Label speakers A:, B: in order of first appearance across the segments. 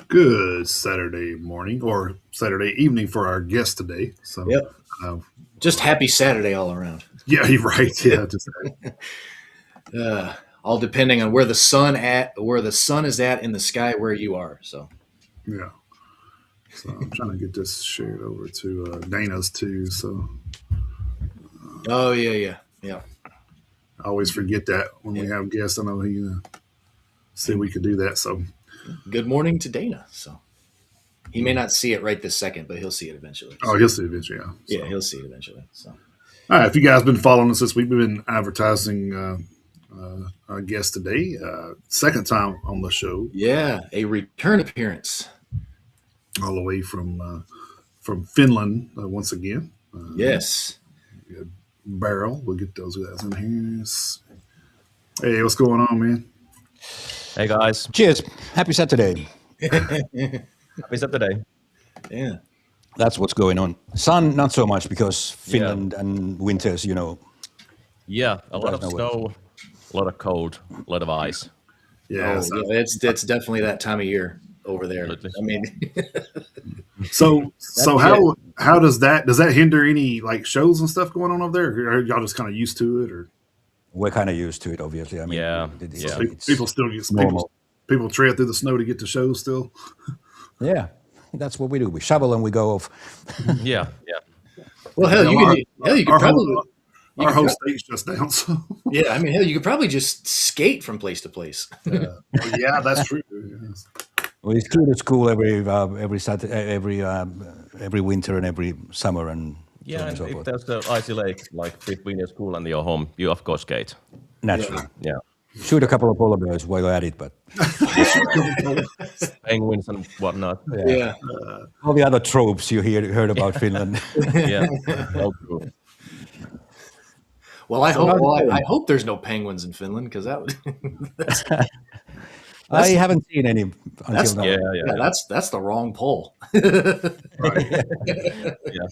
A: Good Saturday morning or Saturday evening for our guest today. So,
B: Yep. Just happy Saturday all around.
A: Yeah, you're right. Yeah, just
B: all depending on where the sun is at in the sky where you are. So,
A: yeah. So I'm trying to get this shared over to Dana's too. So,
B: oh yeah.
A: I always forget that when we have guests. I know he said we could do that. So,
B: good morning to Dana. So, he may not see it right this second, but he'll see it eventually.
A: So. Oh, he'll see it eventually. Yeah.
B: Yeah, he'll see it eventually. So,
A: all right. If you guys been following us this week, we've been advertising our guest today. Second time on the show.
B: Yeah, a return appearance.
A: All the way from Finland once again.
B: Yes.
A: Barrel. We'll get those guys in here. Hey, what's going on, man?
C: Hey, guys.
D: Cheers. Happy Saturday.
C: Happy Saturday.
B: Yeah.
D: That's what's going on. Sun, not so much because Finland and winters,
C: Yeah, a lot of snow, a lot of cold, a lot of ice.
A: Yeah,
B: it's definitely that time of year over there. I mean,
A: so how does that hinder any like shows and stuff going on over there? Or are y'all just kind of used to it, or
D: we're kind of used to it, obviously. I mean,
A: people still get people trail through the snow to get to shows still.
D: Yeah, that's what we do. We shovel and we go off.
C: Yeah.
B: Well, hell, you could probably.
A: Our whole state's just down. So
B: yeah, I mean, hell, you could probably just skate from place to place.
A: Yeah, that's true. Yes.
D: Well, it's true to school every Saturday, every winter and every summer and
C: yeah.
D: So on and
C: And
D: so
C: if
D: forth.
C: there's the icy lake like between your school and your home, you of course skate.
D: Naturally,
C: Yeah.
D: shoot a couple of polar bears while you're at it, but
C: Penguins and whatnot.
B: Yeah.
D: all the other tropes you heard about Finland.
C: Yeah. Well, true.
B: Well, I hope there's no penguins in Finland because that would.
D: I haven't seen any until now.
C: Yeah.
B: That's the wrong pole.
A: Right.
C: Yeah.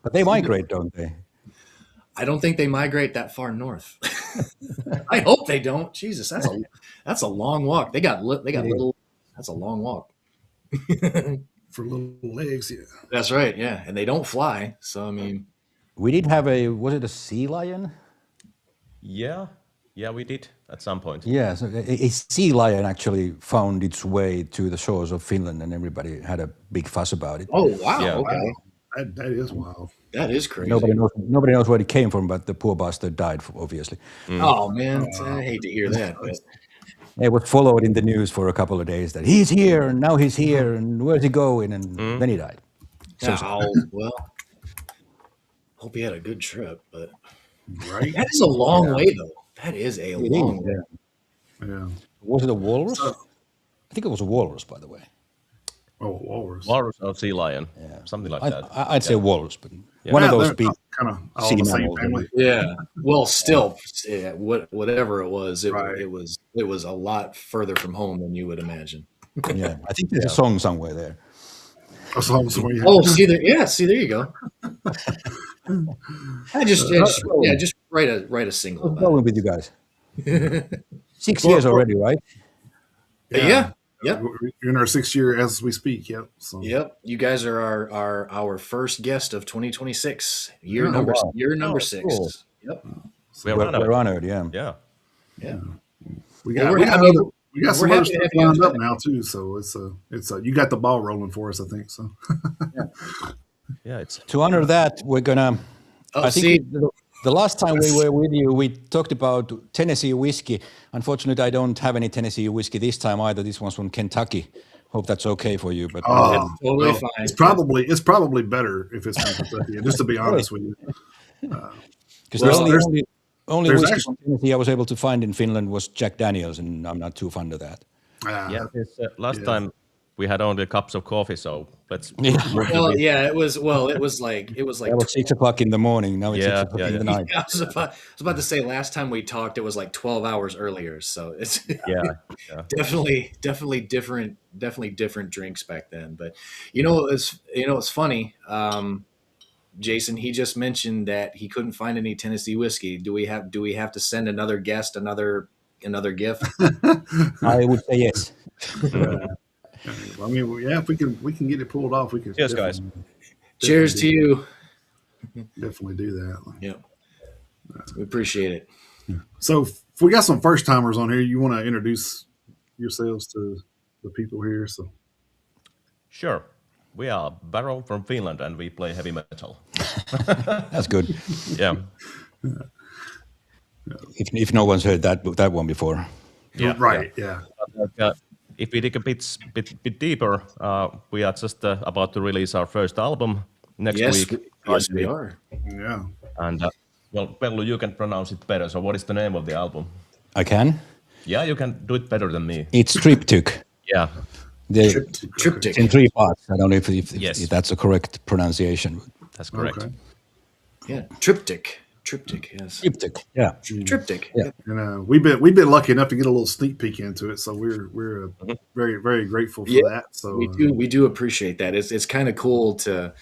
D: But they migrate, don't they?
B: I don't think they migrate that far north. I hope they don't. Jesus, that's a long walk. They got little. That's a long walk.
A: For little legs, yeah.
B: That's right. Yeah, and they don't fly. So I mean,
D: We did have was it a sea lion?
C: Yeah, we did at some point.
D: Yeah, so a sea lion actually found its way to the shores of Finland, and everybody had a big fuss about it.
B: oh wow,
C: Yeah.
B: okay,
A: Wow. That is wild.
B: that is crazy.
D: Nobody knows where it came from, but the poor bastard died, obviously.
B: Oh man, I hate to hear that. But
D: It was followed in the news for a couple of days that he's here, and now he's here, and where's he going, and then he died.
B: well, hope he had a good trip, but
A: Right?
B: that is a long way though. That is a long way.
A: Yeah.
D: Was it a walrus? I think it was a walrus, by the way.
A: Oh, walrus.
C: Walrus or sea lion. Yeah. Something like that.
D: I'd say walrus, but one of those big
A: kind of all
D: sea
A: the same
D: mammals.
A: family.
B: Yeah. Well, still, whatever it was,
A: Right.
B: it was a lot further from home than you would imagine.
D: Yeah, I think there's a song somewhere there.
A: That's all the way you
B: Oh, see there. Yeah, see there you go. I just write a single.
D: What's
B: About
D: going with you guys? 6 years already, right?
B: it. Yeah. Yep.
A: You're in our 6th year as we speak. Yep. So.
B: Yep. You guys are our first guest of 2026. Year
D: Oh,
B: number
D: wow.
B: year number
C: Oh,
B: 6.
C: cool.
B: Yep.
D: We're honored, yeah.
C: Yeah.
B: Yeah.
A: We
B: Well,
A: got
B: we're
A: we got
B: happy-
A: other- we got
B: we're
A: some other
B: happy to
A: stuff
B: have you
A: lined
B: on
A: up now too. So it's you got the ball rolling for us, I think. So
C: Yeah, it's
D: To honor that, we're gonna.
B: Oh,
D: I think the last time we were with you, we talked about Tennessee whiskey. Unfortunately, I don't have any Tennessee whiskey this time either. This one's from Kentucky. Hope that's okay for you. But
B: totally fine.
A: it's probably better if it's from Kentucky. Just to be honest with you,
D: because the only
A: There's
D: whiskey
A: actually-
D: from Tennessee I was able to find in Finland was Jack Daniels, and I'm not too fond of that.
C: Yeah, last time we had only cups of coffee, so let's.
B: Well, yeah, it was like
D: That was 6 o'clock in the morning. Now it's 6
C: Yeah,
D: o'clock
C: yeah,
D: in the
C: yeah.
D: night.
B: I was about to say last time we talked it was like 12 hours earlier, so it's
C: Yeah,
B: definitely different drinks back then. But it's funny. Jason, he just mentioned that he couldn't find any Tennessee whiskey. Do we have to send another guest another gift?
D: I would say yes.
A: I mean, yeah, if we can get it pulled off, we can.
C: Cheers, guys.
B: Cheers to you.
A: Definitely do that.
B: Yeah, we appreciate it.
A: So, if we got some first timers on here, you want to introduce yourselves to the people here? So,
C: Sure. We are Barrow from Finland, and we play heavy metal.
D: That's good.
C: Yeah.
D: If no one's heard that one before.
C: Yeah,
A: right, yeah.
C: If we dig a bit deeper, we are just about to release our first album next week.
B: Yes, we are.
A: Yeah.
C: And well, Pellu, you can pronounce it better. So, what is the name of the album?
D: I can.
C: Yeah, you can do it better than me.
D: It's Triptych.
C: Yeah.
B: Triptych.
D: It's in 3 parts. I don't know if
C: Yes.
D: that's a correct pronunciation.
C: That's correct.
A: Okay.
B: Yeah, triptych. Yes.
D: Triptych. Yeah.
B: Triptych.
D: Yeah.
A: And we've been lucky enough to get a little sneak peek into it, so we're very, very grateful for that. So
B: We do appreciate that. It's kind of cool to,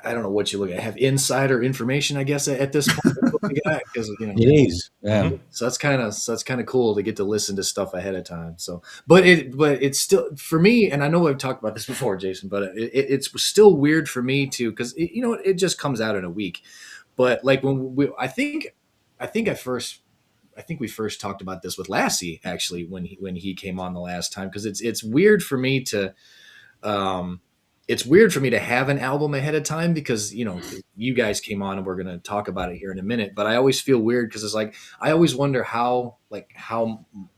B: I don't know what you look at, have insider information, I guess, at this point. Because
D: It is. Yeah.
B: So that's kind of cool to get to listen to stuff ahead of time. So, but it's still for me, and I know I've talked about this before, Jason, but it's still weird for me to, because it just comes out in a week. But like when I think we first talked about this with Lassie actually when he came on the last time, because it's weird for me to. It's weird for me to have an album ahead of time because, you guys came on and we're going to talk about it here in a minute, but I always feel weird because it's like, I always wonder how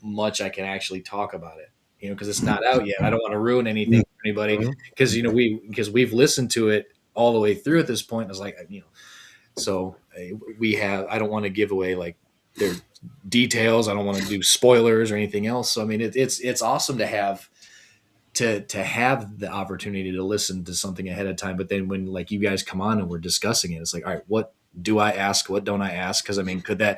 B: much I can actually talk about it, because it's not out yet. I don't want to ruin anything for anybody because, because we've listened to it all the way through at this point. It's like, so I don't want to give away like their details. I don't want to do spoilers or anything else. So, I mean, it's awesome to have the opportunity to listen to something ahead of time. But then when like you guys come on and we're discussing it, it's like, all right, what do I ask? What don't I ask? Because I mean, I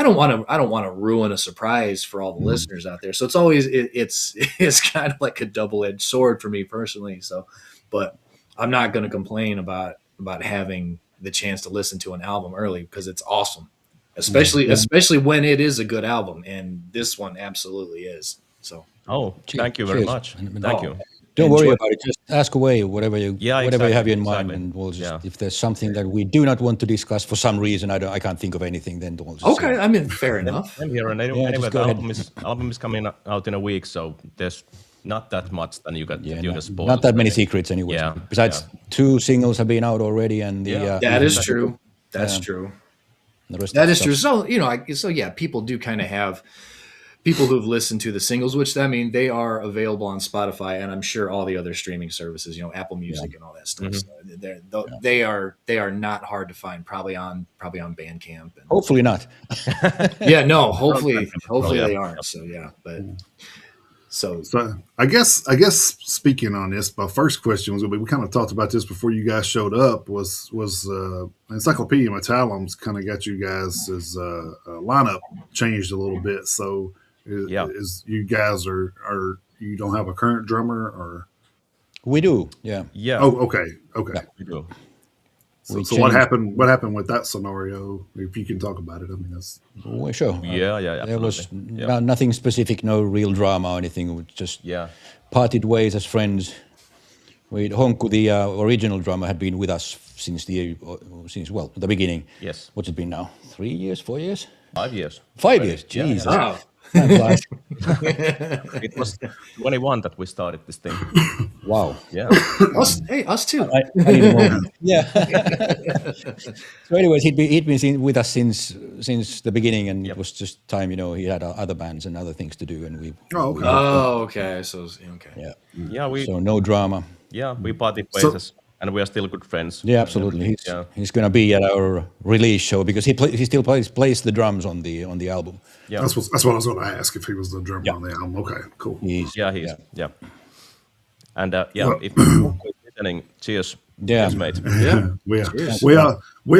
B: don't want to ruin a surprise for all the listeners out there. So it's always, it's kind of like a double-edged sword for me personally. So, but I'm not going to complain about having the chance to listen to an album early because it's awesome, especially when it is a good album. And this one absolutely is. So.
C: Oh, thank you very much. Thank you.
D: Don't worry about it. Just ask away whatever you
C: exactly,
D: have in mind, and we'll just if there's something that we do not want to discuss for some reason, I can't think of anything. Then we'll just
B: okay. I mean, fair enough.
C: I'm here, and anyway, the album is coming out in a week, so there's not that much that you can spoil.
D: Not that many secrets anyway.
C: Yeah.
D: Besides, 2 singles have been out already, and
B: that is true. That's true. That is true. So people do kind of have. People who've listened to the singles, which I mean, they are available on Spotify and I'm sure all the other streaming services, Apple Music and all that stuff.
C: Mm-hmm.
B: So they are not hard to find. Probably on Bandcamp.
D: Hopefully not.
B: No. Hopefully they aren't. So yeah, but so
A: I guess speaking on this, my first question was we kind of talked about this before you guys showed up. Was Encyclopedia Metallum's kind of got you guys' lineup changed a little bit. So. Is you guys are you don't have a current drummer or
D: we do yeah
A: oh okay
C: yeah, we do.
A: So what happened with that scenario, if you can talk about it? I mean, that's
D: sure there was nothing specific, no real drama or anything. We just parted ways as friends. Honku, the original drummer, had been with us since the beginning.
C: Yes.
D: What's it been now? 3 years, 4 years?
C: 5 years.
D: 5 years. Jesus.
B: Wow.
C: It was 21 that we started this thing.
D: Wow.
C: Yeah.
B: Us too.
D: I need a moment. Yeah. So, anyways, he'd been with us since the beginning, and it was just time. He had other bands and other things to do, and we.
A: Oh, okay.
B: Okay. So okay.
D: Yeah.
C: Yeah.
D: So no drama.
C: Yeah, we parted ways and we are still good friends.
D: Yeah, absolutely. He's going to be at our release show because he still plays the drums on the album.
A: Yeah, that's what I was going to ask, if he was the drummer on the album. Okay, cool.
C: He is. And if you're listening, cheers. Cheers, mate.
A: We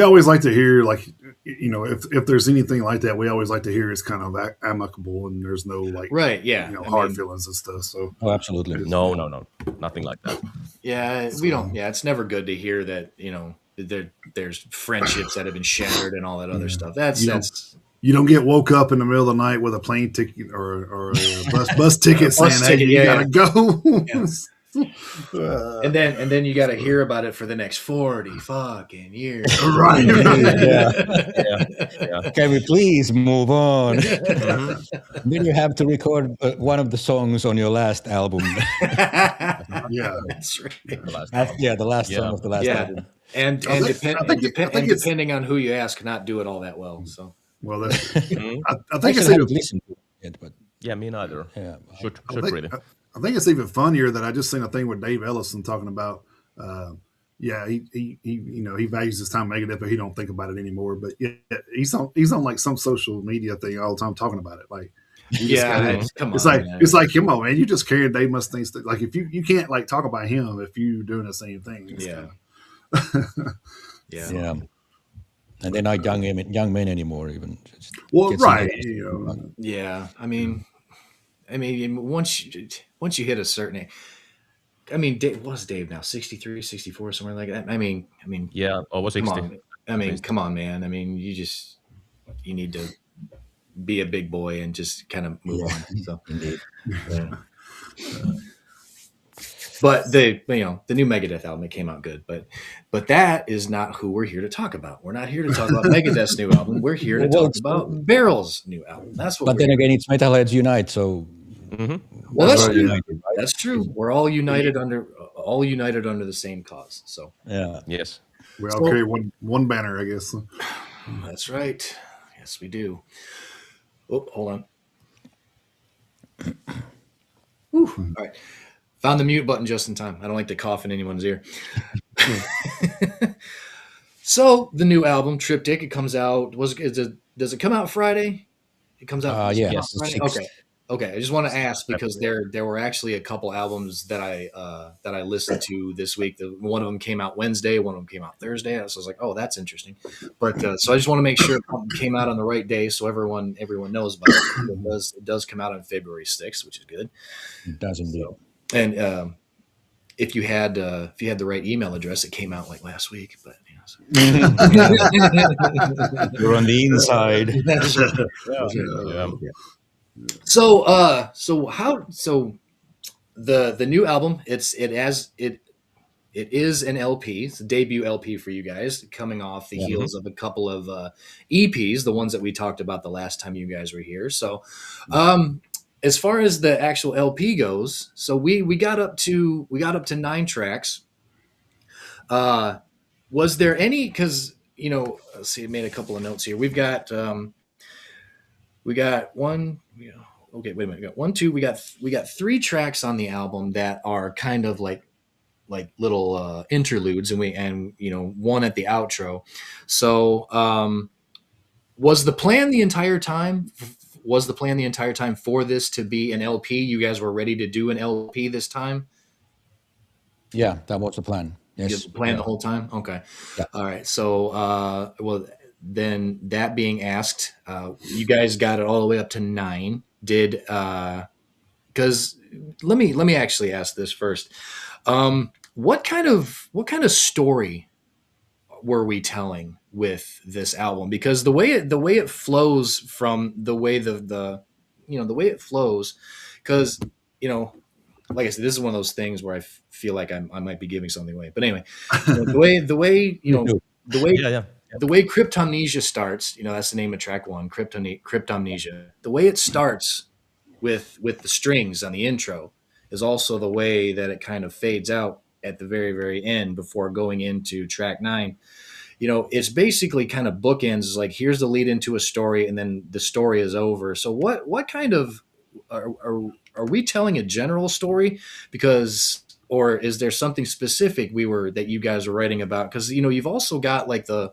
A: always like to hear, like, you know, if there's anything like that, we always like to hear it's kind of amicable and there's no like hard feelings and stuff. So
D: absolutely,
C: no, nothing like that.
B: Yeah, we don't. Yeah, it's never good to hear that. You know, there's friendships that have been shattered and all that other stuff. That's.
A: You don't get woke up in the middle of the night with a plane ticket or a bus ticket saying, "Hey, you gotta go."
B: And then you got to hear about it for the next 40 fucking years.
A: Right.
D: Can we please move on? Then you have to record one of the songs on your last album.
B: That's right.
D: The last song of the last album.
B: And depending on who you ask, not do it all that well. So
A: that's.
D: I think it's even listened to it, but
C: me neither.
D: Yeah,
C: should really.
A: I think it's even funnier that I just seen a thing with Dave Ellison talking about, he values his time Megadeth, but he don't think about it anymore. But he's on like some social media thing all the time talking about it. Like,
B: come on,
A: it's like, come on, man, you just carrying Dave Mustaine's like, if you can't like talk about him if you doing the same thing.
B: Yeah.
D: And they're not young men anymore, even.
A: Right.
B: Yeah. I mean, once you hit a certain age, Dave, what's Dave now? 63, 64, somewhere like that.
C: Over 60.
B: Come on, man. You need to be a big boy and just kind of move on. So, but the new Megadeth album, it came out good, but that is not who we're here to talk about. We're not here to talk about Megadeth's new album. We're here to talk about Barrel's new album. That's what.
D: But then again, it's Metalheads Unite, so.
B: Well, that's true. United, right? That's true. We're all united under the same cause. So
C: yes,
A: we all carry one banner, I guess.
B: That's right. Yes, we do. Oh, hold on. All right. Found the mute button just in time. I don't like to cough in anyone's ear. So the new album, Triptych, it comes out. Does it come out Friday? It comes out.
D: Yes.
B: Friday? Okay. I just want to ask because there were actually a couple albums that I listened to this week. One of them came out Wednesday. One of them came out Thursday. So I was like, oh, that's interesting. But so I just want to make sure it came out on the right day so everyone knows about it. It does come out on February 6th, which is good.
D: It does indeed.
B: So, and if you had the right email address, it came out like last week. But
D: you're on the inside.
B: So the new album, it is an LP. It's a debut LP for you guys, coming off the heels of a couple of EPs, the ones that we talked about the last time you guys were here. So as far as the actual LP goes, so we got up to 9 tracks. Was there any, because let's see, I made a couple of notes here. We got one. Okay, wait a minute. We got 1, 2. We got 3 tracks on the album that are kind of like little interludes, and one at the outro. So, was the plan the entire time? For this to be an LP? You guys were ready to do an LP this time?
D: Yeah, that was the plan. Yes.
B: You had the plan the whole time? Okay.
D: Yeah.
B: All right. So, then that being asked, you guys got it all the way up to 9. Did because let me actually ask this first. What kind of story were we telling with this album? Because the way it flows from the way the way it flows, because like I said, this is one of those things where I feel like I might be giving something away. But anyway, the way Cryptomnesia starts, that's the name of track 1, Cryptomnesia. The way it starts with the strings on the intro is also the way that it kind of fades out at the very, very end before going into track 9. It's basically kind of bookends. It's like, here's the lead into a story, and then the story is over. So what kind of are we telling a general story? Because or is there something specific that you guys are writing about? Because you've also got like the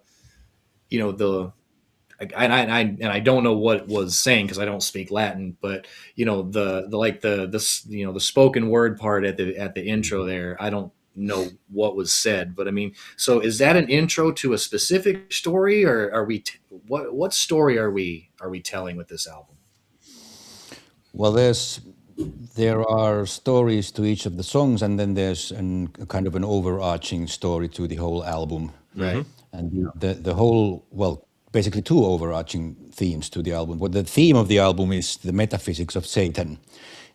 B: and I don't know what it was saying because I don't speak Latin, but the spoken word part at the intro there, I don't know what was said, but I mean, so is that an intro to a specific story, or are we what story are we telling with this album?
D: Well, there are stories to each of the songs, and then there's a kind of an overarching story to the whole album.
B: Right.
D: And the whole, well, basically two overarching themes to the album. But the theme of the album is the metaphysics of Satan.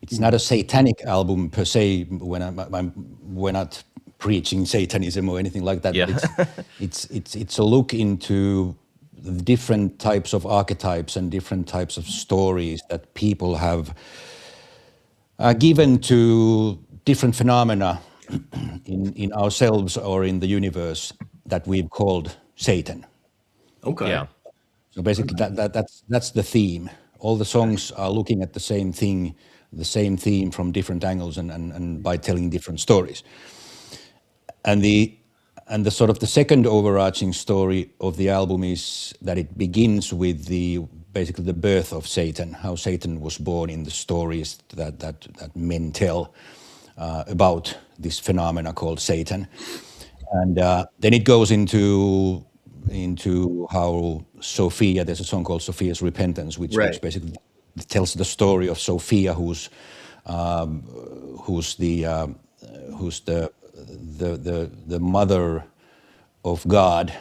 D: It's not a satanic album per se. We're not preaching Satanism or anything like that.
C: Yeah.
D: But it's a look into the different types of archetypes and different types of stories that people have given to different phenomena in ourselves or in the universe that we've called Satan.
B: Okay.
C: Yeah.
D: So basically, that's the theme. All the songs are looking at the same thing, the same theme from different angles, and by telling different stories. And the sort of the second overarching story of the album is that it begins with basically the birth of Satan, how Satan was born in the stories that men tell about this phenomena called Satan. And then it goes into how Sophia, there's a song called Sophia's Repentance, which basically tells the story of Sophia, who's the mother of God,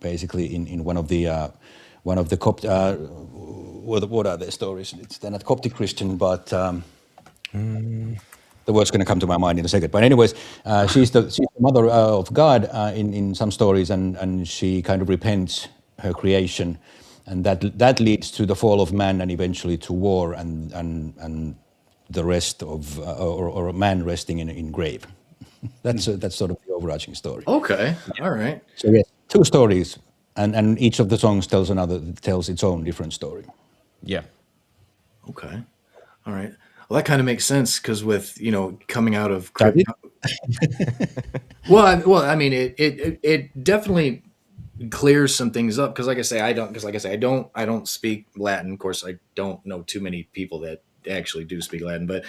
D: basically in one of the what are their stories? They're not Coptic Christian, but the word's going to come to my mind in a second. But anyways, she's the mother of God in some stories, and she kind of repents her creation, and that leads to the fall of man and eventually to war and the rest of or man resting in grave. That's sort of the overarching story.
B: Okay. All right.
D: So yes, two stories, and each of the songs tells its own different story.
C: Yeah.
B: Okay. All right. Well, that kind of makes sense because with coming out of well, I mean, it definitely clears some things up because, like I say, I don't speak Latin. Of course, I don't know too many people that actually do speak Latin, but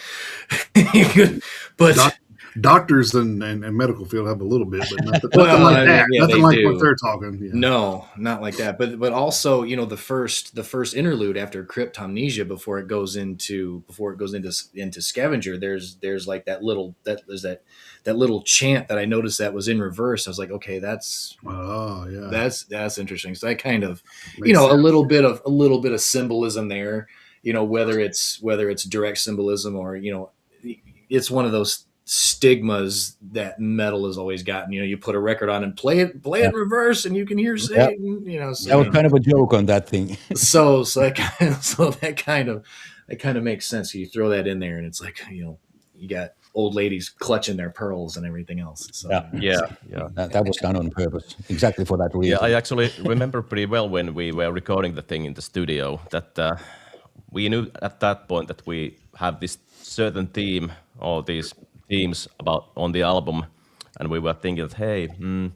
A: doctors and medical field have a little bit, but nothing like that.
B: Yeah,
A: nothing like what they're talking. Yeah.
B: No, not like that. But also, the first interlude after Cryptomnesia before it goes into Scavenger, there's like that little chant that I noticed that was in reverse. I was like, okay, that's interesting. So that kind of makes sense. a little bit of symbolism there. Whether it's direct symbolism or it's one of those stigmas that metal has always gotten. You put a record on and play it in reverse and you can hear Satan. So,
D: that was kind of a joke on that thing.
B: so that kind of makes sense. You throw that in there and it's like, you got old ladies clutching their pearls and everything else. So,
D: that was done on purpose, exactly for that reason.
C: Yeah, I actually remember pretty well when we were recording the thing in the studio that we knew at that point that we have this certain theme or these themes on the album, and we were thinking that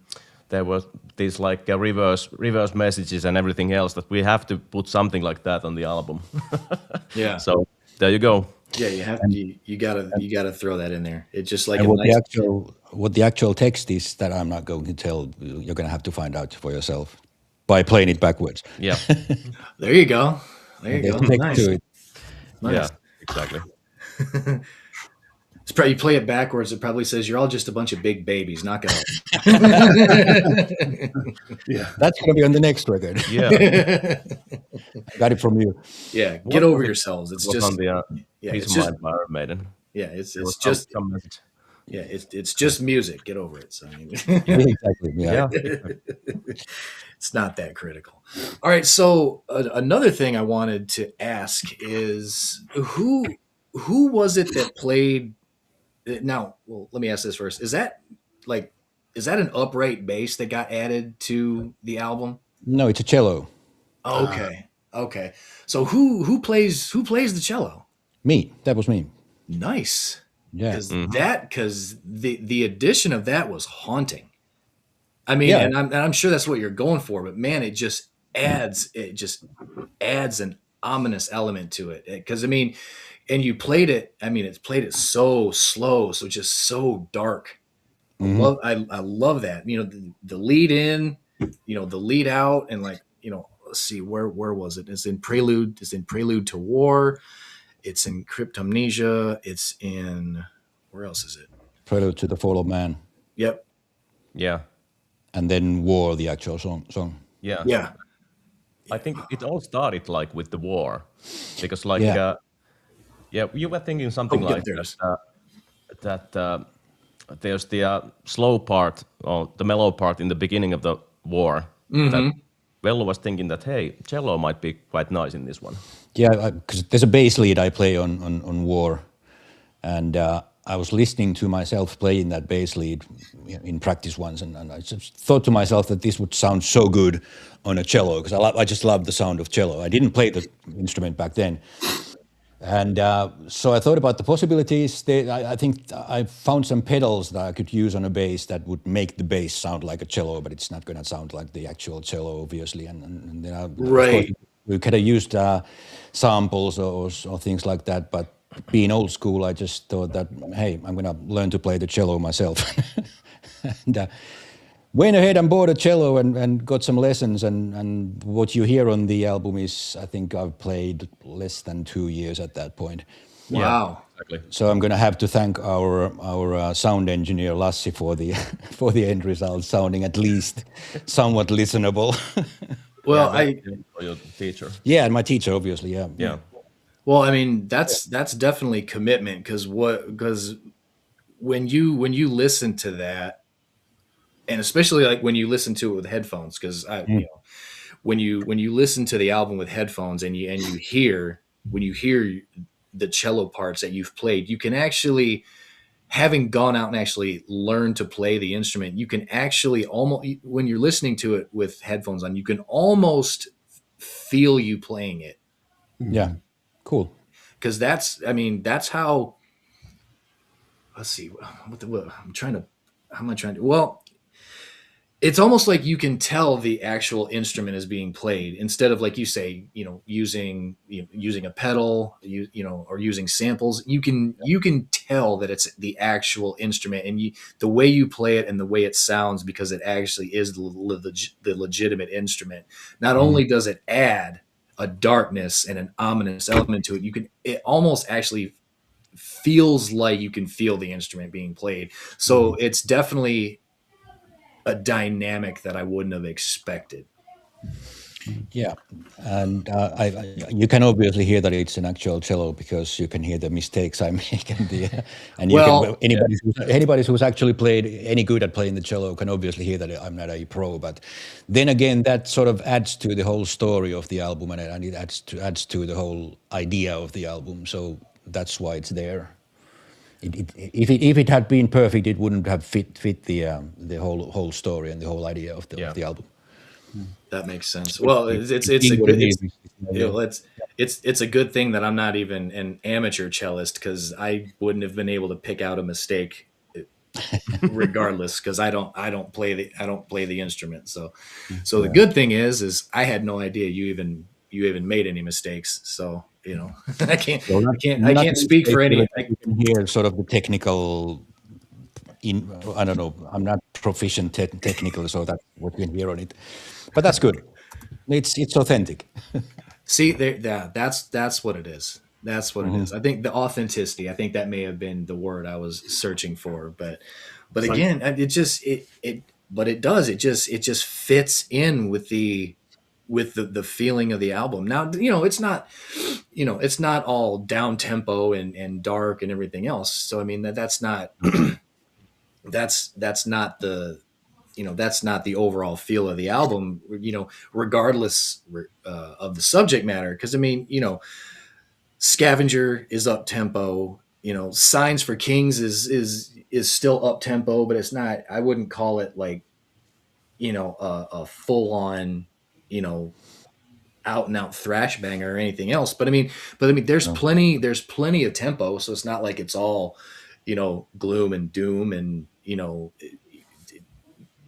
C: there was these like reverse messages and everything else that we have to put something like that on the album.
B: Yeah.
C: So there you go.
B: Yeah, you gotta throw that in there. It's just like
D: what the actual text is that I'm not going to tell. You're going to have to find out for yourself by playing it backwards.
C: Yeah.
B: There you go. Nice.
D: To it.
B: Nice.
C: Yeah, exactly.
B: It's probably, you play it backwards, it probably says you're all just a bunch of big babies. Knock it off.
D: Yeah, that's going to be on the next record.
C: Yeah.
D: I got it from you.
B: Yeah, get over yourselves. It's just
C: on the
B: it's just
C: Iron Maiden.
B: Yeah, it's just yeah, it's just music. Get over it. So,
D: exactly. Yeah.
B: It's not that critical. All right. So another thing I wanted to ask is who was it that played? Now, well, let me ask this first. Is that an upright bass that got added to the album?
D: No, it's a cello.
B: Okay. So who plays the cello?
D: Me. That was me.
B: Nice.
D: Yeah.
B: Because the addition of that was haunting. I mean, and I'm sure that's what you're going for, but man, it just adds an ominous element to it. Because I mean, and you played it. I mean, it's played it so slow, so just so dark. I love that. You know, the lead in, you know, the lead out, and like, you know, let's see, where was it? It's in Prelude. It's in Prelude to War. It's in Cryptomnesia. It's in, where else is it?
D: Prelude to the Fall of Man.
B: Yep.
C: Yeah.
D: And then War, the actual song.
C: Yeah.
B: Yeah.
C: I think it all started like with the war, because like you were thinking something like that. There's the slow part or the mellow part in the beginning of the war. That Vello was thinking that, hey, cello might be quite nice in this one.
D: Yeah, because there's a bass lead I play on War, and I was listening to myself playing that bass lead in practice once, and I just thought to myself that this would sound so good on a cello, because I just love the sound of cello. I didn't play the instrument back then. And so I thought about the possibilities. I think I found some pedals that I could use on a bass that would make the bass sound like a cello, but it's not going to sound like the actual cello, obviously. And then of course, we could have used samples or things like that. But being old school, I just thought that, hey, I'm going to learn to play the cello myself. And went ahead and bought a cello and got some lessons, and what you hear on the album is, I think I've played less than 2 years at that point.
B: Wow.
C: Yeah, exactly.
D: So I'm going to have to thank our sound engineer Lassi for the end result sounding at least somewhat listenable.
B: Well,
C: your teacher.
D: Yeah, and my teacher, obviously.
C: Yeah.
B: Well, I mean, that's definitely commitment, because when you listen to that, and especially like when you listen to it with headphones, because you know, when you listen to the album with headphones and you hear the cello parts that you've played, you can actually, having gone out and actually learned to play the instrument, you can actually almost, when you're listening to it with headphones on, you can almost feel you playing it.
D: Yeah, cool.
B: Because that's how. Let's see. How am I trying to? Well, it's almost like you can tell the actual instrument is being played, instead of, like you say, you know, using a pedal, or using samples. You can tell that it's the actual instrument, and the way you play it and the way it sounds, because it actually is the legitimate instrument. Not only does it add a darkness and an ominous element to it, it almost actually feels like you can feel the instrument being played. So it's definitely a dynamic that I wouldn't have expected.
D: Yeah, and you can obviously hear that it's an actual cello, because you can hear the mistakes I make, anybody who's actually played any good at playing the cello can obviously hear that I'm not a pro. But then again, that sort of adds to the whole story of the album, and it adds to the whole idea of the album. So that's why it's there. If it had been perfect, it wouldn't have fit the whole story and the whole idea of the album.
B: That makes sense. Well, it's a good thing that I'm not even an amateur cellist, because I wouldn't have been able to pick out a mistake, regardless, because I don't play the instrument. So the good thing is I had no idea you even made any mistakes. So, you know, I can't speak for any.
D: I can hear sort of the technical. I don't know. I'm not proficient technical, so that's what you can hear on it. But that's good. It's authentic.
B: See, that's what it is. That's what it is. I think the authenticity. I think that may have been the word I was searching for. But again, it just fits in with the feeling of the album. Now, you know, it's not all down tempo and dark and everything else. So I mean, that's not that's not the that's not the overall feel of the album, regardless of the subject matter. Because I mean, Scavenger is up tempo. Signs for Kings is still up tempo, but it's not. I wouldn't call it like a full on out and out thrash banger or anything else. But I mean, there's plenty of tempo, so it's not like it's all gloom and doom, and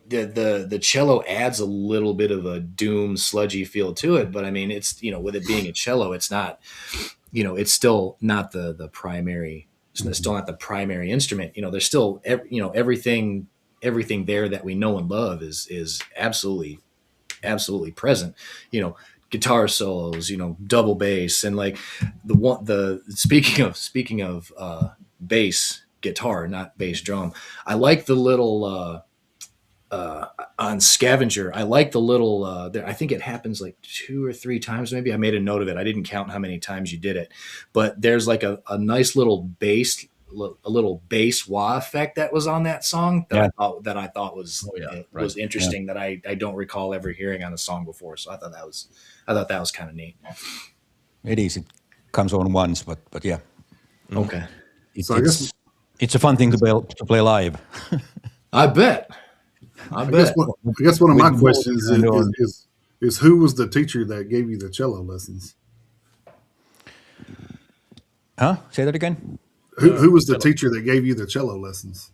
B: the cello adds a little bit of a doom sludgy feel to it. But I mean, it's with it being a cello, it's not, it's still not the primary. It's still not the primary instrument. There's still everything there that we know and love is absolutely present. Guitar solos, double bass, and like speaking of bass guitar, not bass drum. I like the little on Scavenger. I like the little I think it happens like 2 or 3 times maybe. I made a note of it. I didn't count how many times you did it, but there's like a nice little bass wah effect that was on that song that I thought was was interesting, that I don't recall ever hearing on a song before. So I thought that was kind of neat.
D: It is. It comes on once, but yeah.
B: Okay.
D: It's a fun thing to play live.
B: I bet.
A: I guess one of my questions is who was the teacher that gave you the cello lessons?
D: Huh? Say that again.
A: Who was the teacher that gave you the cello lessons?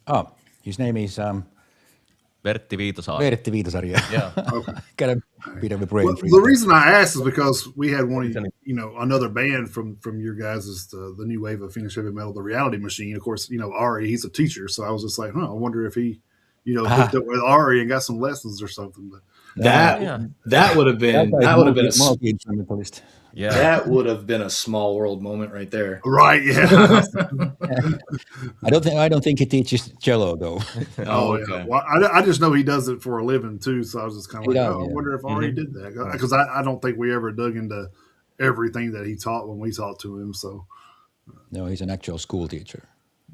D: Oh, his name is
C: Vertti Viitasaari.
D: Vertti Viitasaari.
C: Yeah.
A: Okay.
D: Got a bit of a brain freeze.
A: The reason I asked is because we had another band from your guys' the new wave of Finnish heavy metal, the Reality Machine. Of course, Ari, he's a teacher, so I was just like, I wonder if he, hooked up with Ari and got some lessons or something. But
B: that would have been a
D: multi-instrumentalist.
C: Yeah,
B: that would have been a small world moment right there.
A: Right? Yeah.
D: I don't think he teaches cello though.
B: Oh, okay.
A: Yeah. Well, I just know he does it for a living too. So I was just kind of like, I wonder if Ari did that, because I don't think we ever dug into everything that he taught when we talked to him. So
D: no, he's an actual school teacher.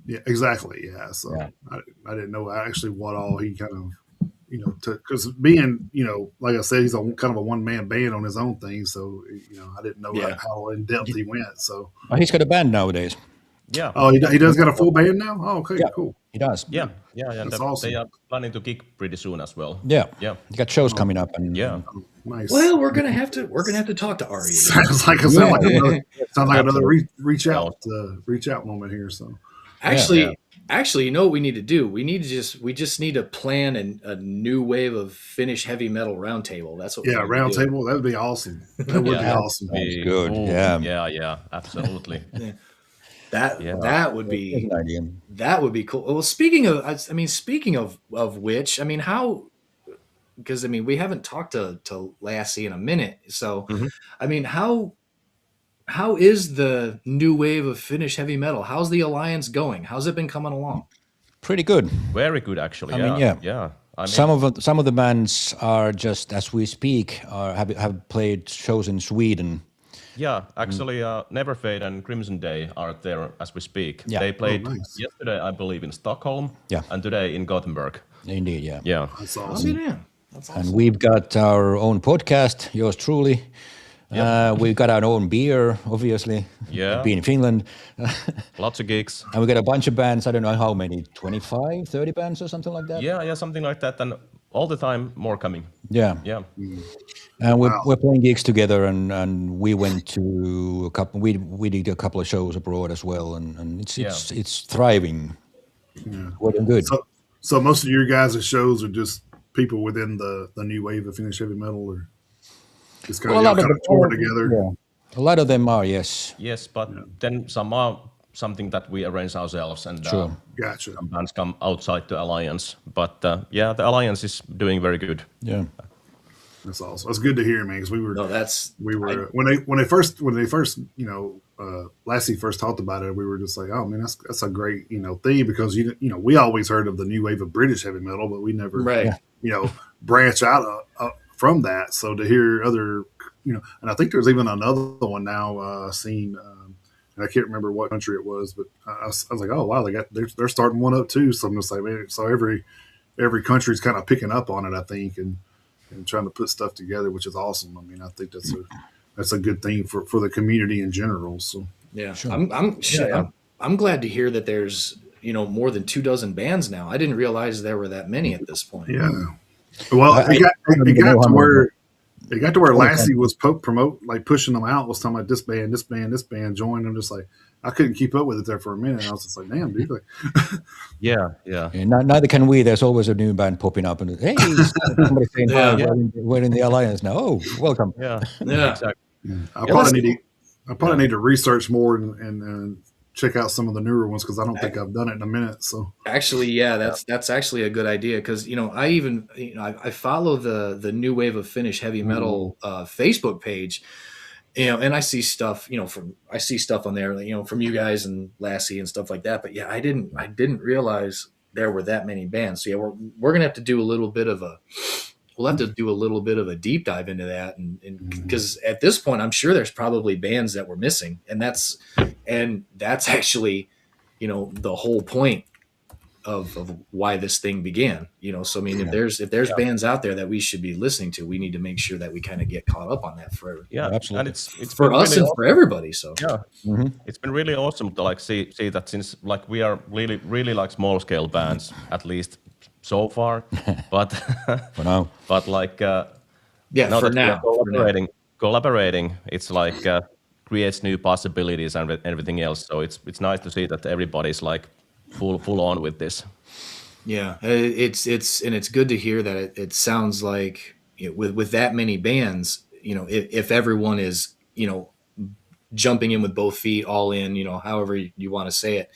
A: Yeah, exactly. Yeah. So I didn't know actually what all he kind of, because being, like I said, he's kind of a one-man band on his own thing. So, I didn't know how in depth he went. So
D: he's got a band nowadays.
C: Yeah.
A: Oh, he does got a full band now? Oh, okay, cool.
D: He does.
C: Yeah.
A: That's awesome.
C: They are planning to gig pretty soon as well.
D: Yeah.
C: Yeah.
D: They got shows coming up, and
A: nice.
B: Well, we're gonna have to talk to Ari.
A: sounds like another reach out moment here. So
B: actually, you know what we need to do? We just need to plan a new wave of Finnish heavy metal roundtable. That's what.
A: Roundtable. That would be awesome. That would be awesome.
D: That's good.
C: Yeah, absolutely.
B: That would be cool. Well, speaking of which, how, because we haven't talked to Lassie in a minute. So, how is the new wave of Finnish heavy metal? How's the alliance going? How's it been coming along?
D: Pretty good.
C: Very good, actually.
D: Some of the bands are just as we speak have played shows in Sweden.
C: Yeah, actually, Never Fade and Crimson Day are there as we speak.
D: Yeah.
C: They played yesterday, I believe, in Stockholm.
D: Yeah.
C: And today in Gothenburg.
D: Indeed, yeah.
C: Yeah.
A: That's awesome.
B: That's awesome.
D: And we've got our own podcast, yours truly. We've got our own beer, obviously.
C: Yeah.
D: Being in Finland.
C: Lots of gigs.
D: And we got a bunch of bands. I don't know how many, 25, 30 bands or something like that?
C: Yeah, something like that. And all the time, more coming.
D: Yeah.
C: Yeah.
D: And we're playing gigs together, and we went to a couple. We did a couple of shows abroad as well, and it's thriving.
A: Yeah.
D: Well and good.
A: So most of your guys' shows are just people within the new wave of Finnish heavy metal, or just kind of tour together.
D: Yeah. A lot of them are, yes.
C: Yes, but then some are something that we arrange ourselves, and
A: Gotcha.
C: some bands come outside the alliance. But the alliance is doing very good.
D: Yeah.
A: That's awesome. That's good to hear, man. Because we were when they first Lassie first talked about it, we were just like, oh man, that's a great theme, because we always heard of the new wave of British heavy metal, but we never branch out from that. So to hear other and I think there's even another one now seen. And I can't remember what country it was, but I was like, oh wow, they're starting one up too. So I'm just like, man, so every country's kind of picking up on it, I think, and trying to put stuff together, which is awesome. I think that's a good thing for the community in general. So
B: yeah, sure. I'm glad to hear that there's more than 24 bands now. I didn't realize there were that many at this point.
A: Yeah. Well, it got to where It got to where Lassie was pushing them out, was talking about this band, join. I'm just like, I couldn't keep up with it there for a minute. I was just like, damn, dude. Like,
C: yeah.
D: Neither can we. There's always a new band popping up, and hey, somebody saying hi. We're in the alliance now. Oh, welcome.
C: Yeah,
B: exactly.
A: I probably need to research more and check out some of the newer ones because I don't think I've done it in a minute. So
B: actually, that's actually a good idea because I follow the new wave of Finnish heavy metal Facebook page, and I see stuff on there, from you guys and Lassie and stuff like that. But yeah, I didn't realize there were that many bands. So yeah, we're gonna have to do a little bit of a. We'll have to do a little bit of a deep dive into that, and because at this point, I'm sure there's probably bands that we're missing, and that's actually, the whole point of why this thing began. So I mean, if there's bands out there that we should be listening to, we need to make sure that we kind of get caught up on that forever.
C: Yeah,
D: absolutely.
C: And it's
B: for us
C: really
B: and for everybody. So
C: yeah, it's been really awesome to see that since we are really really small scale bands, at least so far, but
D: for now,
C: but
B: now
C: for
B: now
C: collaborating, it's creates new possibilities and everything else. So it's nice to see that everybody's full on with this.
B: Yeah, it's good to hear that it sounds like with that many bands, if everyone is jumping in with both feet, all in, however you want to say it,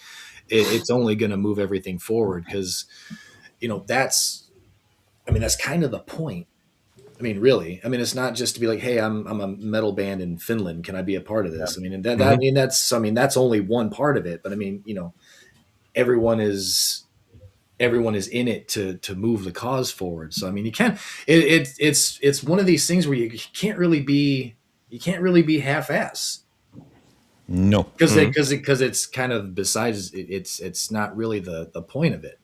B: it's only going to move everything forward because. That's kind of the point. I mean, really. I mean, it's not just to be like, hey, I'm a metal band in Finland. Can I be a part of this? Yeah. I mean, that's only one part of it. But I mean, everyone is in it to move the cause forward. So I mean, it's one of these things where you can't really be half-ass.
D: No,
B: because it's kind of besides it's not really the point of it.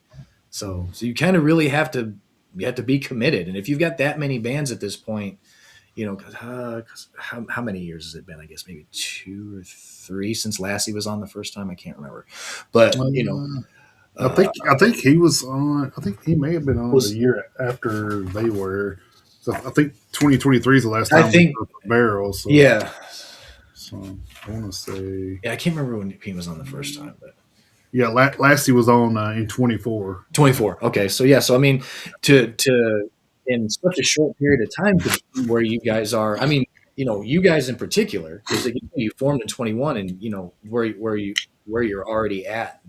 B: So you kind of really have to be committed. And if you've got that many bands at this point, because how many years has it been? I guess maybe 2 or 3 since Lassie was on the first time. I can't remember, but
A: I think he was on. I think he may have been on a year after they were. So I think 2023 is the last time we were for Barrel. So,
B: yeah.
A: So I want to say.
B: Yeah, I can't remember when he was on the first time, but.
A: Yeah, Lassie was on in 24.
B: 24. Okay, so yeah, so I mean, to in such a short period of time, where you guys are, I mean, you guys in particular, because you formed in 21, and where you're already at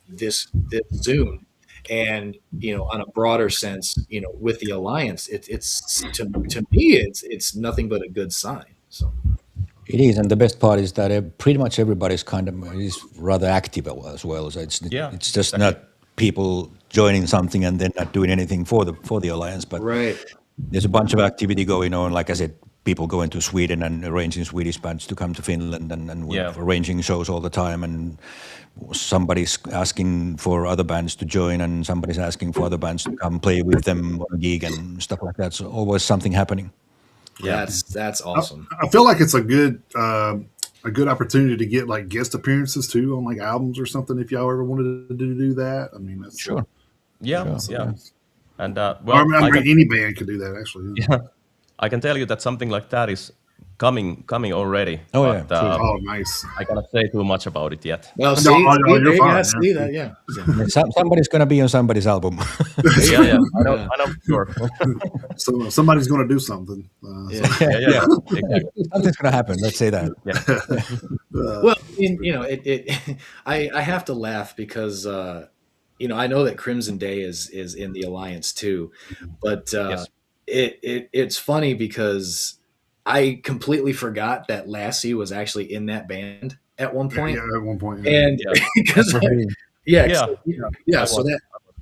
B: this Zoom, and on a broader sense, with the alliance, it's to me, it's nothing but a good sign. So.
D: It is, and the best part is that pretty much everybody's is rather active as well. So it's just not people joining something and then not doing anything for the alliance. But there's a bunch of activity going on. Like I said, people going to Sweden and arranging Swedish bands to come to Finland, and we're arranging shows all the time. And somebody's asking for other bands to join, and somebody's asking for other bands to come play with them on a gig and stuff like that. So always something happening.
B: Yeah, that's awesome.
A: I feel like it's a good opportunity to get guest appearances too on albums or something. If y'all ever wanted to do that, I mean, that's
D: sure.
C: Yeah. And
A: any band could do that actually.
C: Yeah, I can tell you that something like that is coming already.
D: Oh
C: but,
D: yeah.
A: Nice.
C: I cannot say too much about it yet.
B: Well,
A: you're fine.
B: See that, yeah.
D: Somebody's going to be on somebody's album.
C: yeah. I know, sure.
A: So somebody's going to do something.
C: Yeah. Exactly.
D: Something's going to happen. Let's say that.
B: Yeah. Well, I have to laugh because I know that Crimson Day is in the alliance too, but it's funny because I completely forgot that Lassie was actually in that band at one point.
A: Yeah, at one point.
B: And because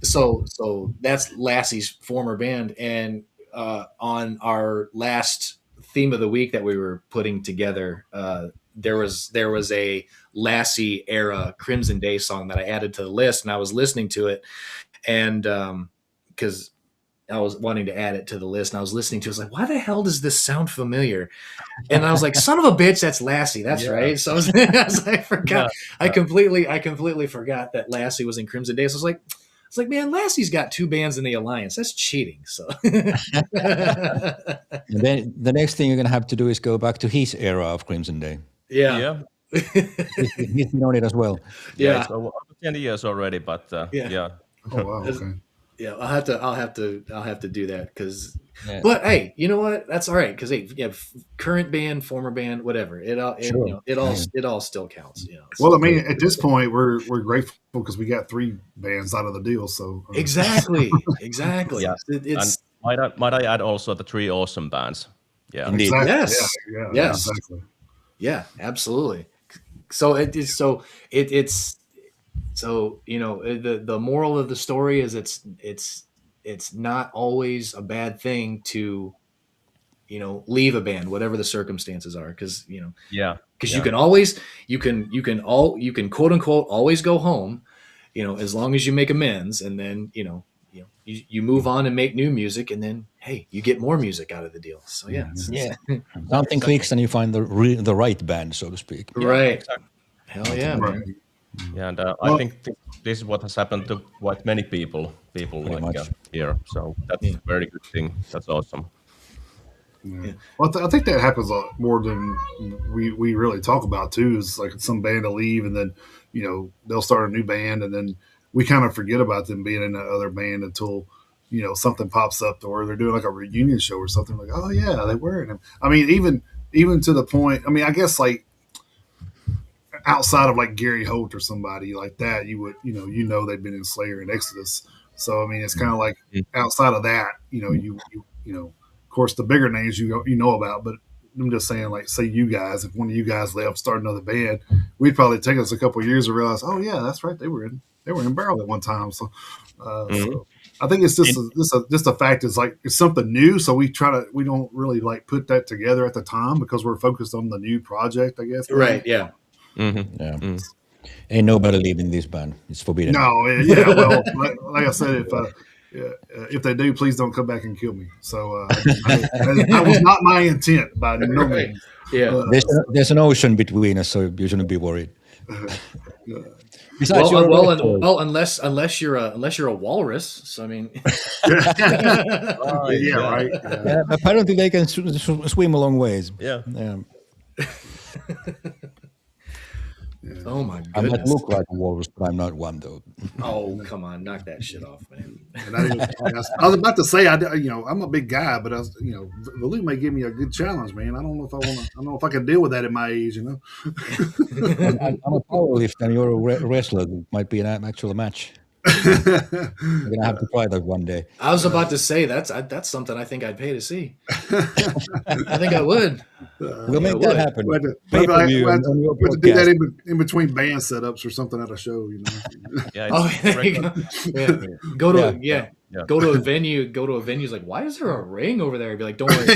B: so that's Lassie's former band, and on our last theme of the week that we were putting together, there was a Lassie era Crimson Day song that I added to the list, and I was listening to it, and because I was wanting to add it to the list, and I was listening to it. I was like, why the hell does this sound familiar? And I was like, son of a bitch, that's Lassie. That's right. So I forgot. Yeah. I completely forgot that Lassie was in Crimson Day. So I was like, It's like, man, Lassie's got 2 bands in the Alliance. That's cheating. So
D: And then the next thing you're going to have to do is go back to his era of Crimson Day.
B: yeah.
D: He's been on it as well.
C: Yeah, it's over 10 years already, but yeah.
A: Oh wow. Okay.
B: Yeah, I'll have to do that because. Yeah. But hey, you know what? That's all right because hey, yeah, current band, former band, whatever. It all still counts. You know.
A: Well, I mean, at this point, we're grateful because we got 3 bands out of the deal. So
B: exactly.
C: Yeah. It's. And might I add also the 3 awesome bands? Yeah.
A: Indeed. Exactly.
B: Yes.
A: Yeah.
B: Yes.
A: Exactly.
B: Yeah. Absolutely. So it's you know the moral of the story is it's not always a bad thing to, you know, leave a band whatever the circumstances are because you know you can quote unquote always go home, you know, as long as you make amends and then you move on and make new music and then hey you get more music out of the deal. So yeah.
D: Something clicks and you find the right band, so to speak.
B: Right.
C: Exactly.
B: Hell yeah,
A: Right.
B: man.
C: Yeah, and I think this is what has happened to quite many people like here. So that's a very good thing. That's awesome.
A: Yeah. Well, I think that happens a lot more than we really talk about too. Is like some band will leave and then they'll start a new band and then we kind of forget about them being in that other band until something pops up or they're doing like a reunion show or something like, oh yeah, they were in them. I mean, even to the point. I mean, I guess like outside of like Gary Holt or somebody like that, you would they've been in Slayer and Exodus. So I mean, it's kind of like outside of that, you of course the bigger names you know about, but I'm just saying, like, say you guys, if one of you guys left, start another band, we'd probably take us a couple of years to realize, oh yeah, that's right, they were in Barrel at one time. So, so I think it's just a fact. It's like it's something new, so we don't really like put that together at the time because we're focused on the new project, I guess.
B: Right? Yeah.
C: Mm-hmm.
D: Yeah. Ain't nobody leaving this band. It's forbidden.
A: No, yeah. Well, like I said, if they do, please don't come back and kill me. So that was not my intent by no means.
B: Yeah.
D: There's an ocean between us, so you shouldn't be worried.
B: Besides, unless you're a walrus. So I mean,
A: yeah, right.
D: Yeah, apparently they can swim a long ways.
C: Yeah.
A: Yeah.
B: Oh my goodness!
D: I might look like a walrus, but I'm not one though.
B: Oh come on, knock that shit off, man.
A: And I was about to say, I'm a big guy, but Valu may give me a good challenge, man. I don't know if I want to. I don't know if I can deal with that at my age,
D: I'm a powerlifter, and you're a wrestler. It might be an actual match. I'm gonna have to try that one day.
B: I was about to say that's something I think I'd pay to see. I think I would.
D: We'll make that happen.
A: We have to do that in between band setups or something at a show,
C: Yeah.
B: There you go. Yeah. Go to a venue. It's like, why is there a ring over there? I'd be like, don't worry.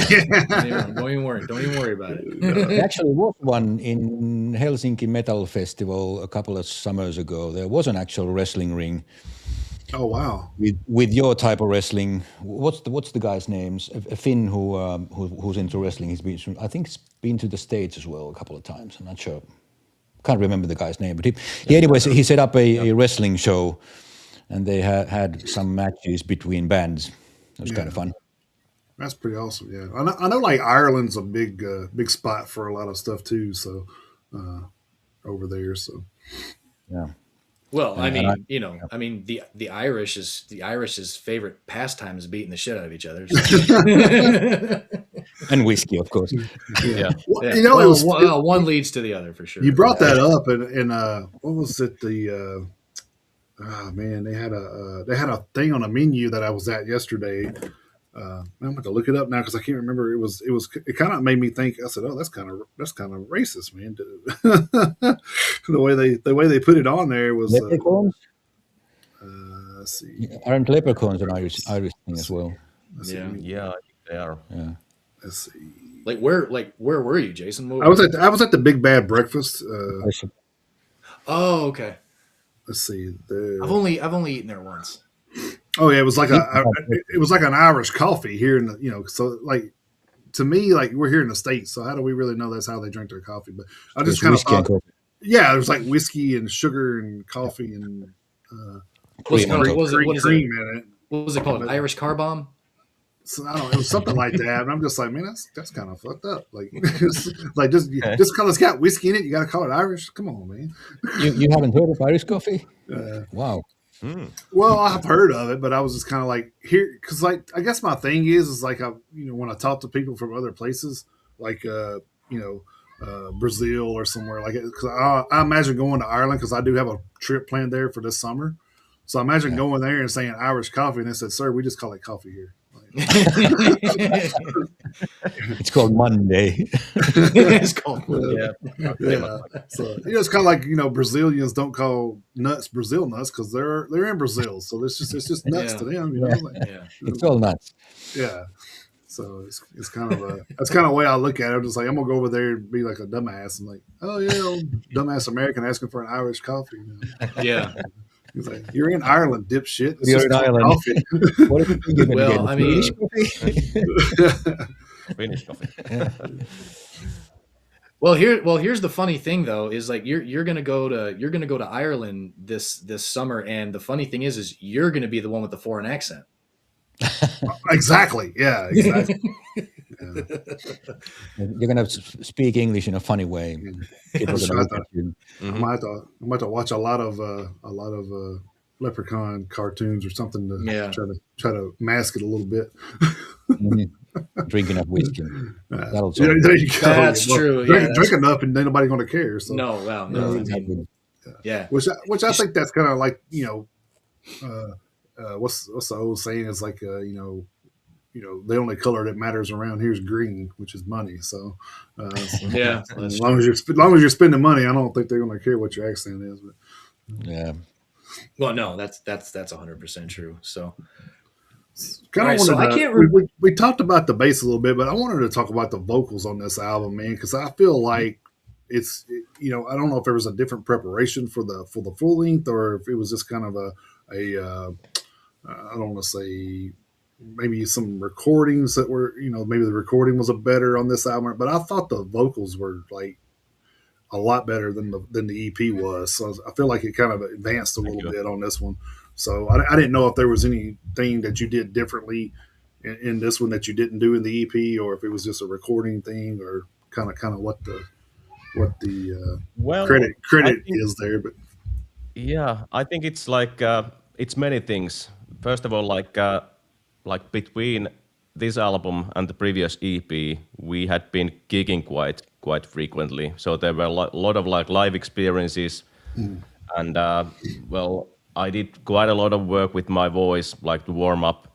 B: Don't even worry about it.
D: There actually was one in Helsinki Metal Festival a couple of summers ago. There was an actual wrestling ring.
A: Oh wow!
D: With your type of wrestling, what's the guy's names? A Finn who's into wrestling. I think he's been to the States as well a couple of times. I'm not sure. Can't remember the guy's name, but he set up a wrestling show. And they had some matches between bands. It was kind of fun.
A: That's pretty awesome. Yeah, I know. Like Ireland's a big spot for a lot of stuff too. So over there, so
D: yeah.
B: Well, the Irish's favorite pastime is beating the shit out of each other. So.
D: And whiskey, of course.
B: Yeah. Well, one leads to the other for sure.
A: You brought that up, and what was it? Oh man, they had a thing on a menu that I was at yesterday. I'm going to look it up now because I can't remember. It kind of made me think. I said, "Oh, that's kind of racist, man." the way they put it on there was.
D: Leprechauns?
A: Let's see.
D: Aren't leprechauns an Irish thing as well?
C: Yeah, they are.
D: Yeah.
A: Let's see.
B: Where were you, Jason?
A: I was at the Big Bad Breakfast.
B: Oh, okay.
A: Let's see.
B: I've only eaten there once.
A: Oh yeah, it was like an Irish coffee here in the so like to me like we're here in the States, so how do we really know that's how they drink their coffee? But I just kind of thought, yeah, there's like whiskey and sugar and coffee and
B: What was
A: cream in it.
B: What was it called? Irish car bomb?
A: So, I don't know. It was something like that. And I'm just like, man, that's kind of fucked up. Like, like just because it's got whiskey in it, you got to call it Irish? Come on, man.
D: You haven't heard of Irish coffee? Wow.
A: Well, I've heard of it, but I was just kind of like here because, like, I guess my thing is like when I talk to people from other places, like Brazil or somewhere like it, because I imagine going to Ireland because I do have a trip planned there for this summer. So I imagine going there and saying Irish coffee, and they said, "Sir, we just call it coffee here."
D: It's called Monday.
B: It's called Monday.
A: Yeah. So it's kind of like Brazilians don't call nuts Brazil nuts because they're in Brazil, so it's just nuts to them.
D: It's all nuts.
A: Yeah. So it's kind of that's kind of the way I look at it. I'm just like, I'm gonna go over there and be like a dumbass. I'm like, oh yeah, dumbass American asking for an Irish coffee.
B: Yeah.
A: He's like, you're in Ireland, dipshit.
D: You're in Ireland. What are you thinking?
B: Well, I mean,
C: Finnish coffee.
D: Yeah.
B: Well, here's the funny thing though, is like you're gonna go to Ireland this summer, and the funny thing is you're gonna be the one with the foreign accent.
A: Exactly. Yeah. Exactly. Yeah.
D: You're gonna speak English in a funny way.
A: I might have to watch a lot of Leprechaun cartoons or something to try to mask it a little bit.
D: Drinking up whiskey.
A: There you go.
B: That's true.
A: Drink enough, and then nobody's going to care. So.
B: No, well, no. I mean, yeah.
A: Which I think that's kind of like what's the old saying is like the only color that matters around here is green, which is money. So
B: yeah,
A: as long as you're spending money, I don't think they're going to care what your accent is. But.
D: Yeah.
B: Well, no, that's 100% true. So.
A: We talked about the bass a little bit, but I wanted to talk about the vocals on this album, man, because I feel like it's I don't know if there was a different preparation for the full length or if it was just kind of a I don't want to say maybe some recordings that were maybe the recording was a better on this album, but I thought the vocals were like a lot better than the EP was. So I feel like it kind of advanced a little bit on this one. So I didn't know if there was anything that you did differently in this one that you didn't do in the EP, or if it was just a recording thing, or kind of what the credit is there. But
C: yeah, I think it's like it's many things. First of all, like between this album and the previous EP, we had been gigging quite frequently. So there were a lot of like live experiences, and I did quite a lot of work with my voice, like to warm up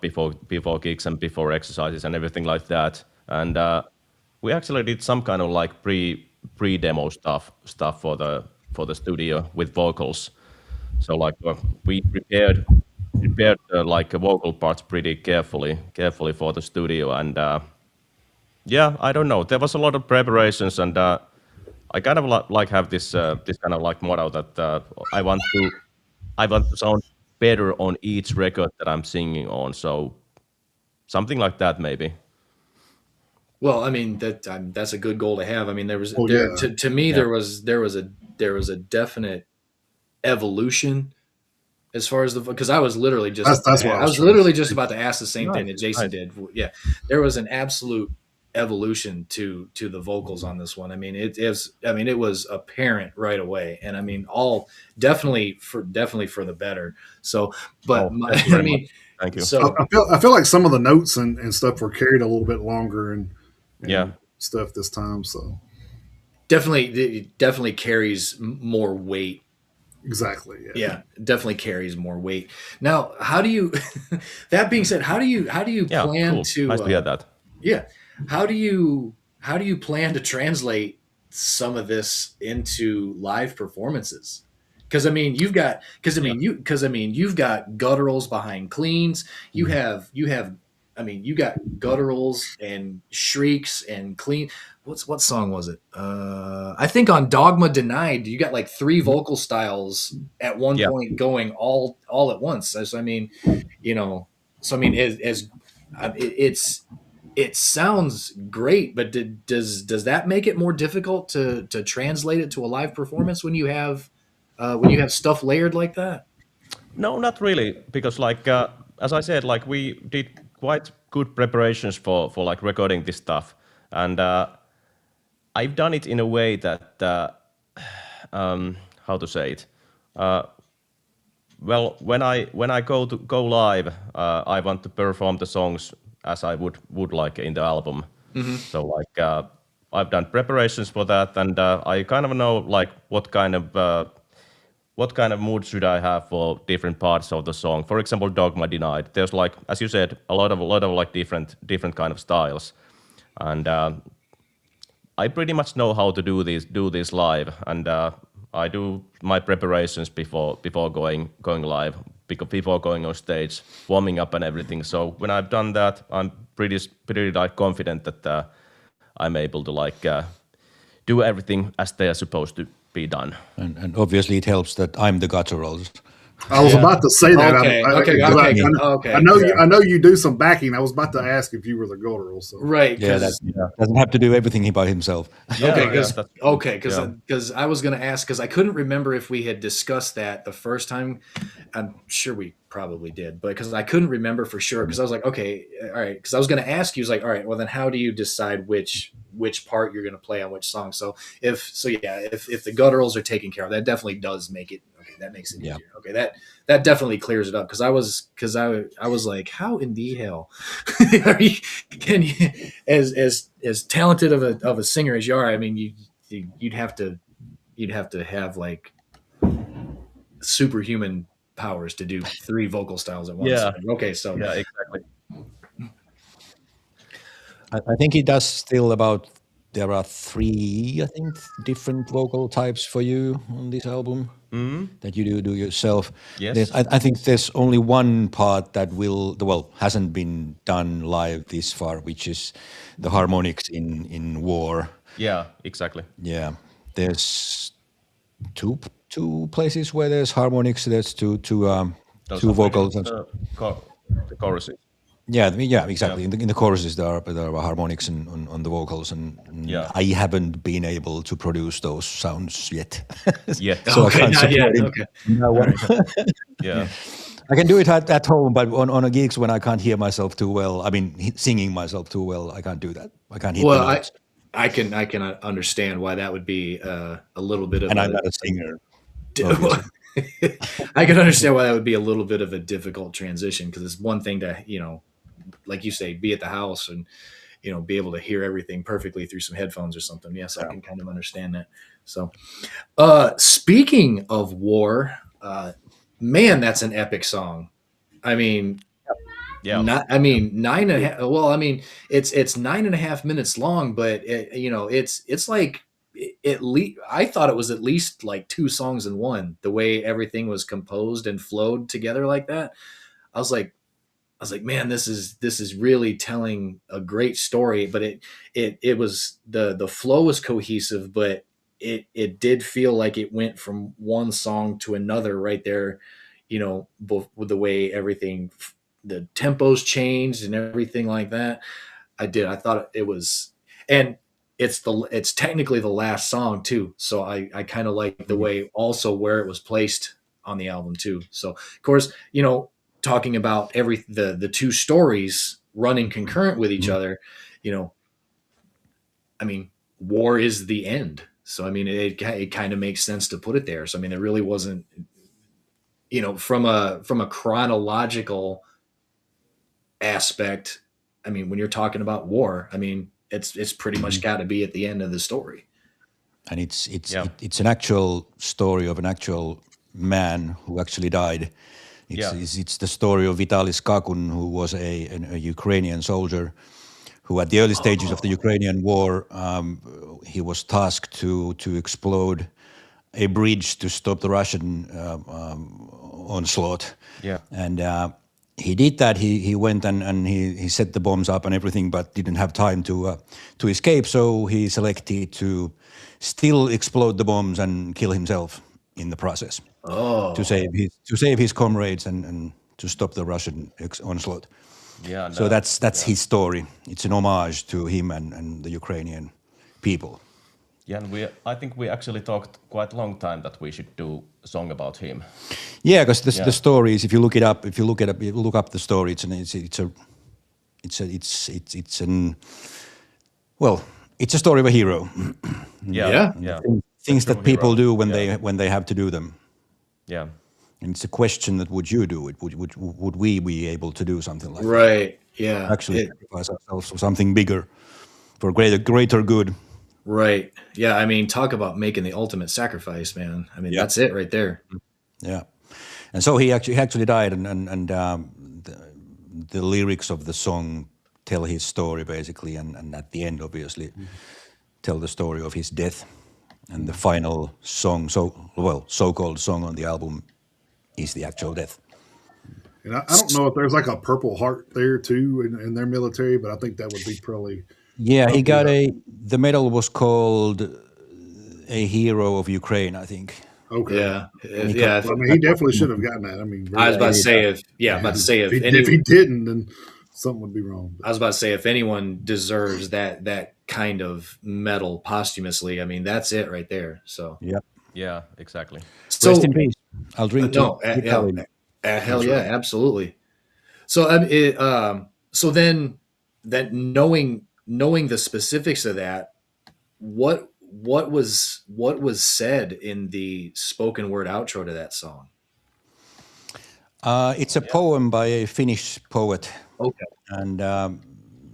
C: before gigs and before exercises and everything like that. And we actually did some kind of like pre-demo stuff for the studio with vocals. So like we prepared like vocal parts pretty carefully for the studio, and I don't know. There was a lot of preparations, and I kind of like have this kind of like motto that I want to sound better on each record that I'm singing on. So something like that, maybe.
B: Well, I mean that's a good goal to have. I mean, to me there was a definite evolution as far as because I was literally just just about to ask the same thing that Jason did. Yeah, there was an absolute evolution to the vocals on this one. I mean, it was apparent right away, and I mean, all definitely for the better. So, but I mean,
C: thank you.
B: So
A: I feel like some of the notes and stuff were carried a little bit longer and stuff this time. So
B: it definitely carries more weight.
A: Exactly.
B: Yeah, definitely carries more weight. Now, how do you? That being said, how do you plan to?
C: Nice to hear that.
B: Yeah. How do you plan to translate some of this into live performances? Because I mean, you've got gutturals behind cleans. You have you got gutturals and shrieks and clean. What song was it? I think on Dogma Denied, you got like 3 vocal styles at one point going all at once. So I mean, it sounds great, but does that make it more difficult to translate it to a live performance when you have stuff layered like that?
C: No, not really, because like as I said, like we did quite good preparations for like recording this stuff, and I've done it in a way that how to say it. Well, when I go live, I want to perform the songs as I would like in the album.
B: Mm-hmm.
C: So like I've done preparations for that, and I kind of know like what kind of mood should I have for different parts of the song. For example, Dogma Denied. There's like, as you said, a lot of like different kind of styles, and I pretty much know how to do this live, and I do my preparations before going live, before going on stage, warming up and everything. So when I've done that, I'm pretty like confident that I'm able to like do everything as they are supposed to be done.
D: And obviously it helps that I'm the gutturals.
A: I was about to say that.
B: Okay,
A: I know you do some backing. I was about to ask if you were the guttural. So.
B: Right.
D: Yeah, that doesn't have to do everything by himself.
B: Because I was going to ask, because I couldn't remember if we had discussed that the first time. I'm sure we probably did, but because I couldn't remember for sure, because I was like, okay, all right, because I was going to ask you, was like, all right, well then how do you decide which part you're going to play on which song? So if the gutturals are taken care of, that definitely does make it okay. That makes it easier. Okay, that definitely clears it up, because I was like, how in the hell can you, as talented of a singer as you are? I mean, you'd have to have like superhuman powers to do 3 vocal styles at once.
C: Yeah.
B: Okay. So
C: yeah, exactly.
D: I think he does still about. There are 3, I think, different vocal types for you on this album that you do yourself.
C: Yes.
D: I think there's only one part that hasn't been done live this far, which is the harmonics in War.
C: Yeah, exactly.
D: Yeah, there's two places where there's harmonics. There's two vocals.
C: The choruses.
D: Yeah, exactly. Yeah. In the choruses, there are harmonics on the vocals, and I haven't been able to produce those sounds yet.
C: Yeah.
D: So
B: okay,
D: I can't
B: not yet.
D: him.
B: Okay.
C: Yeah.
D: I can do it at home, but on a gigs when I can't hear myself too well, I mean, singing myself too well, I can't do that. I can't hit the notes.
B: I can understand why that would be a little bit of.
D: And I'm not a singer.
B: I can understand why that would be a little bit of a difficult transition, because it's one thing to, like you say, be at the house and, be able to hear everything perfectly through some headphones or something. Yes, I can kind of understand that. So, speaking of War, man, that's an epic song. I mean,
C: yeah.
B: 9.5. Well, I mean, it's 9.5 minutes long, but it's like at least I thought it was at least like 2 songs in one. The way everything was composed and flowed together like that, I was like, man, this is really telling a great story. But it was the flow was cohesive, but it did feel like it went from one song to another right there. With the way everything, the tempos changed and everything like that. I thought it was, and it's technically the last song too. So I kind of like the way also where it was placed on the album too. So of course, talking about the 2 stories running concurrent with each other, I mean, War is the end. So, I mean, it kind of makes sense to put it there. So, I mean, there really wasn't, from a chronological aspect. I mean, when you're talking about War, I mean, it's pretty much got to be at the end of the story.
D: And it's an actual story of an actual man who actually died. It's the story of Vitalis Kakun, who was a Ukrainian soldier who at the early stages of the Ukrainian war, he was tasked to explode a bridge to stop the Russian onslaught.
C: Yeah.
D: And he did that. He went and he set the bombs up and everything, but didn't have time to escape. So he selected to still explode the bombs and kill himself in the process. To save his comrades and to stop the Russian onslaught.
C: Yeah.
D: So that's his story. It's an homage to him and the Ukrainian people.
C: Yeah, and I think we actually talked quite a long time that we should do a song about him.
D: Yeah, because the story is, if you look up the story, it's a story of a hero.
B: Yeah.
D: Things that people do when they have to do them.
C: Yeah.
D: And it's a question that would you do it? Would we be able to do something like that?
B: Right. Yeah.
D: Actually sacrifice ourselves for something bigger, for greater good.
B: Right. Yeah. I mean, talk about making the ultimate sacrifice, man. I mean, that's it right there.
D: Yeah. And so he actually died, and the lyrics of the song tell his story basically, and at the end, obviously, tell the story of his death. And the final song, so-called song on the album, is the actual death.
A: And I don't know if there's like a Purple Heart there too in their military, but I think that would be probably.
D: Yeah, he got the medal was called a Hero of Ukraine, I think.
B: Okay. Yeah.
A: I mean, he definitely should have gotten that. I mean,
B: I was about to say if
A: he didn't, then something would be wrong.
B: I was about to say if anyone deserves that kind of medal posthumously, I mean, that's it right there. So
C: yeah, exactly.
D: So rest in peace. I'll drink to
B: hell yeah, absolutely. So so then that knowing the specifics of that, what was said in the spoken word outro to that song?
D: It's a poem by a Finnish poet.
B: Okay.
D: And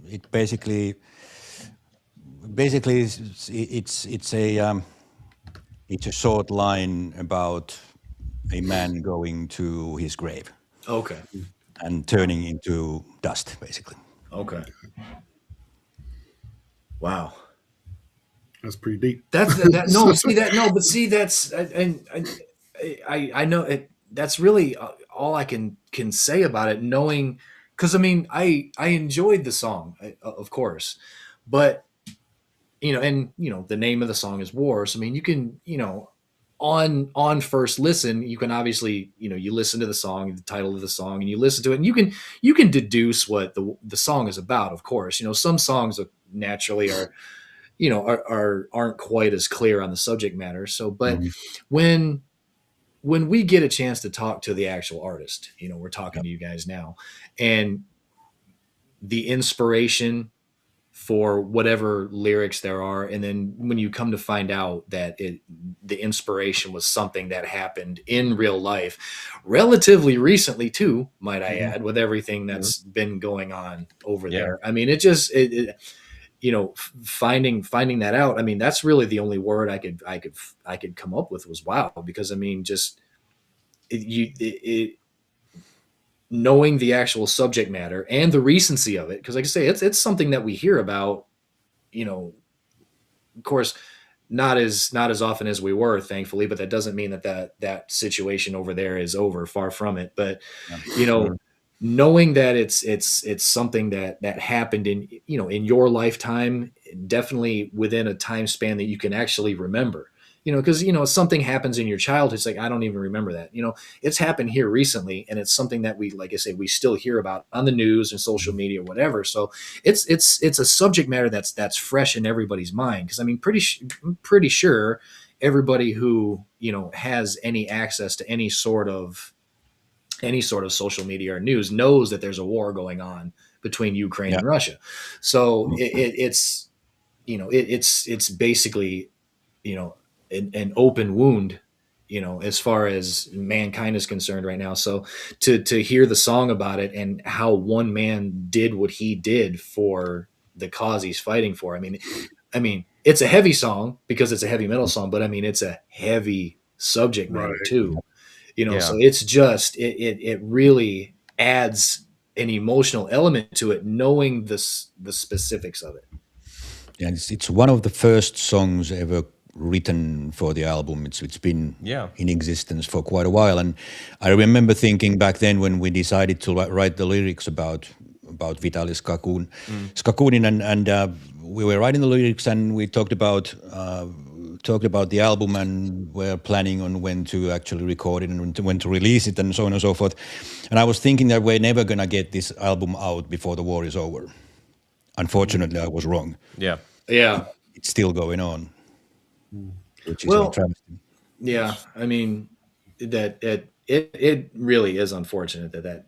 D: it basically it's a short line about a man going to his grave.
B: Okay.
D: And turning into dust, basically.
B: Okay. Wow.
A: That's pretty deep.
B: That's I know it. That's really all I can say about it. Knowing, because I mean, I enjoyed the song, of course, but the name of the song is War. So I mean, you can on first listen, you can obviously you listen to the song, the title of the song, and you listen to it, and you can deduce what the song is about. Of course, some songs naturally are. Aren't quite as clear on the subject matter. So, but when we get a chance to talk to the actual artist, we're talking to you guys now, and the inspiration for whatever lyrics there are, and then when you come to find out that the inspiration was something that happened in real life, relatively recently too, might I add, with everything that's been going on over there. I mean, finding that out. I mean, that's really the only word I could come up with was wow, because I mean, just knowing the actual subject matter and the recency of it, because like I say, it's something that we hear about, of course, not as often as we were, thankfully, but that doesn't mean that situation over there is over. Far from it. But knowing that it's something that happened in your lifetime, definitely within a time span that you can actually remember, because something happens in your childhood, it's like I don't even remember that. It's happened here recently, and it's something that we, like I say, we still hear about on the news and social media, whatever. So it's a subject matter that's fresh in everybody's mind, because I mean, pretty sure everybody who has any access to any sort of social media or news knows that there's a war going on between Ukraine and Russia. So it's basically, an open wound, as far as mankind is concerned right now. So to hear the song about it and how one man did what he did for the cause he's fighting for. I mean, it's a heavy song because it's a heavy metal song, but I mean, it's a heavy subject matter too. So it's just, it really adds an emotional element to it, knowing the specifics of it.
D: Yeah, it's one of the first songs ever written for the album. It's been in existence for quite a while, and I remember thinking back then when we decided to write the lyrics about Vitaly Skakunin, and we were writing the lyrics, and we talked about the album, and we're planning on when to actually record it and when to release it and so on and so forth. And I was thinking that we're never going to get this album out before the war is over. Unfortunately, I was wrong.
C: Yeah.
B: Yeah.
D: It's still going on. which is a travesty.
B: Yeah, I mean that it really is unfortunate that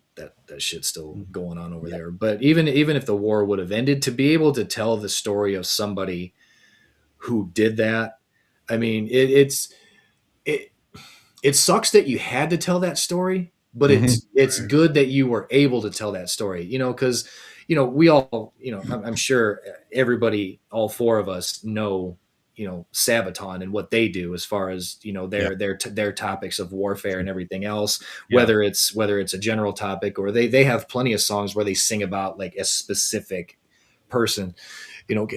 B: shit's still going on over there. But even if the war would have ended, to be able to tell the story of somebody who did that, I mean, it sucks that you had to tell that story, but it's good that you were able to tell that story, because we all, I'm sure everybody, all four of us know, Sabaton and what they do as far as their topics of warfare and everything else, whether it's a general topic, or they have plenty of songs where they sing about like a specific person.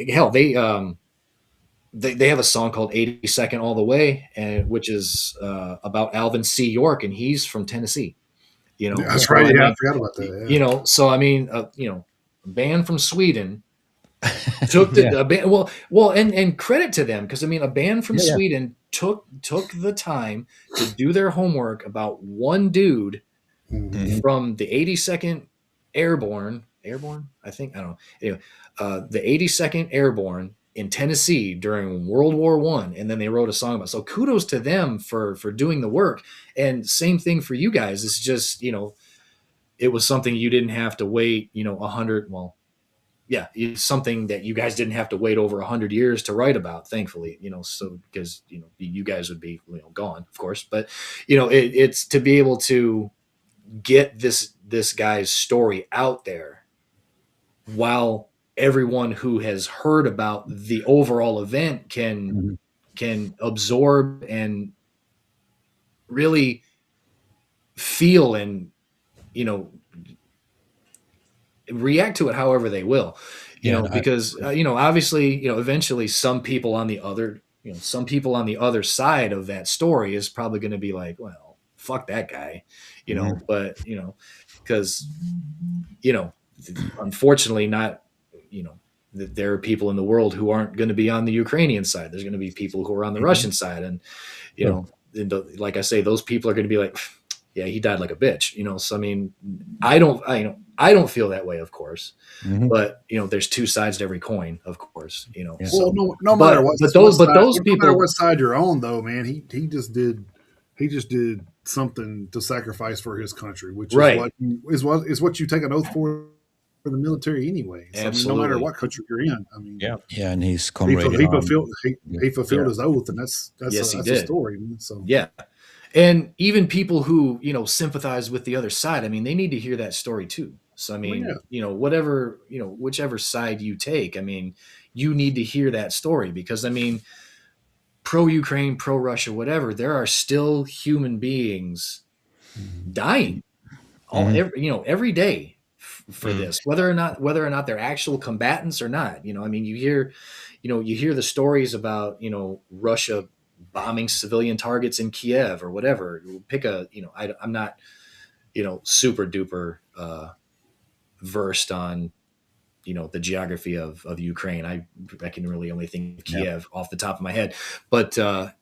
B: Hell, they have a song called 82nd All the Way, which is about Alvin C. York, and he's from Tennessee.
A: That's right. I forgot about that.
B: Yeah. So I mean, a band from Sweden took the band, and credit to them, because I mean, a band from Sweden took the time to do their homework about one dude from the 82nd Airborne, I think, I don't know. Anyway, the 82nd Airborne in Tennessee during World War I, and then they wrote a song about it. So kudos to them for doing the work. And same thing for you guys. It's just, it was something you didn't have to wait, 100. Well, yeah, it's something that you guys didn't have to wait over 100 years to write about, thankfully, so because, you guys would be gone, of course. But, it's to be able to get this guy's story out there while everyone who has heard about the overall event can absorb and really feel and react to it however they will, because obviously, eventually some people on the other side of that story is probably going to be like, well, fuck that guy, but because unfortunately not, there are people in the world who aren't going to be on the Ukrainian side. There's going to be people who are on the Russian side, and like I say, those people are going to be like, yeah, he died like a bitch, So I mean, I don't feel that way, of course, but there's two sides to every coin, of course,
A: Well, no matter what,
B: those people,
A: no matter what side you're on, though, man, he just did something to sacrifice for his country, which is what you take an oath for the military anyway. So, I mean, no matter what country you're in, I mean,
D: and he's
A: he fulfilled his oath, and that's a story. So
B: and even people who sympathize with the other side, I mean, they need to hear that story too. So I mean, whatever, whichever side you take, I mean, you need to hear that story, because I mean, pro Ukraine, pro Russia, whatever, there are still human beings dying every day for this, whether or not they're actual combatants or not. I mean, you hear the stories about, Russia bombing civilian targets in Kiev or whatever. Pick a, I'm not, super duper versed on, the geography of Ukraine. I can really only think of Kiev off the top of my head, but but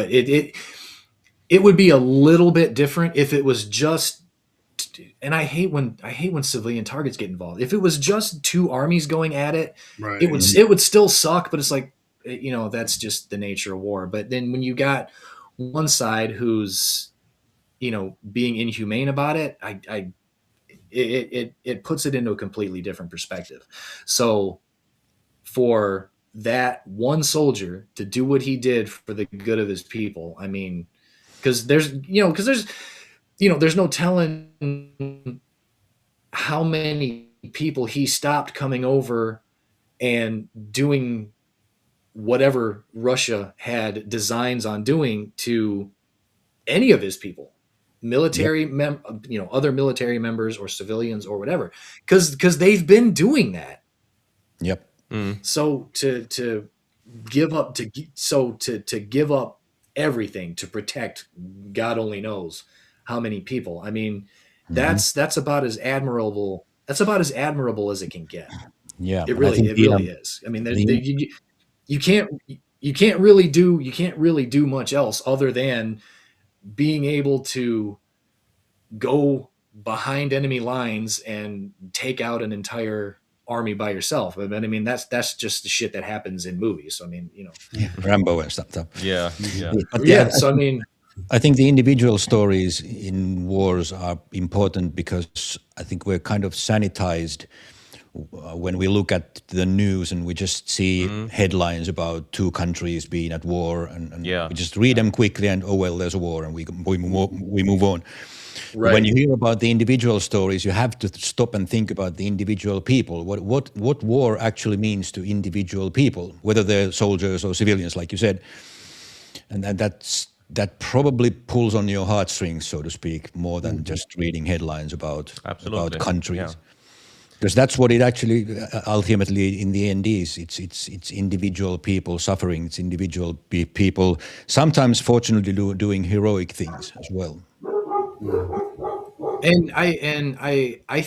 B: it would be a little bit different if it was just, and I hate when civilian targets get involved. If it was just two armies going at it, it would still suck, but it's like, that's just the nature of war. But then when you got one side who's, being inhumane about it, it puts it into a completely different perspective. So for that one soldier to do what he did for the good of his people, I mean, because there's no telling how many people he stopped coming over and doing whatever Russia had designs on doing to any of his people, military, other military members or civilians or whatever, because they've been doing that.
D: Yep.
B: So to give up to give up everything to protect God only knows how many people. I mean, that's about as admirable. That's about as admirable as it can get.
D: Yeah,
B: it really is. I mean, you can't really do much else other than being able to go behind enemy lines and take out an entire army by yourself. I mean, that's just the shit that happens in movies. So, I mean,
D: Rambo and stuff.
C: Yeah.
D: But
B: yeah. So, I mean,
D: I think the individual stories in wars are important because I think we're kind of sanitized when we look at the news and we just see headlines about two countries being at war, and we just read them quickly and, oh, well, there's a war, and we move on.
B: right.
D: When you hear about the individual stories, you have to stop and think about the individual people. What war actually means to individual people, whether they're soldiers or civilians, like you said. And that probably pulls on your heartstrings, so to speak, more than just reading headlines about countries.
C: Yeah.
D: Because that's what it actually ultimately in the end is. It's individual people suffering. It's individual people sometimes, fortunately, doing heroic things as well.
B: And I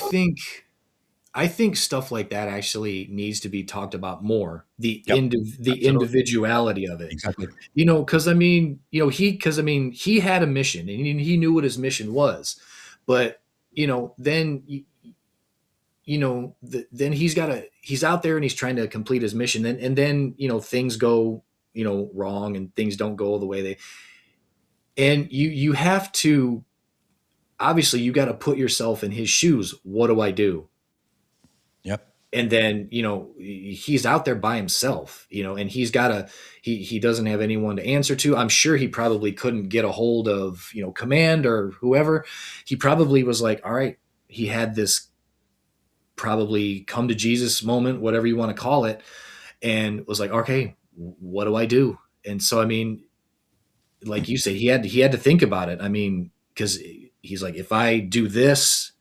B: think stuff like that actually needs to be talked about more. The individuality of it.
D: Exactly.
B: Because I mean, he had a mission and he knew what his mission was, but then then he's out there and he's trying to complete his mission, and then things go wrong and things don't go the way they. And you have to, obviously, you got to put yourself in his shoes. What do I do?
D: Yep.
B: And then he's out there by himself, and he doesn't have anyone to answer to. I'm sure he probably couldn't get a hold of command or whoever. He probably was like, all right, he had this probably come to Jesus moment, whatever you want to call it, and was like, okay, what do I do? And so, I mean, like you said, he had to think about it. I mean, because he's like, if I do this,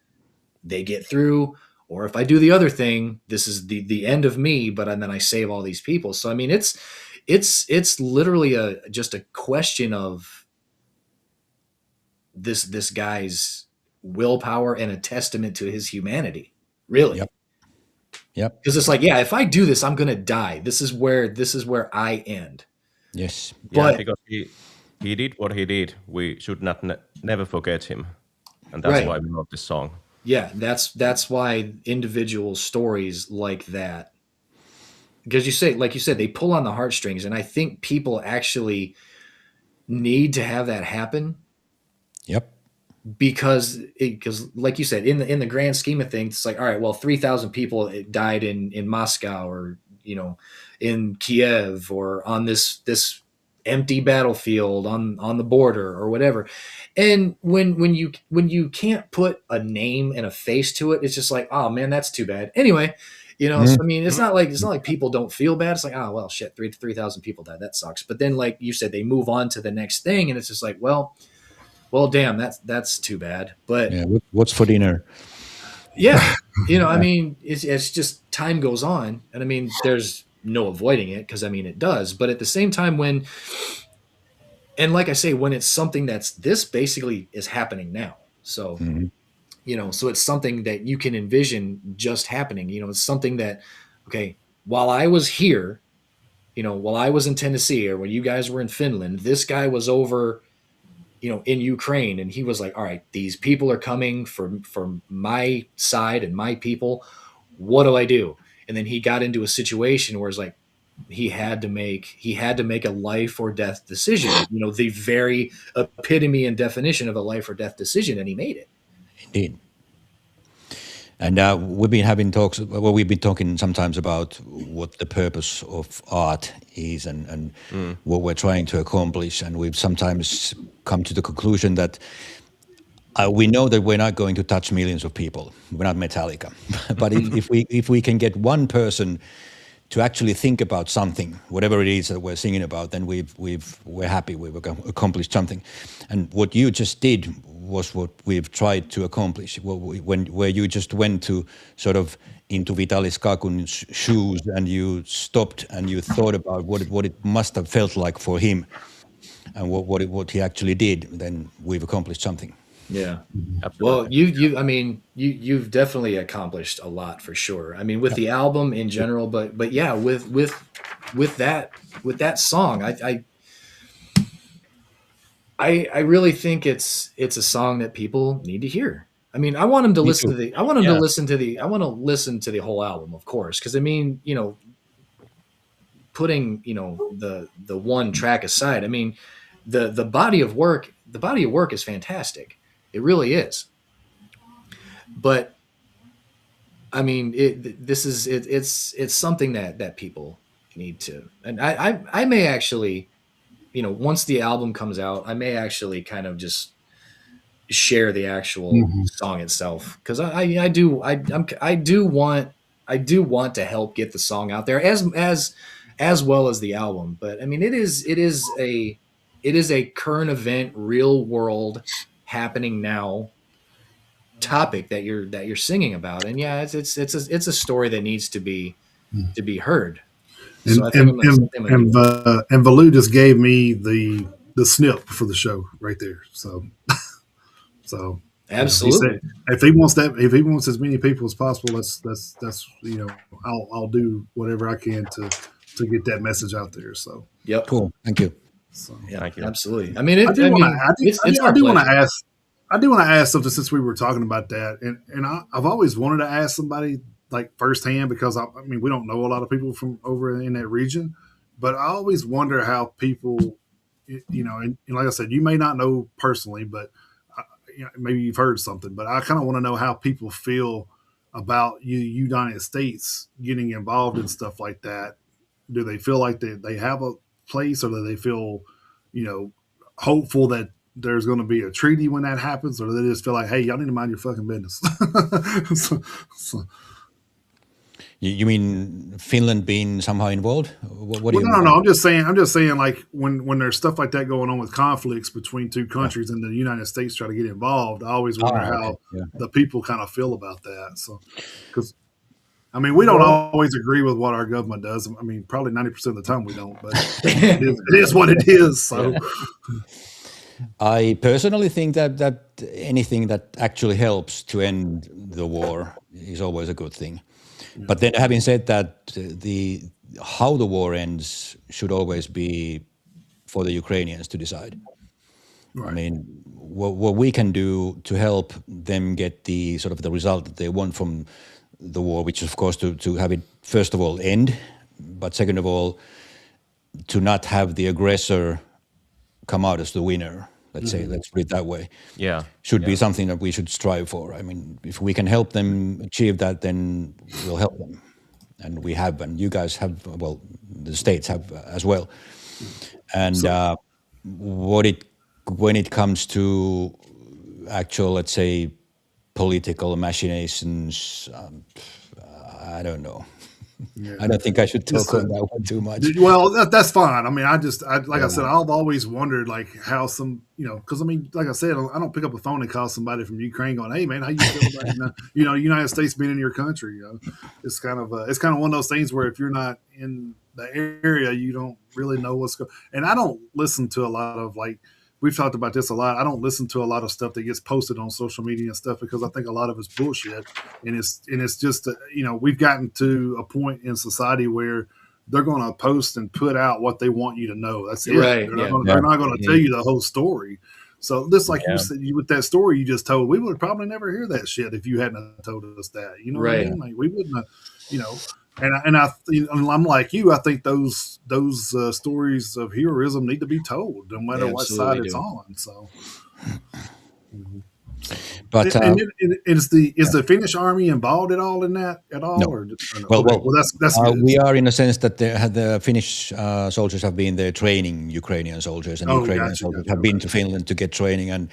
B: they get through, or if I do the other thing, this is the end of me, but then I save all these people. So, I mean, it's literally just a question of this guy's willpower and a testament to his humanity, really.
D: Yep.
B: Because it's like, yeah, if I do this, I'm gonna die. This is where I end.
D: Yes.
C: But because he did what he did, we should not never forget him, and that's why we wrote this song.
B: Yeah, that's why individual stories like that, because like you said, they pull on the heartstrings, and I think people actually need to have that happen.
D: Yep.
B: Because like you said, in the grand scheme of things, it's like, all right, well, 3,000 people died in Moscow, or in Kiev, or on this empty battlefield on the border or whatever. And when you can't put a name and a face to it, it's just like, oh man, that's too bad. Anyway, so, I mean, it's not like people don't feel bad. It's like, oh well, shit, 3,000 people died. That sucks. But then, like you said, they move on to the next thing, and it's just like, well, damn, that's too bad. But
D: yeah, what's for dinner?
B: Yeah, I mean, it's just time goes on, and I mean, there's no avoiding it, because I mean, it does. But at the same time, and like I say, when it's something this basically is happening now, so so it's something that you can envision just happening. It's something that, okay, while I was here, while I was in Tennessee, or when you guys were in Finland, this guy was over in Ukraine, and he was like, all right, these people are coming from my side and my people. What do I do? And then he got into a situation where it's like, he had to make a life or death decision, the very epitome and definition of a life or death decision. And he made it.
D: Indeed. And we've been having talks. Well, we've been talking sometimes about what the purpose of art is, and what we're trying to accomplish. And we've sometimes come to the conclusion that we know that we're not going to touch millions of people. We're not Metallica, but if we can get one person to actually think about something, whatever it is that we're singing about, then we're happy. We've accomplished something. And what you just did was what we've tried to accomplish. Where you just went to sort of into Vitalis Kakun's shoes, and you stopped and you thought about what it must have felt like for him, and what he actually did. Then we've accomplished something.
B: Yeah. Absolutely. Well, you've definitely accomplished a lot, for sure. I mean, with the album in general, but yeah, with that song, I really think it's a song that people need to hear. I mean, I want him to
D: Me
B: listen
D: too.
B: to the. I want him to listen to the. I want to listen to the whole album, of course, because I mean, putting the one track aside, I mean, the body of work. The body of work is fantastic. It really is. But I mean, it's something that people need to. And I may actually, once the album comes out, I may actually kind of just share the actual song itself, because I do want to help get the song out there as well as the album. But I mean, it is a current event, real world, happening now topic that you're singing about, and yeah, it's a story that needs to be heard. So I think I'm gonna do it.
A: And Valu just gave me the snip for the show right there. So he said
B: Absolutely.
A: if he wants as many people as possible, that's I'll do whatever I can to get that message out there. So
B: Yep.
D: Cool. Thank you.
A: so
B: Yeah.
C: Thank you.
B: Absolutely. I mean,
A: I do want to
B: it's our pleasure.
A: I do want to ask something since we were talking about that, and I've always wanted to ask somebody like firsthand, because I mean we don't know a lot of people from over in that region, but I always wonder how people, and like I said, you may not know personally, but maybe you've heard something, but I kind of want to know how people feel about United States getting involved in stuff like that. Do they feel like they have a place, or do they feel, hopeful that there's going to be a treaty when that happens, or do they just feel like, hey, y'all need to mind your fucking business? so,
D: You mean Finland being somehow involved? What do you
A: no,
D: mean?
A: no. I'm just saying, like when there's stuff like that going on with conflicts between two countries, and the United States try to get involved, I always wonder how the people kind of feel about that. So, because I mean, we don't always agree with what our government does. I mean, probably 90% of the time we don't, but it is what it is. So,
D: I personally think that anything that actually helps to end the war is always a good thing. But then, having said that, how the war ends should always be for the Ukrainians to decide. Right. I mean, what we can do to help them get the sort of the result that they want from the war, which is of course to have it first of all end, but second of all to not have the aggressor come out as the winner. Let's say, let's put it that way.
C: Yeah,
D: should be something that we should strive for. I mean, if we can help them achieve that, then we'll help them, and we have, and you guys have. Well, the states have as well. And when it comes to actual, let's say, political machinations, I don't know. Yeah. I don't think I should talk on that one too much.
A: Well, that's fine. I mean, I said, I've always wondered like how some, because I mean, like I said, I don't pick up a phone and call somebody from Ukraine going, "Hey man, how you feel about United States being in your country?" It's kind of one of those things where if you're not in the area, you don't really know what's going. And I don't listen to a lot of we've talked about this a lot. I don't listen to a lot of stuff that gets posted on social media and stuff because I think a lot of it's bullshit. And it's just, we've gotten to a point in society where they're going to post and put out what they want you to know. That's it.
B: Right.
A: They're not going to tell you the whole story. So just like you said, with that story you just told, we would probably never hear that shit if you hadn't told us that. You know what I mean? Like we wouldn't have, And I'm like you. I think those stories of heroism need to be told, no matter what side it's on. So,
D: but
A: is the Finnish army involved at all in that at all?
D: No.
A: Or
D: well,
A: that's good.
D: We are in a sense that the Finnish soldiers have been there training Ukrainian soldiers, and Ukrainian soldiers have been to Finland to get training, and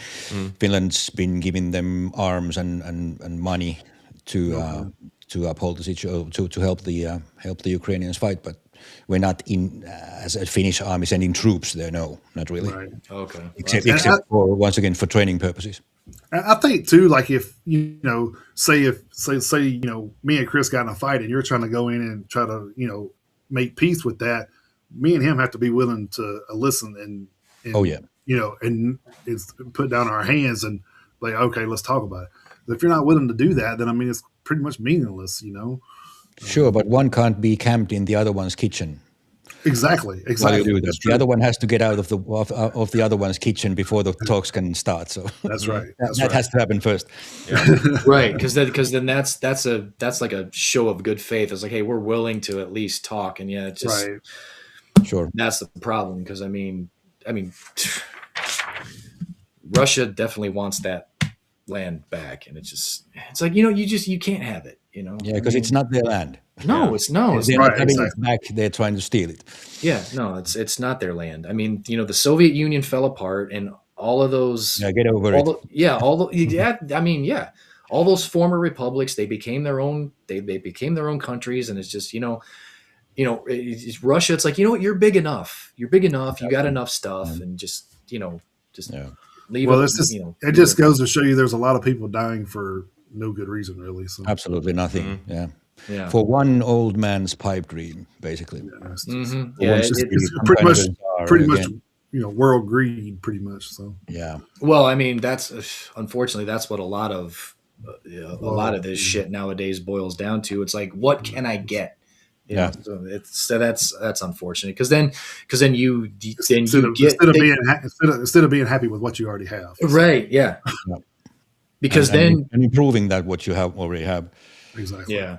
D: Finland's been giving them arms and money to uphold the situation, to help the Ukrainians fight, but we're not in as a Finnish army sending troops there. No, not really.
A: Right.
B: Okay.
D: Except for once again for training purposes.
A: I think too, like if say me and Chris got in a fight and you're trying to go in and try to make peace with that, me and him have to be willing to listen and and it's put down our hands and like, okay, let's talk about it. But if you're not willing to do that, then I mean it's pretty much meaningless,
D: Sure, but one can't be camped in the other one's kitchen.
A: Exactly.
D: While you do that, the other one has to get out of the other one's kitchen before the talks can start. So
A: that's right.
D: That has to happen first.
C: Yeah.
B: Right, because then that's like a show of good faith. It's like, hey, we're willing to at least talk, and yeah, it's just
A: Right.
D: Sure.
B: that's the problem. Because I mean, Russia definitely wants that land back, and it's like, you can't have it.
D: Yeah, because it's not their land.
B: No,
C: Yeah.
B: it's no, it's
D: They're
B: not.
D: not having it back. They're trying to steal it.
B: Yeah, no, it's not their land. I mean, the Soviet Union fell apart, and all of those.
D: Yeah, get over it.
B: All those former republics, they became their own. They became their own countries, and it's just it's Russia. It's like, you know what, you're big enough. You're big enough. You got enough stuff, and just leave.
A: Well,
B: it.
A: it's just it just goes to show you there's a lot of people dying for no good reason, really. So.
D: Absolutely nothing.
C: Mm-hmm.
D: Yeah.
B: Yeah.
D: For one old man's pipe dream, basically.
A: Yeah, it's
B: Mm-hmm.
A: pretty much, world greed, pretty much. So
D: yeah.
B: Well, I mean, unfortunately that's what a lot of this shit nowadays boils down to. It's like, what can I get? So that's unfortunate, because then you
A: instead of being happy with what you already have.
B: Right? Yeah. Because
D: and improving that what you already have.
A: Exactly.
B: Yeah.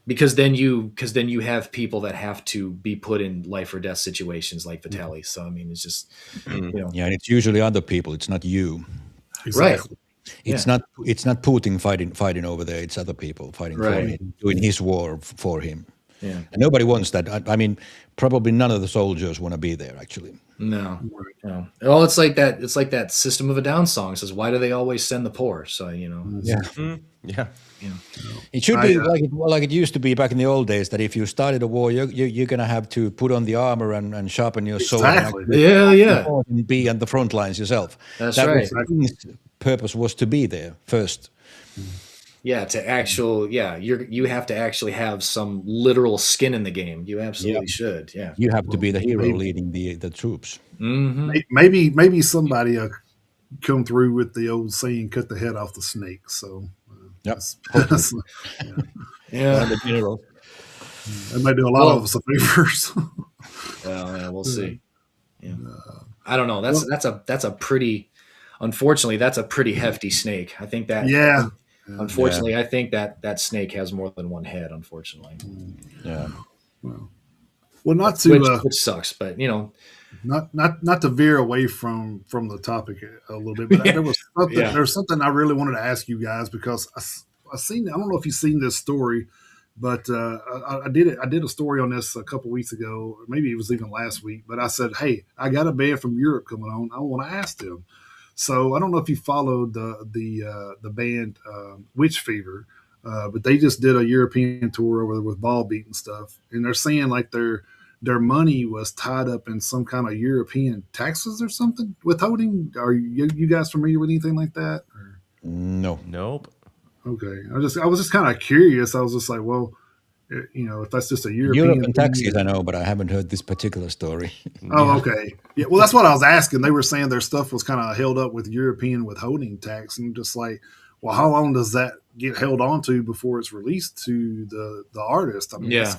B: Because then you have people that have to be put in life or death situations like Vitaly. So I mean, it's just
D: Yeah, and it's usually other people. It's not you.
A: Exactly.
B: Right.
D: It's not Putin fighting over there. It's other people fighting for him, doing his war for him.
B: Yeah.
D: And nobody wants that. I mean, probably none of the soldiers want to be there, actually.
B: No. Well, it's like that. It's like that System of a Down song says, "Why do they always send the poor?" So
D: Yeah.
C: Yeah.
D: It should be like it used to be back in the old days, that if you started a war, you're going to have to put on the armor and sharpen your sword.
A: Exactly.
D: And be on the front lines yourself.
B: That's right.
D: Was the king's purpose was to be there first.
B: Yeah, you have to actually have some literal skin in the game. You absolutely should. Yeah.
D: You have to be the hero leading the troops.
B: Mm-hmm.
A: Maybe somebody come through with the old saying, "Cut the head off the snake." So.
D: Yep.
B: Yeah.
D: The general.
A: That might do a lot of us a favors.
B: Well, yeah, we'll see. Yeah. I don't know. That's a pretty. Unfortunately, that's a pretty hefty snake. I think that.
A: Yeah.
B: Unfortunately, I think that snake has more than one head. Unfortunately.
D: Yeah.
A: Well, not to
B: which sucks, but
A: not to veer away from the topic a little bit, but there's something I really wanted to ask you guys, because I don't know if you've seen this story, but I did a story on this a couple weeks ago, or maybe it was even last week. But I said, hey, I got a band from Europe coming on. I want to ask them. So I don't know if you followed the band Witch Fever, but they just did a European tour over there with Ball Beat and stuff, and they're saying like their money was tied up in some kind of European taxes or something, withholding. Are you guys familiar with anything like that? Or?
D: No.
C: Nope.
A: Okay. I was just kind of curious. I was just like, well, if that's just a European
D: taxes, I know, but I haven't heard this particular story.
A: Oh, okay. Yeah. Well, that's what I was asking. They were saying their stuff was kind of held up with European withholding tax, and just like, well, how long does that get held on to before it's released to the artist? I mean, that's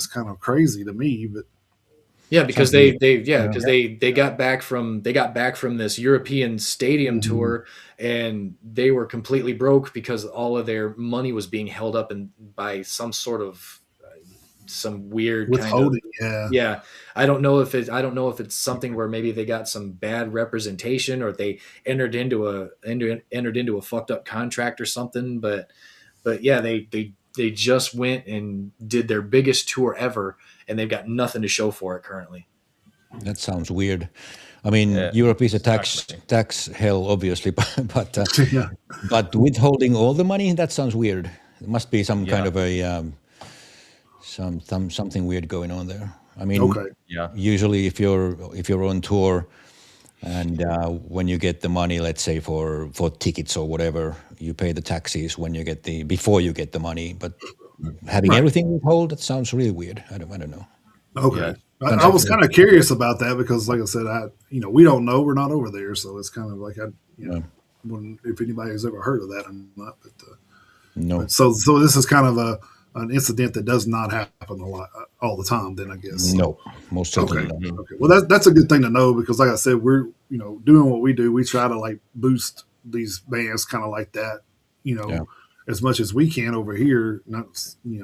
A: kind of crazy to me, but
B: yeah, because they got back from this European stadium tour, and they were completely broke because all of their money was being held up by some sort of some weird
A: withholding.
B: Yeah. I don't know if it's something where maybe they got some bad representation, or they entered into a fucked up contract or something. But yeah, they just went and did their biggest tour ever, and they've got nothing to show for it currently.
D: That sounds weird. I mean, Europe is a tax hell, obviously, but withholding all the money, that sounds weird. It must be some kind of a something weird going on there. I mean, usually if you're on tour, and when you get the money, let's say for tickets or whatever, you pay the taxes before you get the money. But having everything withheld, that sounds really weird. I don't know.
A: Okay, I was kind of curious about that, because, like I said, we don't know. We're not over there, so it's kind of like if anybody's ever heard of that or not. But
D: no.
A: So this is kind of an incident that does not happen a lot all the time. Then I guess
D: no, most certainly
A: okay.
D: not.
A: Okay. Well, that's a good thing to know because, like I said, we're doing what we do. We try to like boost these bands kind of like that, as much as we can over here. Not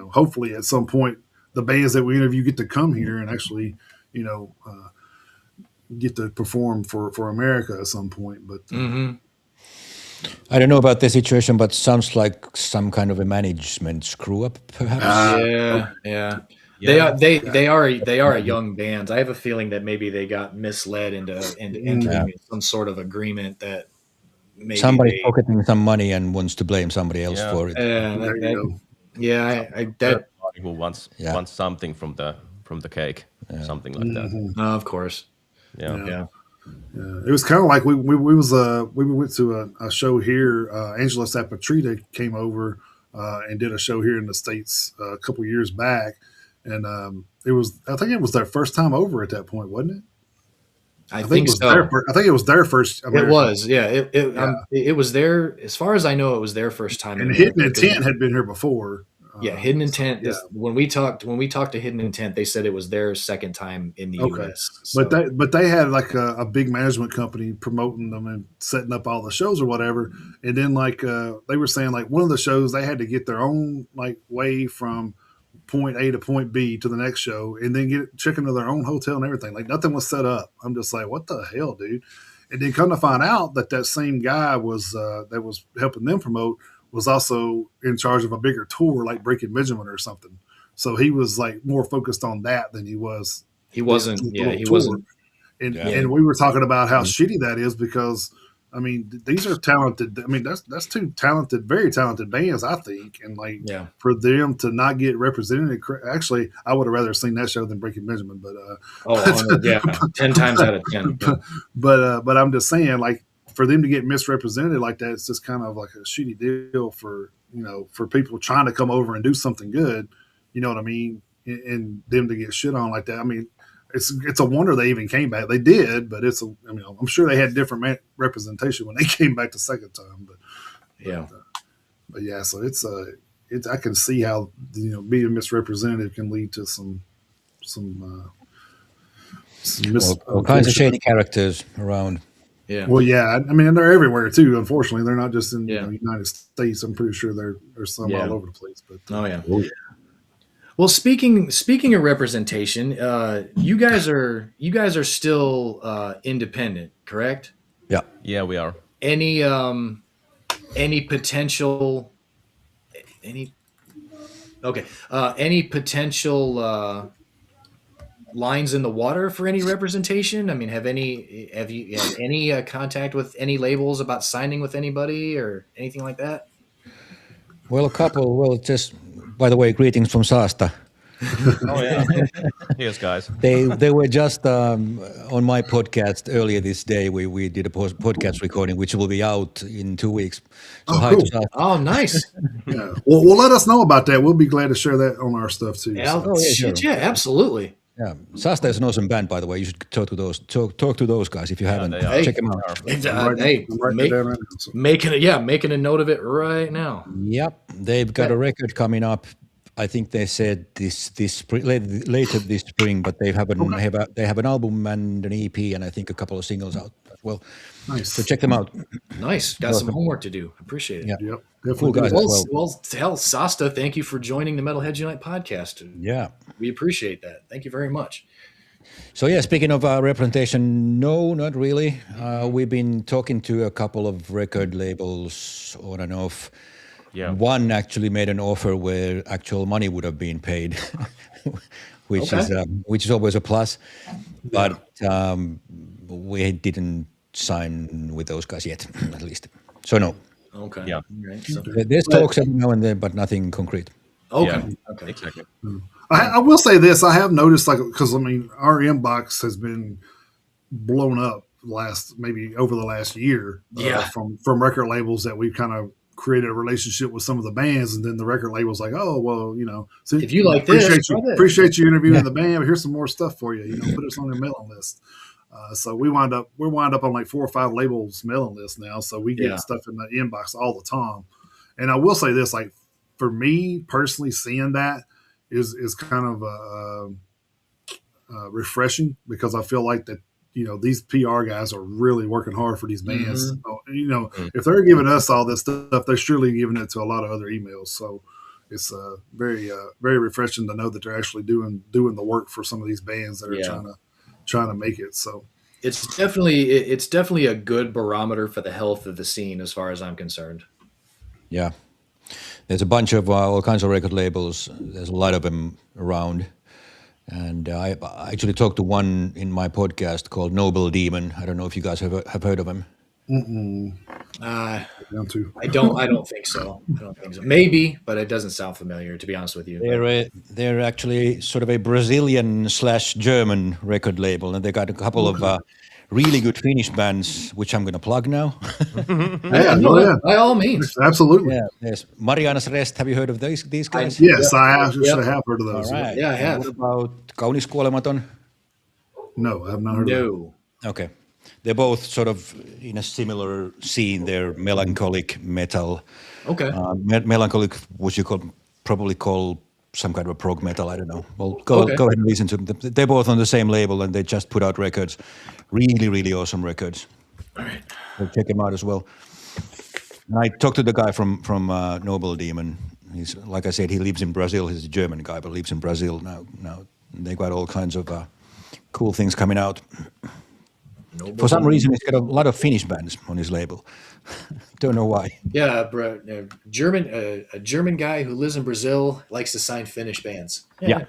A: hopefully at some point the bands that we interview get to come here and actually get to perform for America at some point. But
D: I don't know about the situation, but sounds like some kind of a management screw up, perhaps.
B: Yeah. They are a young band. I have a feeling that maybe they got misled into entering some sort of agreement that maybe
D: somebody's pocketing some money and wants to blame somebody else for it.
C: Who wants something from the cake, something like that.
B: Of course.
A: Yeah. It was kind of like we went to a show here. Angela Sapatrita came over and did a show here in the States a couple years back, and I think it was their first time over at that point, wasn't it?
B: I think so.
A: I think it was their first.
B: It was, yeah. It was their, as far as I know, it was their first time.
A: And Hidden Intent had been here before.
B: Hidden Intent. When we talked to Hidden Intent, they said it was their second time in the U.S.
A: So. But they had like a big management company promoting them and setting up all the shows or whatever. And then they were saying like one of the shows they had to get their own like way from point A to point B to the next show, and then check into their own hotel and everything. Like nothing was set up. I'm just like, what the hell, dude? And then come to find out that same guy was that was helping them promote was also in charge of a bigger tour like Breaking Benjamin or something. So he was like more focused on that than he was.
B: He wasn't. Yeah, he wasn't.
A: And we were talking about how shitty that is because, I mean, these are talented. I mean, that's two talented, very talented bands, I think. And for them to not get represented, actually, I would have rather seen that show than Breaking Benjamin. But
B: 10 times out of 10. Yeah.
A: But I'm just saying, like, for them to get misrepresented like that, it's just kind of like a shitty deal for people trying to come over and do something good. You know what I mean? And them to get shit on like that. I mean, it's a wonder they even came back. They did, but I'm sure they had different representation when they came back the second time. But yeah, so it's I can see how being misrepresented can lead to some
D: all kinds of shady characters around.
B: Yeah.
A: Well, yeah. I mean, they're everywhere too. Unfortunately, they're not just in the United States. I'm pretty sure there's some all over the place. But
B: Well, speaking of representation, you guys are still independent, correct?
D: Yeah.
C: Yeah, we are.
B: Any potential lines in the water for any representation? I mean, have you had any contact with any labels about signing with anybody or anything like that?
D: Well, a couple. Well, just by the way, greetings from Saasta.
C: Oh yeah, here's guys.
D: They were just on my podcast earlier this day. We did a podcast recording, which will be out in 2 weeks. So hi
A: cool.
D: to Saasta.
B: Oh, nice.
A: Yeah. Well, let us know about that. We'll be glad to share that on our stuff too.
B: Yeah, absolutely.
D: Yeah, Saasta is an awesome band, by the way. You should talk to those guys if you haven't. Check them out.
B: Making a note of it right now.
D: Yep, they've got a record coming up. I think they said this spring, later this spring, but they have an album and an EP, and I think a couple of singles out as well.
A: Nice.
D: So check them out.
B: Nice. Got some homework to do. Appreciate it.
D: Yeah.
A: Yep.
D: Cool guys.
B: Well, tell Saasta, thank you for joining the Metalheads Unite podcast.
D: Yeah.
B: We appreciate that. Thank you very much.
D: So yeah, speaking of representation, no, not really. We've been talking to a couple of record labels on and off.
C: Yeah.
D: One actually made an offer where actual money would have been paid, which is always a plus. But we didn't sign with those guys yet, at least. So no.
B: Okay.
C: Yeah.
B: Right.
D: There's talks every now and then, but nothing concrete.
B: Okay.
C: Yeah.
B: Okay.
C: Exactly.
A: I will say this. I have noticed, because I mean, our inbox has been blown up over the last year. From record labels that we've kind of created a relationship with some of the bands, and then the record label's like, oh well, so
B: if you like
A: appreciate you interviewing the band, but here's some more stuff for you. Put us on your mailing list. So we're wound up on like 4 or 5 labels mailing list now. So we get stuff in the inbox all the time. And I will say this, like for me personally, seeing that is kind of refreshing, because I feel like that, these PR guys are really working hard for these bands. If they're giving us all this stuff, they're surely giving it to a lot of other emails. So it's very refreshing to know that they're actually doing the work for some of these bands that are trying to make it. So
B: it's definitely a good barometer for the health of the scene, as far as I'm concerned.
D: Yeah, there's a bunch of all kinds of record labels. There's a lot of them around. And I actually talked to one in my podcast called Noble Demon. I don't know if you guys have heard of him.
B: I don't think so. Maybe, but it doesn't sound familiar, to be honest with you.
D: They're actually sort of a Brazilian/German record label, and they got a couple of really good Finnish bands, which I'm going to plug now.
B: By all means,
A: absolutely.
D: Yeah, there's Marianas Rest. Have you heard of these guys?
A: Yes, I actually have heard of those.
D: All right.
B: Yeah, I have.
D: What about Kaunis Kuolematon?
A: No, I have not heard of them.
D: Okay. They're both sort of in a similar scene. They're melancholic metal.
B: Okay.
D: Melancholic, which you probably call some kind of a prog metal. I don't know. Well, go ahead and listen to them. They're both on the same label, and they just put out records. Really, really awesome records.
B: All right.
D: So check them out as well. And I talked to the guy from Noble Demon. He's, like I said, he lives in Brazil. He's a German guy, but lives in Brazil now. They got all kinds of cool things coming out. For some reason, he's got a lot of Finnish bands on his label. Don't know why.
B: Yeah, a German guy who lives in Brazil likes to sign Finnish bands. Yeah,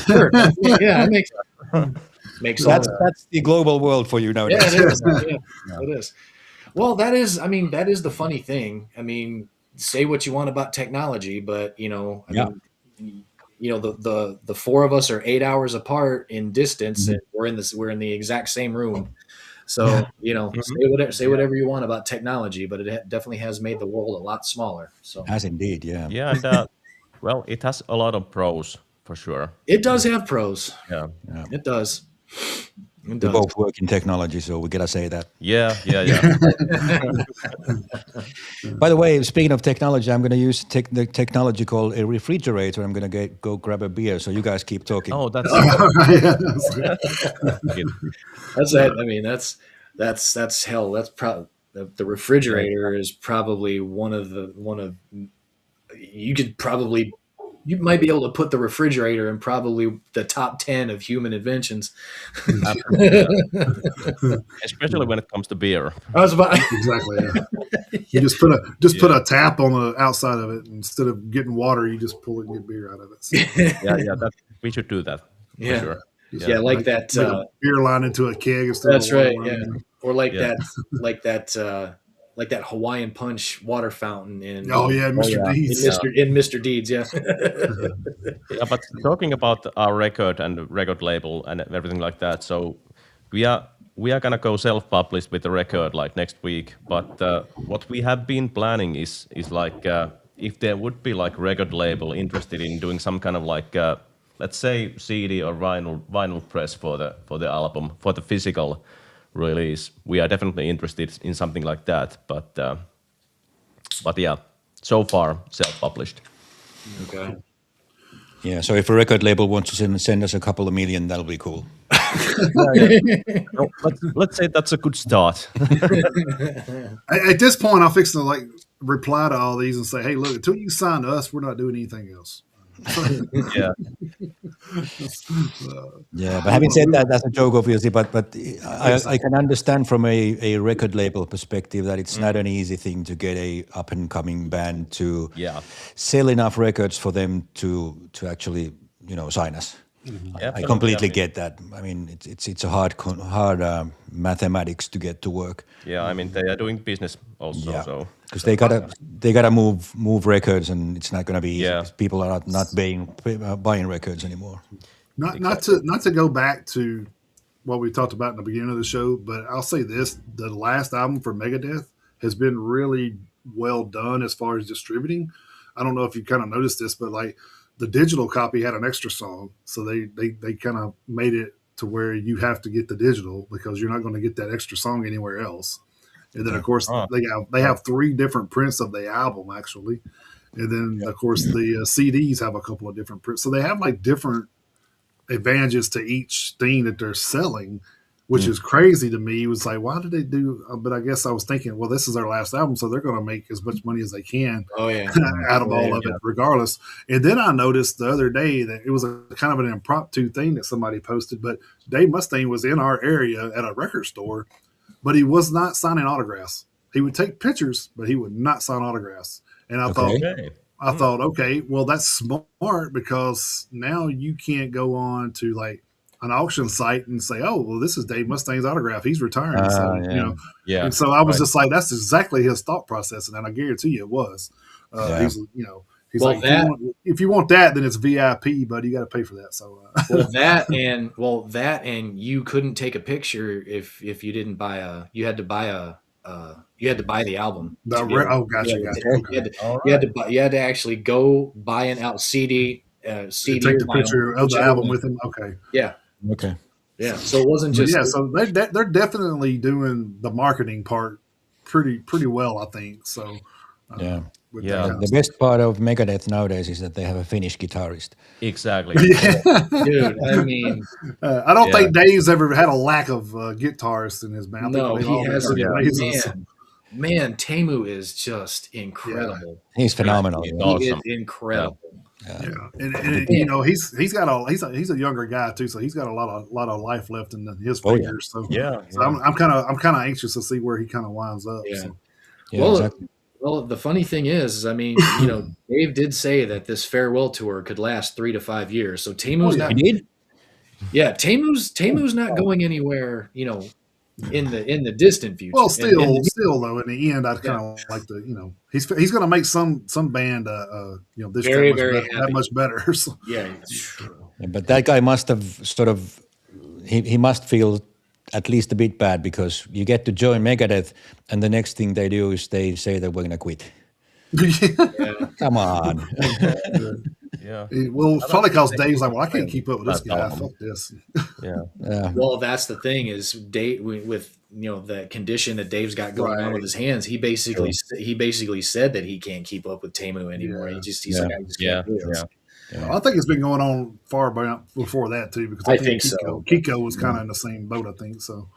B: sure. Yeah, that makes sense.
D: That's the global world for you nowadays.
B: Yeah, it is. It is. Well, that is the funny thing. I mean, say what you want about technology, but mean, the four of us are 8 hours apart in distance, and we're in the exact same room. So say whatever you want about technology, but it definitely has made the world a lot smaller. So
D: has indeed, yeah.
C: Yeah, and well, it has a lot of pros for sure.
B: It does have pros.
C: Yeah.
B: It does.
D: We both work in technology, so we gotta say that.
C: Yeah.
D: By the way, speaking of technology, I'm going to use the technology called a refrigerator. I'm going to go grab a beer, so you guys keep talking.
C: Oh, that's
B: that's it. I mean, that's hell. That's the refrigerator is probably one of you might be able to put the refrigerator in probably the top 10 of human inventions.
C: Especially when it comes to beer.
A: Exactly. Yeah. You just put a tap on the outside of it, and instead of getting water, you just pull it and get beer out of it. So.
C: Yeah. We should do that.
B: Yeah.
C: Sure.
B: Yeah, like that
A: beer line into a keg instead.
B: That's right. Yeah. Or like that Hawaiian Punch water fountain in
A: Mr. Deeds.
B: In Mr. Deeds, yeah.
C: Yeah, but talking about our record and record label and everything like that, so we are gonna go self-published with the record like next week. But what we have been planning is like if there would be like record label interested in doing some kind of like let's say CD or vinyl press for the album, for the physical release, we are definitely interested in something like that. But yeah, so far self-published.
B: Okay.
D: Yeah, so if a record label wants to send us a couple of million, that'll be cool.
C: No, let's say that's a good start.
A: At this point, I'll fix to reply to all these and say, hey, look, until you sign to us, we're not doing anything else.
C: Yeah.
D: Yeah, but having said that, that's a joke, obviously. But I can understand from a record label perspective that it's not an easy thing to get a up and coming band to sell enough records for them to actually sign us. Mm-hmm. I completely get that. I mean, it's a hard mathematics to get to work.
C: Yeah, I mean they are doing business also. Yeah. So
D: because they gotta move records, and it's not gonna be easy. Yeah. People are not buying records anymore.
A: Not to go back to what we talked about in the beginning of the show, but I'll say this: the last album for Megadeth has been really well done as far as distributing. I don't know if you kind of noticed this, but like the digital copy had an extra song, so they kind of made it to where you have to get the digital because you're not going to get that extra song anywhere else. And then of course they have 3 different prints of the album actually, And then, of course, the CDs have a couple of different prints. So they have like different advantages to each thing that they're selling, which is crazy to me. It was like, why did they do? But I guess I was thinking, well, this is their last album, so they're going to make as much money as they can out of all of it, regardless. And then I noticed the other day that it was a kind of an impromptu thing that somebody posted, but Dave Mustaine was in our area at a record store, but he was not signing autographs. He would take pictures, but he would not sign autographs. And I thought, okay, well, that's smart because now you can't go on to like an auction site and say, oh, well, this is Dave Mustaine's autograph. He's retiring. And so I was just like, that's exactly his thought process. And I guarantee you it was. He's like, if you want that, then it's VIP, but you got to pay for that. So
B: that and you couldn't take a picture if you didn't buy you had to buy the album.
A: Gotcha.
B: You had to actually go buy an out CD.
A: Take the picture of the album with him. Okay.
B: Yeah.
D: Okay.
B: Yeah. So it wasn't just.
A: Yeah. So they're definitely doing the marketing part pretty well, I think. So.
D: The best part of Megadeth nowadays is that they have a Finnish guitarist.
C: Exactly.
B: Dude, I mean,
A: I don't think Dave's ever had a lack of guitarists in his band.
B: No, he hasn't. Man, Teemu is just incredible.
D: Yeah. He's phenomenal.
B: He is incredible.
A: And you know he's a younger guy too, so he's got a lot of life left in his fingers. So I'm kind of anxious to see where he kind of winds up.
B: Yeah.
A: So.
D: Exactly.
B: Well, the funny thing is, I mean, Dave did say that this farewell tour could last 3 to 5 years. So Teemu's not.
D: He did?
B: Yeah, Teemu's not going anywhere. In the distant future.
A: Well, still though, in the end, I'd kind of like to, he's going to make some band, this
B: very happy.
A: That much better. So.
B: Yeah,
D: but that guy must have he must feel at least a bit bad because you get to join Megadeth, and the next thing they do is they say that we're going to quit. Come on.
A: Well, probably because Dave's like, well, I can't keep up with this guy. Fuck this.
B: Well, that's the thing is Dave with the condition that Dave's got going on with his hands. He basically said that he can't keep up with Teemu anymore. He's like, I just can't do it.
A: Well, I think it's been going on far before that too, because I think so. Kiko was kind of in the same boat, I think so.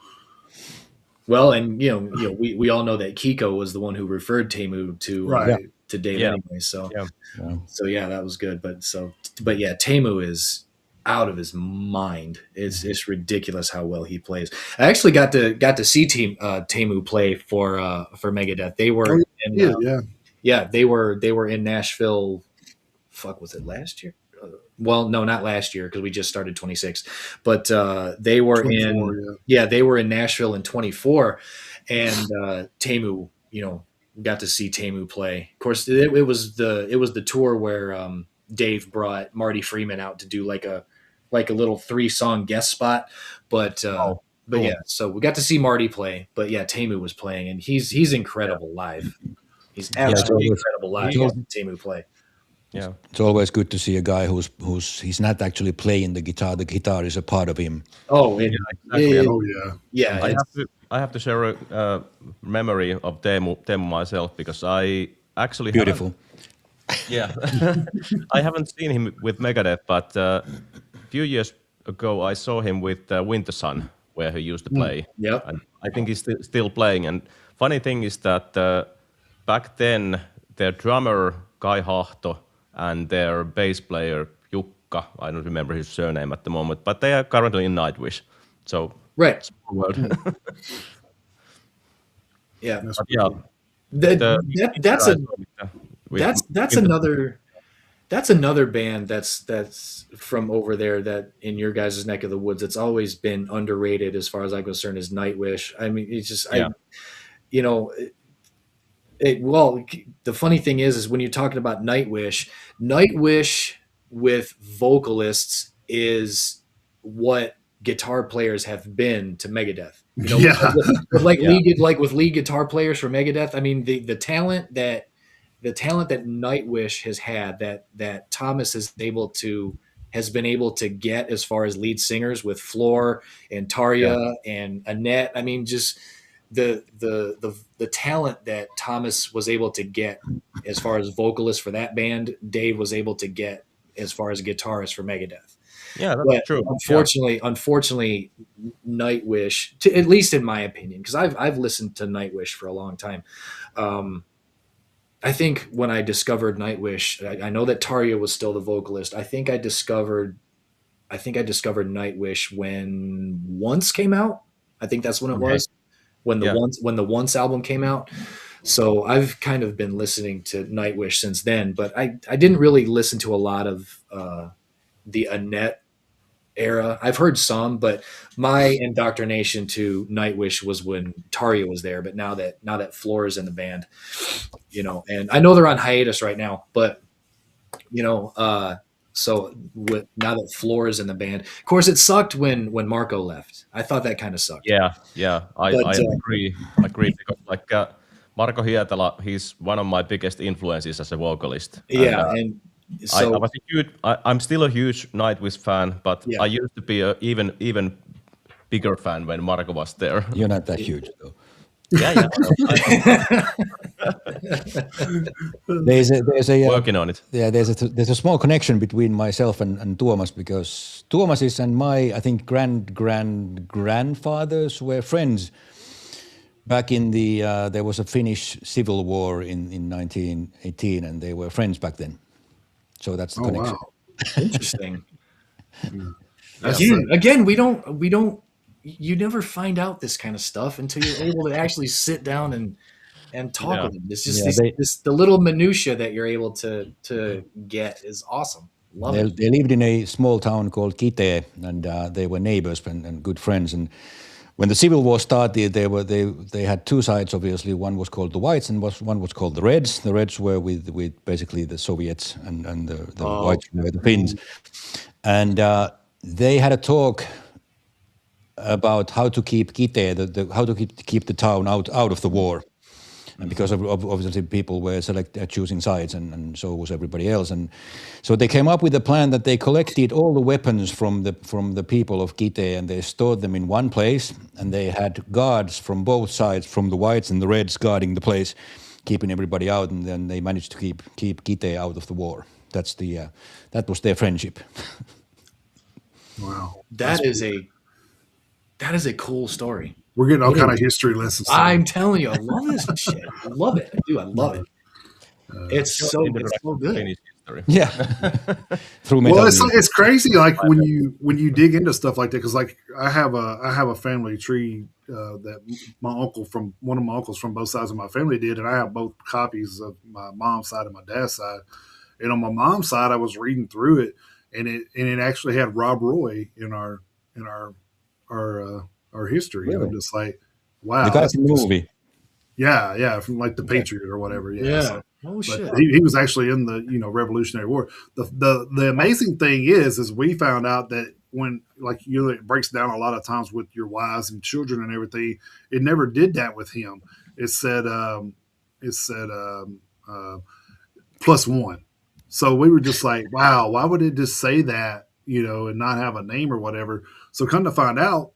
B: Well, and we all know that Kiko was the one who referred Teemu to Dave anyway. So that was good. But Teemu is out of his mind. It's ridiculous how well he plays. I actually got to see Teemu play for Megadeth. They were they were in Nashville. Fuck, was it last year? Well, no, not last year because we just started 26. But they were they were in Nashville in 24, and Teemu, got to see Teemu play. Of course, it was the tour where Dave brought Marty Freeman out to do like a little 3-song guest spot. But so we got to see Marty play. But Teemu was playing, and he's incredible live. He's absolutely incredible live. Teemu play.
D: Yeah, it's always good to see a guy he's not actually playing the guitar. The guitar is a part of him.
C: I have to share a memory of Teemu myself because I actually
D: beautiful.
C: I haven't seen him with Megadeth, but a few years ago I saw him with Winter Sun, where he used to play. And I think he's still playing. And funny thing is that back then their drummer Kai Hahto and their bass player Jukka, I don't remember his surname at the moment, but they are currently in Nightwish. So
B: right. That's another band that's from over there that in your guys' neck of the woods that's always been underrated as far as I'm concerned is Nightwish. I mean, it's just the funny thing is when you're talking about Nightwish with vocalists is what guitar players have been to Megadeth. With lead guitar players for Megadeth. I mean, the talent that Nightwish has had that Thomas has been able to get as far as lead singers with Floor and Tarja and Annette. I mean, just the talent that Thomas was able to get as far as vocalist for that band, Dave was able to get as far as guitarist for Megadeth.
C: Yeah, that's
B: But
C: true.
B: Unfortunately, Nightwish, at least in my opinion, because I've listened to Nightwish for a long time. I think when I discovered Nightwish, I know that Tarja was still the vocalist. I think I discovered Nightwish when Once came out. I think that's when it was, when the Once album came out. So I've kind of been listening to Nightwish since then, but I didn't really listen to a lot of the Annette era. I've heard some, but my indoctrination to Nightwish was when Tarja was there. But now that Flora's in the band, and I know they're on hiatus right now, but so now that Flora's in the band, of course, it sucked when Marco left. I thought that kind of sucked.
C: Yeah, I agree. Because like Marco Hietala, he's one of my biggest influences as a vocalist.
B: Yeah, and so
C: I'm still a huge Nightwish fan, but
B: Yeah.
C: I used to be a even bigger fan when Marco was there.
D: You're not that huge, though.
C: Yeah.
D: There's a
C: working on it.
D: Yeah, there's a small connection between myself and Tuomas, because Tuomas's and my, I think, grandfathers were friends back in the there was a Finnish civil war in 1918, and they were friends back then. So that's the connection.
A: Wow.
B: Interesting. Again, we don't. You never find out this kind of stuff until you're able to actually sit down and talk with them. It's just the little minutia that you're able to get is awesome. Love it.
D: They lived in a small town called Kitee, and they were neighbors and good friends. And when the Civil War started, they had two sides. Obviously, one was called the Whites, and one was called the Reds. The Reds were with basically the Soviets, and the Whites were the Finns. And they had a talk about how to keep Kitee, how to keep the town out of the war. And because obviously people were choosing sides, and so was everybody else, and so they came up with a plan that they collected all the weapons from the people of Kitee, and they stored them in one place, and they had guards from both sides, from the Whites and the Reds, guarding the place, keeping everybody out, and then they managed to keep Kitee out of the war. That was their friendship.
A: Wow,
B: that is a cool story.
A: We're getting all kind of history lessons.
B: I'm telling you, I love this shit. I love it. I love it. It's so good.
D: Yeah. Through
A: well, it's crazy. Like when you dig into stuff like that, because like I have a family tree that one of my uncles from both sides of my family did, and I have both copies of my mom's side and my dad's side. And on my mom's side, I was reading through it, and it actually had Rob Roy in our history.
D: Really?
A: I'm just like, wow,
D: the guy from the movie.
A: Yeah, from like the Patriot or whatever. Yeah.
B: Oh shit.
A: He was actually in the Revolutionary War. The amazing thing is we found out that when it breaks down a lot of times with your wives and children and everything. It never did that with him. It said +1. So we were just like, wow, why would it just say that, and not have a name or whatever? So come to find out,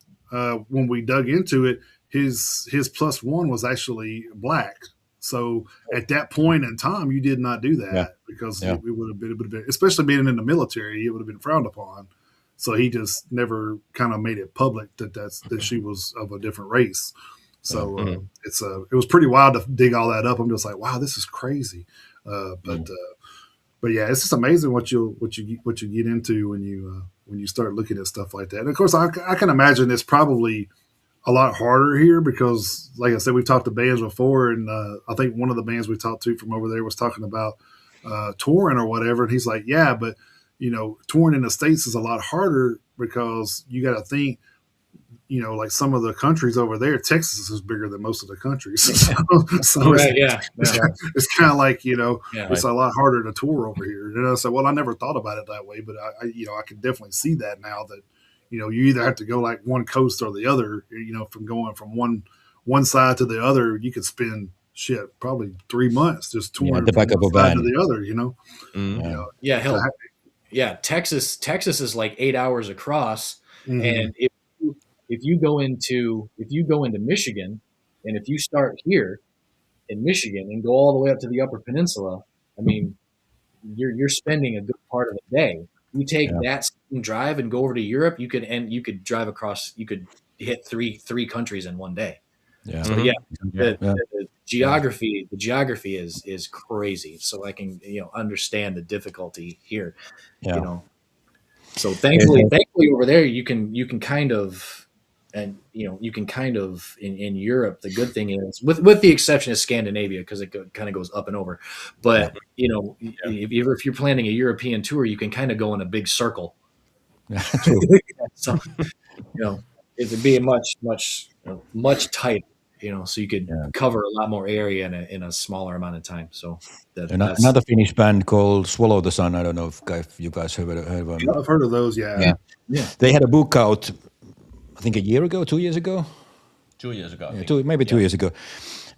A: when we dug into it, his +1 was actually black. So at that point in time, you did not do that because it would have been, especially being in the military, it would have been frowned upon. So he just never kind of made it public that she was of a different race. So it was pretty wild to dig all that up. I'm just like, wow, this is crazy. But yeah, it's just amazing what you get into when you start looking at stuff like that. And of course, I can imagine it's probably a lot harder here because, like I said, we've talked to bands before, and I think one of the bands we talked to from over there was talking about touring or whatever, and he's like, yeah, but touring in the States is a lot harder because you got to think, like some of the countries over there, Texas is bigger than most of the countries. so
B: right,
A: it's kind of like, it's a lot harder to tour over here. And I said, well, I never thought about it that way, but I can definitely see that now that, you either have to go like one coast or the other, from going from one side to the other, you could spend probably 3 months just touring
D: the back
A: from
D: of
A: one
D: a
A: side
D: van.
A: to the other,
B: Texas is like 8 hours across. And if you go into Michigan And if you start here in Michigan and go all the way up to the Upper Peninsula, I mean, you're spending a good part of the day. You take that same drive and go over to Europe, you could drive across, you could hit three countries in one day.
D: Yeah.
B: So the geography is crazy. So I can understand the difficulty here.
D: Yeah.
B: So thankfully over there you can kind of. And you can kind of in Europe. The good thing is, with the exception of Scandinavia, because it kind of goes up and over. But if you're planning a European tour, you can kind of go in a big circle. So it'd be a much tighter. So you could cover a lot more area in a smaller amount of time. So
D: another Finnish band called Swallow the Sun. I don't know if you guys have heard of them.
A: I've heard of those. Yeah.
D: They had a book out, I think a year ago, 2 years ago.
C: 2 years ago.
D: Maybe 2 years ago,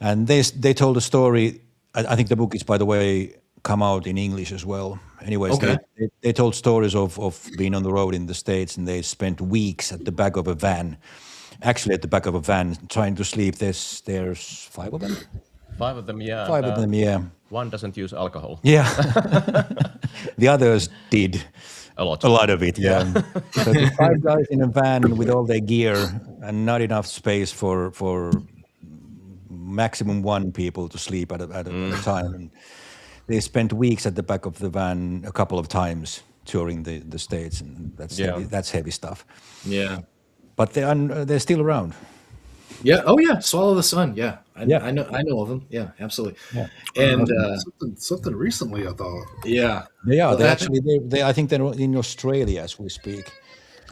D: and they told a story. I think the book is, by the way, come out in English as well. Anyways, they told stories of being on the road in the States, and they spent weeks at the back of a van. Actually, at the back of a van, trying to sleep. There's 5 of them.
C: 5 of them, yeah.
D: 5 of them, yeah.
C: One doesn't use alcohol.
D: Yeah. The others did.
C: A lot
D: of it, yeah. So the 5 guys in a van with all their gear and not enough space for maximum 1 people to sleep at a time. And they spent weeks at the back of the van a couple of times touring the States, and that's heavy stuff.
B: Yeah.
D: But they're still around.
B: Yeah. Oh, yeah. Swallow the Sun. Yeah. I know of them. Yeah, absolutely. Yeah. And
A: something recently, I thought.
B: Yeah.
D: They are. They I think they're in Australia as we speak.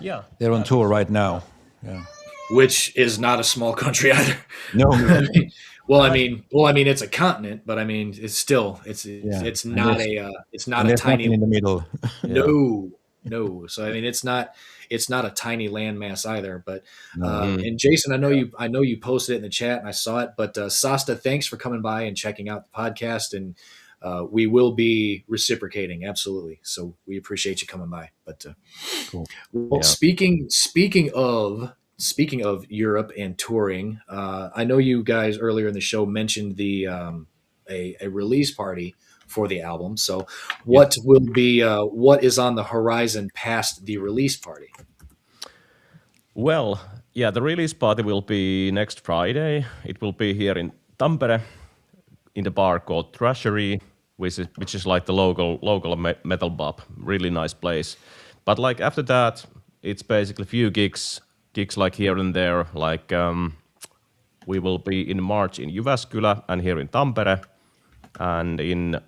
C: Yeah.
D: They're on tour right now. Yeah.
B: Which is not a small country either.
D: No.
B: I mean, it's a continent, but I mean, it's still it's not a tiny
D: in the middle.
B: No. So I mean, it's not a tiny landmass either. But and Jason, I know you posted it in the chat and I saw it. But Sasta, thanks for coming by and checking out the podcast, and we will be reciprocating, absolutely. So we appreciate you coming by. But
D: cool.
B: Well, speaking of Europe and touring, I know you guys earlier in the show mentioned the a release party for the album. So what is on the horizon past the release party?
C: Well, yeah, the release party will be next Friday. It will be here in Tampere in the bar called Trashery, which is like the local metal pub. Really nice place. But like after that, it's basically a few gigs like here and there. Like we will be in March in Jyväskylä and here in Tampere. And in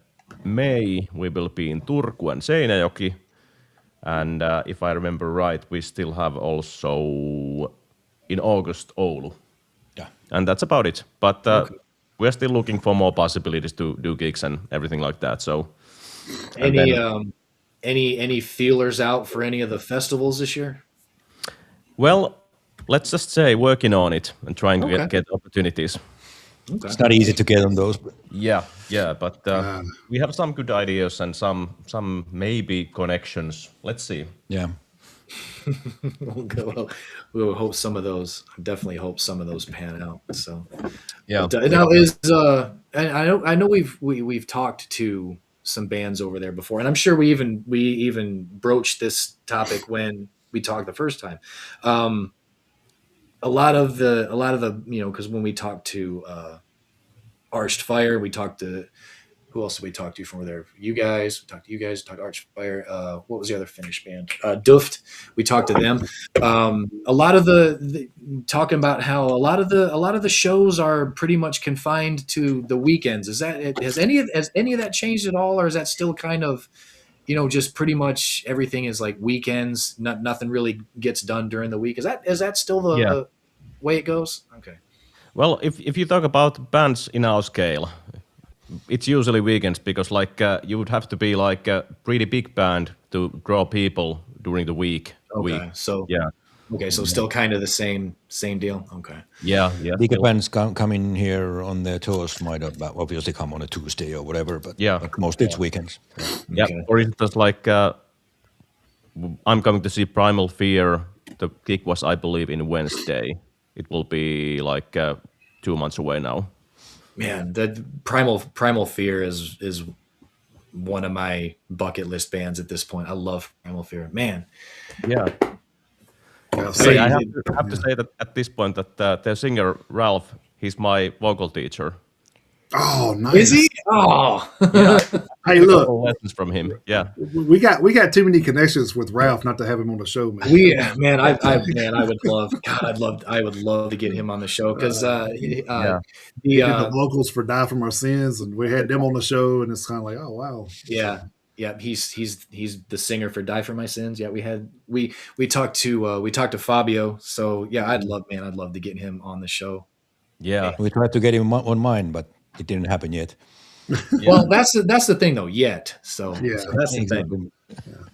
C: May, we will be in Turku and Seinäjoki. And if I remember right, we still have also in August Oulu.
D: Yeah.
C: And that's about it. But we're still looking for more possibilities to do gigs and everything like that. So
B: any feelers out for any of the festivals this year?
C: Well, let's just say working on it and trying to get opportunities.
D: Okay. It's not easy to get on those.
C: Yeah, but we have some good ideas and some maybe connections. Let's see.
D: Yeah.
B: Well, we will hope some of those. Definitely hope some of those pan out. So
C: yeah.
B: But, now I know we've talked to some bands over there before, and I'm sure we even broached this topic when we talked the first time. A lot of the because when we talked to Arched Fire, we talked to who else did we talk to from over there? We talked to Arched Fire. What was the other Finnish band? Duft. We talked to them. A lot of the talking about how a lot of the shows are pretty much confined to the weekends. Has any of that changed at all, or is that still kind of just pretty much everything is like weekends? Nothing really gets done during the week. Is that still the way it goes? Okay.
C: Well, if you talk about bands in our scale, it's usually weekends because you would have to be like a pretty big band to draw people during the week.
B: Okay. So yeah. Okay, so still kind of the same deal. Okay.
C: Yeah.
D: Bigger bands coming here on their tours might obviously come on a Tuesday or whatever, but mostly it's weekends.
C: Yeah. Okay. For instance, I'm going to see Primal Fear. The gig was, I believe, in Wednesday. It will be 2 months away now.
B: Man, the Primal Fear is one of my bucket list bands at this point. I love Primal Fear, man.
C: Yeah.
A: See,
C: I have to say that at this point that the singer Ralph, he's my vocal teacher.
A: Oh, nice.
B: Is he? Oh,
C: yeah.
A: Hey, look,
C: lessons from him. Yeah,
A: we got too many connections with Ralph not to have him on the show, man.
B: I would love to get him on the show because
A: he did the vocals for "Die From Our Sins," and we had them on the show, and it's kind of like, oh wow,
B: yeah. He's the singer for "Die For My Sins." Yeah, we talked to Fabio, so yeah, I'd love to get him on the show.
C: Yeah,
D: we tried to get him on mine, but it didn't happen yet.
B: Well, that's the thing though. Yet, so that's the thing.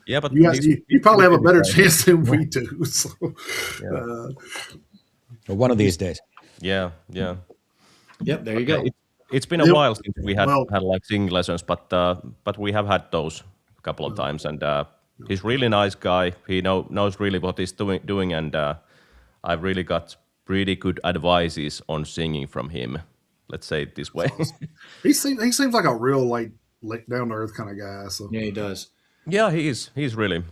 C: Yeah, but
A: you probably have a better chance than we do. So,
D: one of these days.
C: Yeah.
B: Yep, there you go.
C: It's been a while since we had like singing lessons, but we have had those a couple of times, and he's really nice guy. He knows really what he's doing, and I've really got pretty good advices on singing from him. Let's say it this way.
A: he seems like a real like down to earth kind of guy. So
B: yeah, he does.
C: Yeah, he is. He's really.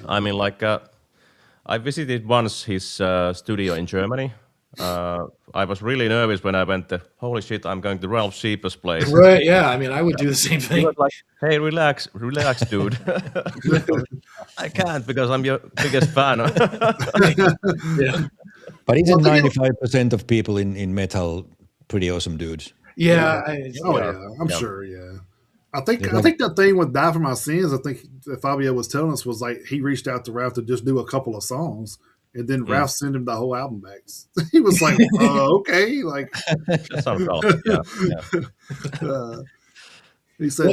C: I mean, like I visited once his studio in Germany. I was really nervous when I went there. Holy shit, I'm going to Ralph Sheeper's place.
B: Right, yeah. I mean, I would do the same thing.
C: He was like, hey, relax, dude. I can't because I'm your biggest fan.
B: Yeah.
D: But isn't 95% of people in metal pretty awesome dudes?
B: Yeah.
A: I'm sure, yeah. I think the thing with "Die For My Sins," I think Fabio was telling us was like he reached out to Ralph to just do a couple of songs. And then Ralph sent him the whole album back. He was like, okay. Like,
C: that sounds
A: yeah. He said,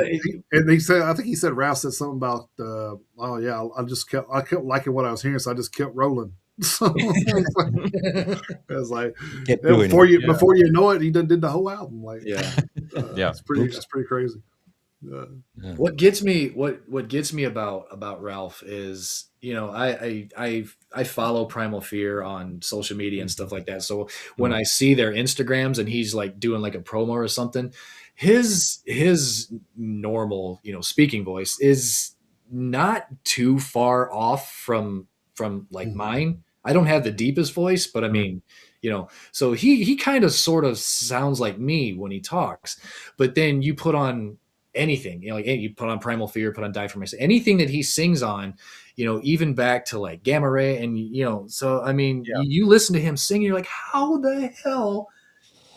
A: I think he said Ralph said something about, I kept liking what I was hearing, so I just kept rolling. So it was like before you know it, he done did the whole album. Like, it's pretty crazy.
B: What gets me about Ralph is, you know, I follow Primal Fear on social media and stuff like that. So when I see their Instagrams and he's like doing like a promo or something, his normal, you know, speaking voice is not too far off from like mine. I don't have the deepest voice, but I mean, you know, so he kind of sort of sounds like me when he talks, but then you put on anything, you know, like you put on Primal Fear, put on Die For My Sins, anything that he sings on, you know, even back to like Gamma Ray, and you know, so I mean, you listen to him sing, you're like, how the hell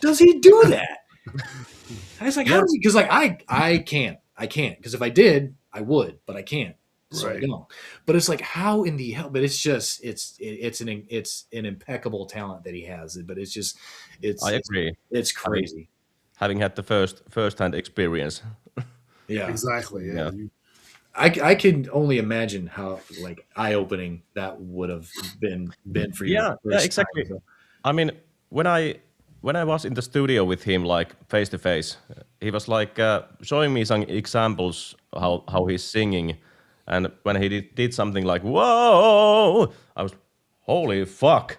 B: does he do that? I was like, how does he? Because like I can't, because if I did, I would, but I can't. So I don't. But it's like, how in the hell? But it's just it's an impeccable talent that he has. But it's just
C: I agree.
B: It's crazy.
C: Having had the first-hand experience.
A: Yeah, exactly. Yeah.
B: I can only imagine how like eye-opening that would have been for you.
C: Yeah, exactly. Time, so. I mean, when I was in the studio with him, like face to face, he was like showing me some examples how he's singing, and when he did something like "whoa," I was, holy fuck,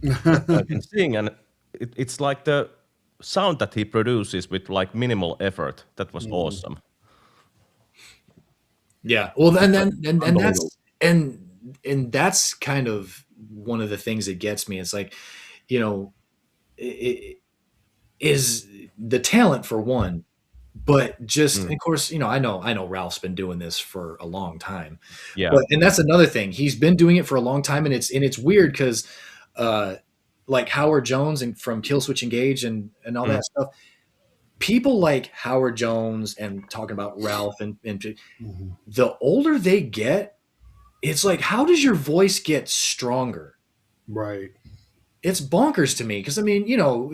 C: I can sing, and it's like the sound that he produces with like minimal effort. That was awesome.
B: Yeah, well, and that's kind of one of the things that gets me. It's like, you know, it is the talent for one, but just of course, you know, I know Ralph's been doing this for a long time.
C: Yeah,
B: and that's another thing. He's been doing it for a long time, and it's weird because, like Howard Jones and from Killswitch Engage and all that stuff. People like Howard Jones and talking about Ralph and the older they get, it's like, how does your voice get stronger?
A: Right.
B: It's bonkers to me. Cause I mean, you know,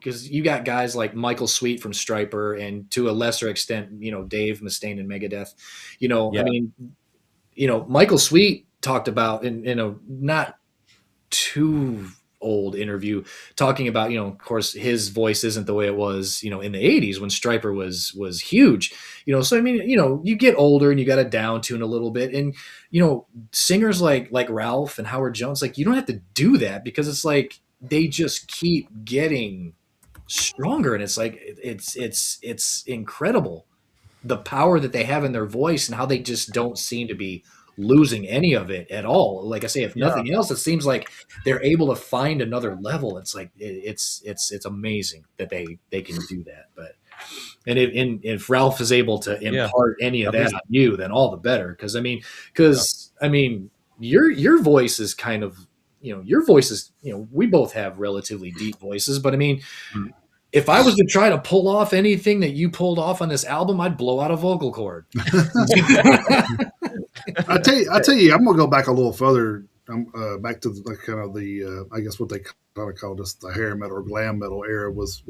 B: cause you got guys like Michael Sweet from Stryper and to a lesser extent, you know, Dave Mustaine and Megadeth, you know, I mean, you know, Michael Sweet talked about in a not too old interview talking about, you know, of course his voice isn't the way it was, you know, in the 80s when Stryper was huge, you know. So I mean, you know, you get older and you got to down tune a little bit, and you know, singers like Ralph and Howard Jones, like, you don't have to do that because it's like they just keep getting stronger, and it's like it's incredible the power that they have in their voice and how they just don't seem to be losing any of it at all. Like I say, if nothing else, it seems like they're able to find another level. It's like it's amazing that they can do that. But and if Ralph is able to impart any of that on you, then all the better. Because I mean, your voice is kind of, your voice is, we both have relatively deep voices, but I mean, if I was to try to pull off anything that you pulled off on this album, I'd blow out a vocal cord.
A: I tell you, I'm gonna go back a little further, back to I guess what they kind of call this the hair metal or glam metal era was.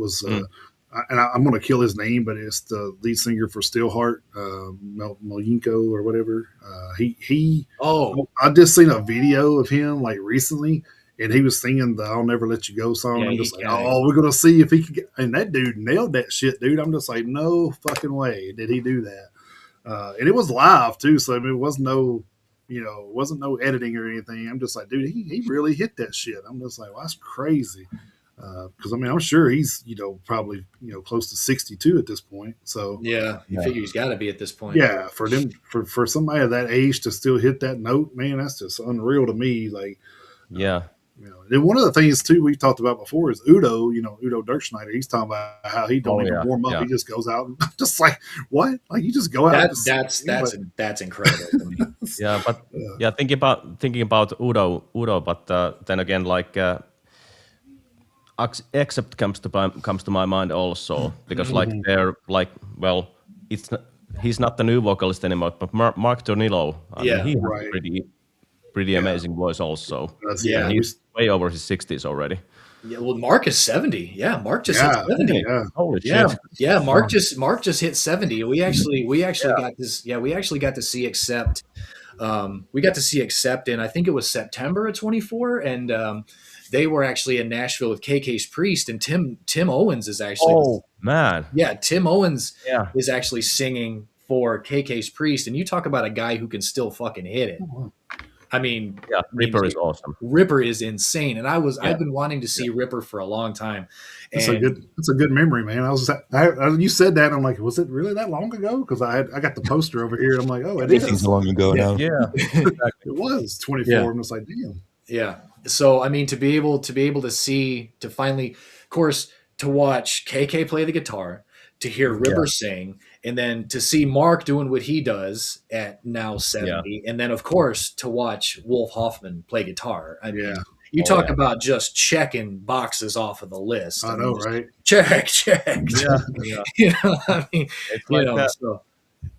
A: And I'm going to kill his name, but it's the lead singer for Steelheart, Molinko or whatever. I just seen a video of him like recently, and he was singing the "I'll Never Let You Go" song. Yeah, I'm just like, we're going to see if he can get. And that dude nailed that shit, dude. I'm just like, no fucking way did he do that. And it was live too, so I mean, it was no, wasn't no editing or anything. I'm just like, dude, he really hit that shit. I'm just like, well, that's crazy. Because I mean, I'm sure he's probably close to 62 at this point. So
B: you figure he's got to be at this point.
A: Yeah, for somebody of that age to still hit that note, man, that's just unreal to me. Like, and one of the things too we talked about before is Udo. Udo Dirkschneider. He's talking about how he don't even warm up. Yeah. He just goes out and just like what? Like you just go out.
B: That's incredible to me.
C: Yeah, but thinking about Udo, but then again, like. Accept comes to my mind also because he's not the new vocalist anymore, but Mark Tornillo, he has a pretty amazing voice also. He's way over his 60s already.
B: Yeah, well, Mark is 70. Yeah, Mark just hit 70.
C: Yeah. Holy shit.
B: Yeah, Mark just hit 70. We actually got this. Yeah, we actually got to see Accept. We got to see Accept in, I think it was September of 24, and they were actually in Nashville with KK's Priest, and Tim Owens is actually.
C: Oh man!
B: Yeah, Tim Owens is actually singing for KK's Priest, and you talk about a guy who can still fucking hit it. I mean,
C: Ripper is awesome.
B: Ripper is insane, and I've been wanting to see Ripper for a long time.
A: That's a good memory, man. You said that, I'm like, was it really that long ago? Because I got the poster over here, and I'm like, oh, it is
D: long ago now.
A: Yeah, it was 24. Yeah. I'm just like, damn.
B: Yeah. So I mean, to be able to finally, of course, to watch KK play the guitar, to hear Ripper sing, and then to see Mark doing what he does at now 70, and then of course to watch Wolf Hoffman play guitar. I mean, you talk about just checking boxes off of the list.
A: I know, right?
B: Check.
C: Yeah.
B: I mean, it's like that. So,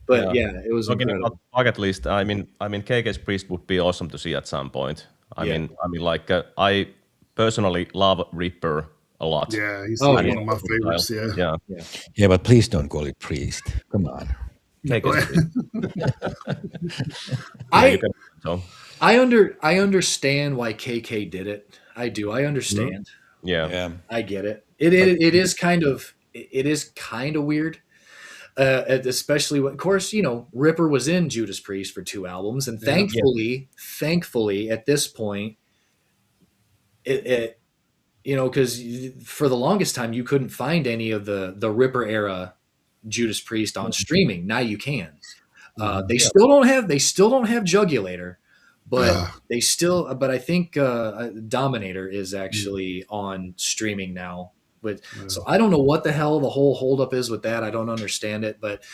B: but it was incredible.
C: Bucket list. I mean, KK's Priest would be awesome to see at some point. I mean, like I personally love Ripper a lot.
A: Yeah, he's one of my favorites.
D: Yeah, but please don't call it Priest. Come on.
B: I understand why KK did it. I do. I understand.
C: Yeah.
B: I get it. It is kind of weird. Especially when, of course, Ripper was in Judas Priest for 2 albums, and thankfully, at this point, because for the longest time you couldn't find any of the Ripper era Judas Priest on streaming. Now you can. They still don't have Jugulator, but but I think Dominator is actually on streaming now. But so I don't know what the hell the whole holdup is with that. I don't understand it, but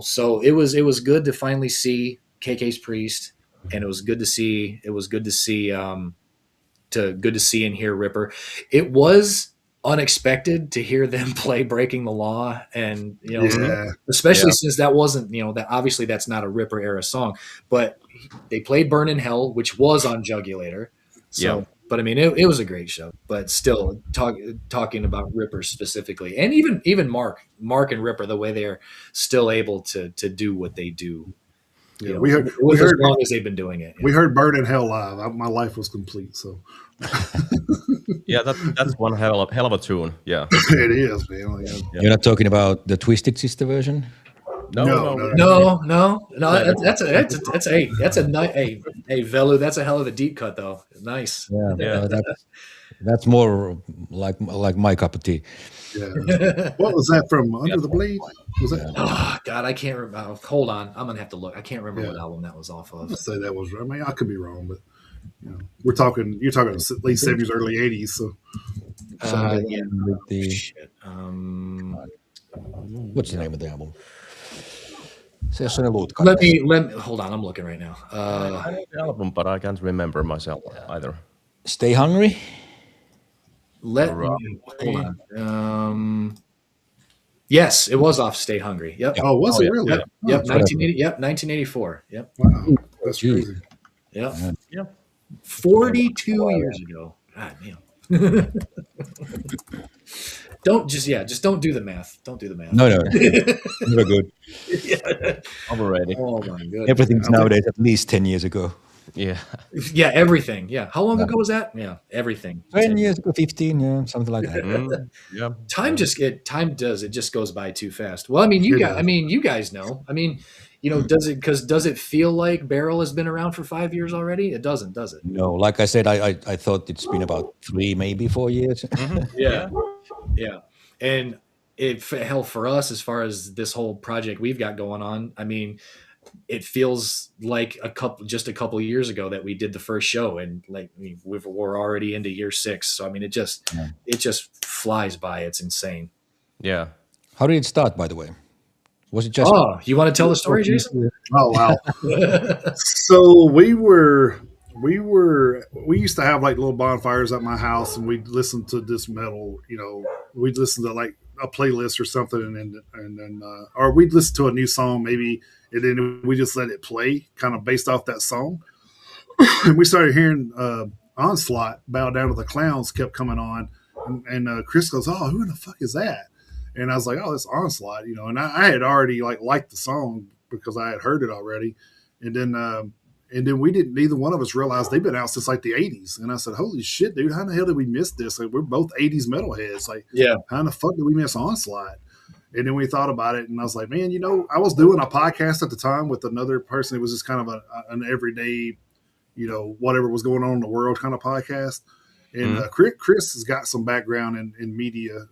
B: so it was good to finally see KK's Priest, and it was good to see and hear Ripper. It was unexpected to hear them play Breaking the Law, and especially since that wasn't that obviously that's not a Ripper era song, but they played Burn in Hell, which was on Jugulator. So but I mean, it was a great show. But still, talking about Ripper specifically, and even Mark and Ripper, the way they're still able to do what they do.
A: We heard
B: as long as they've been doing it.
A: We heard "Burn in Hell" live. My life was complete. So.
C: That's one hell of a tune. Yeah,
A: it is, man.
D: You're not talking about the Twisted Sister version?
B: No. That's a Velu. That's a hell of a deep cut, though. Nice.
D: Yeah. That's more like my cup of tea.
A: Yeah. What was that from? Under the Blade? Was that?
B: Oh God, I can't remember. Hold on, I'm gonna have to look. I can't remember what album that was off of.
A: Let's say that was. I mean, I could be wrong, but you're talking late 70s, early 80s. So
B: Yeah.
D: With the,
B: Shit.
D: what's the name of the album?
B: Let me hold on. I'm looking right now.
C: I know the album, but I can't remember myself either.
D: Stay Hungry.
B: Hold on. Yes, it was off Stay Hungry. Yep.
A: Oh, was it really?
B: Yep. 1980. Yep. 1984. Yep.
A: Wow, that's crazy.
B: Yep.
C: Yeah.
B: 42 years ago. God damn. Just don't do the math. Don't do the math.
D: No, never good.
C: Overrated.
B: Oh my goodness.
D: Everything's nowadays at least 10 years ago.
C: Yeah.
B: Yeah, everything. Yeah. How long ago was that? Yeah, everything.
D: 10 years ago, 15, yeah, something like that.
C: Yeah.
B: Time just goes by too fast. Well, I mean, you guys know. I mean, does it feel like Barrel has been around for 5 years already? It doesn't, does it?
D: No, like I said, I thought it's been about 3, maybe 4 years.
B: Yeah. And hell, for us, as far as this whole project we've got going on, I mean, it feels like a couple of years ago that we did the first show, and like we're already into year 6. So I mean, it just flies by. It's insane.
C: Yeah.
D: How did it start, by the way? Was it just?
B: Oh, you want to tell the story, Jason?
A: Oh wow! So we used to have like little bonfires at my house, and we'd listen to this metal. We'd listen to like a playlist or something, and then or we'd listen to a new song maybe, and then we just let it play, kind of based off that song. And we started hearing Onslaught, Bow Down to the Clowns, kept coming on, and Chris goes, "Oh, who in the fuck is that?" And I was like, "Oh, that's Onslaught," And I had already liked the song because I had heard it already, and then we didn't. Neither one of us realized they've been out since like the '80s. And I said, "Holy shit, dude! How in the hell did we miss this? Like, we're both '80s metalheads. Like, how in the fuck did we miss Onslaught?" And then we thought about it, and I was like, "Man, I was doing a podcast at the time with another person. It was just kind of an everyday, whatever was going on in the world kind of podcast." And Chris has got some background in media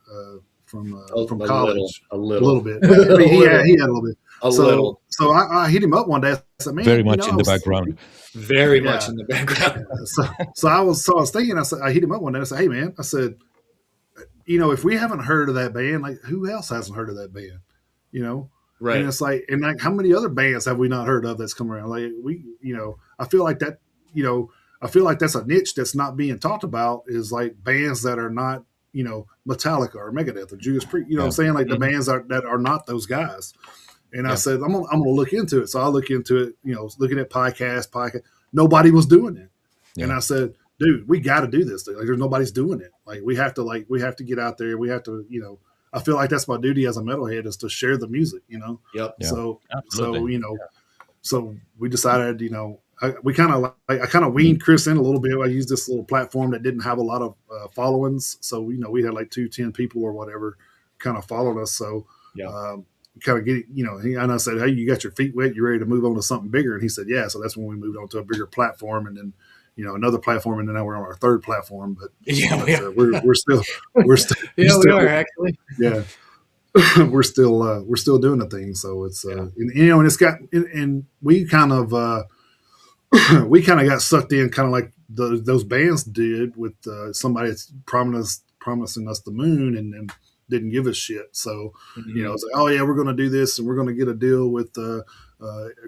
A: from college,
B: a little bit.
A: I mean, he had a little bit.
B: Little.
A: So I hit him up one day. I said, "Man,
D: very much in the background."
B: Very much in the background.
A: So I was thinking. I hit him up one day. I said, "Hey, man," I said, if we haven't heard of that band, like who else hasn't heard of that band? Right. And it's like, how many other bands have we not heard of that's come around? Like I feel like that. I feel like that's a niche that's not being talked about. Is like bands that are not, Metallica or Megadeth or Judas Priest. What I'm saying? Like the bands that are not those guys. And I said, I'm gonna look into it. So I look into it, looking at podcast. Nobody was doing it. Yeah. And I said, dude, we got to do this. Like, there's nobody's doing it. Like, we have to get out there. We have to, I feel like that's my duty as a metalhead is to share the music, Yep.
B: Yeah.
A: So so we decided, I kind of weaned Chris in a little bit. I used this little platform that didn't have a lot of followings. So, we had like 10 people or whatever kind of followed us. So, kind of get, and I said, "Hey, you got your feet wet? You ready to move on to something bigger?" And he said, "Yeah." So that's when we moved on to a bigger platform, and then, another platform, and then now we're on our third platform. But we're still we are
B: actually.
A: Yeah, we're still doing the thing. So it's and it's got and we kind of got sucked in, kind of like those bands did with somebody that's promising us the moon, and then didn't give a shit. So, it's like, "Oh yeah, we're going to do this, and we're going to get a deal with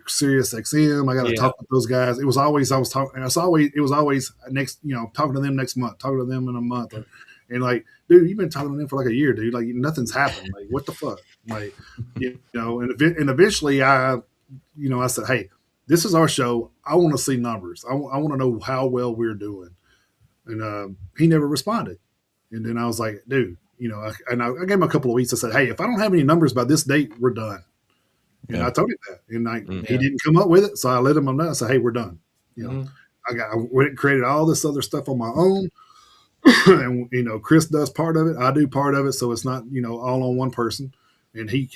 A: Sirius XM. I got to talk with those guys." It was always next, talking to them next month, talking to them in a month, and like, dude, you've been talking to them for like a year, dude. Like, nothing's happened. Like, what the fuck? Like, and eventually I said, "Hey, this is our show. I want to see numbers. I want to know how well we're doing." And he never responded. And then I was like, "Dude." I gave him a couple of weeks. I said, "Hey, if I don't have any numbers by this date, we're done." And I told him that, and he didn't come up with it. So I let him know. I said, "Hey, we're done." I went and created all this other stuff on my own, and Chris does part of it. I do part of it, so it's not all on one person. And he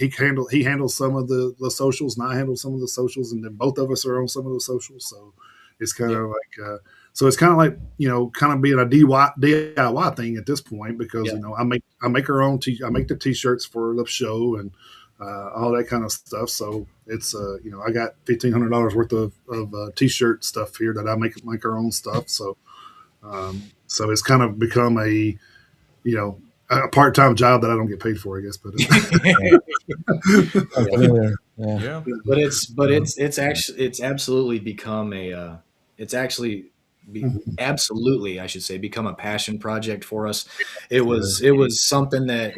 A: handles some of the socials, and I handle some of the socials, and then both of us are on some of the socials. So it's kind of like So it's kind of like, kind of being a DIY thing at this point, because I make our own I make the t-shirts for the show and all that kind of stuff. So it's I got $1,500 worth of t-shirt stuff here that I make our own stuff. So so it's kind of become a part-time job that I don't get paid for, I guess. But
B: it's absolutely become absolutely, I should say, become a passion project for us. It was something that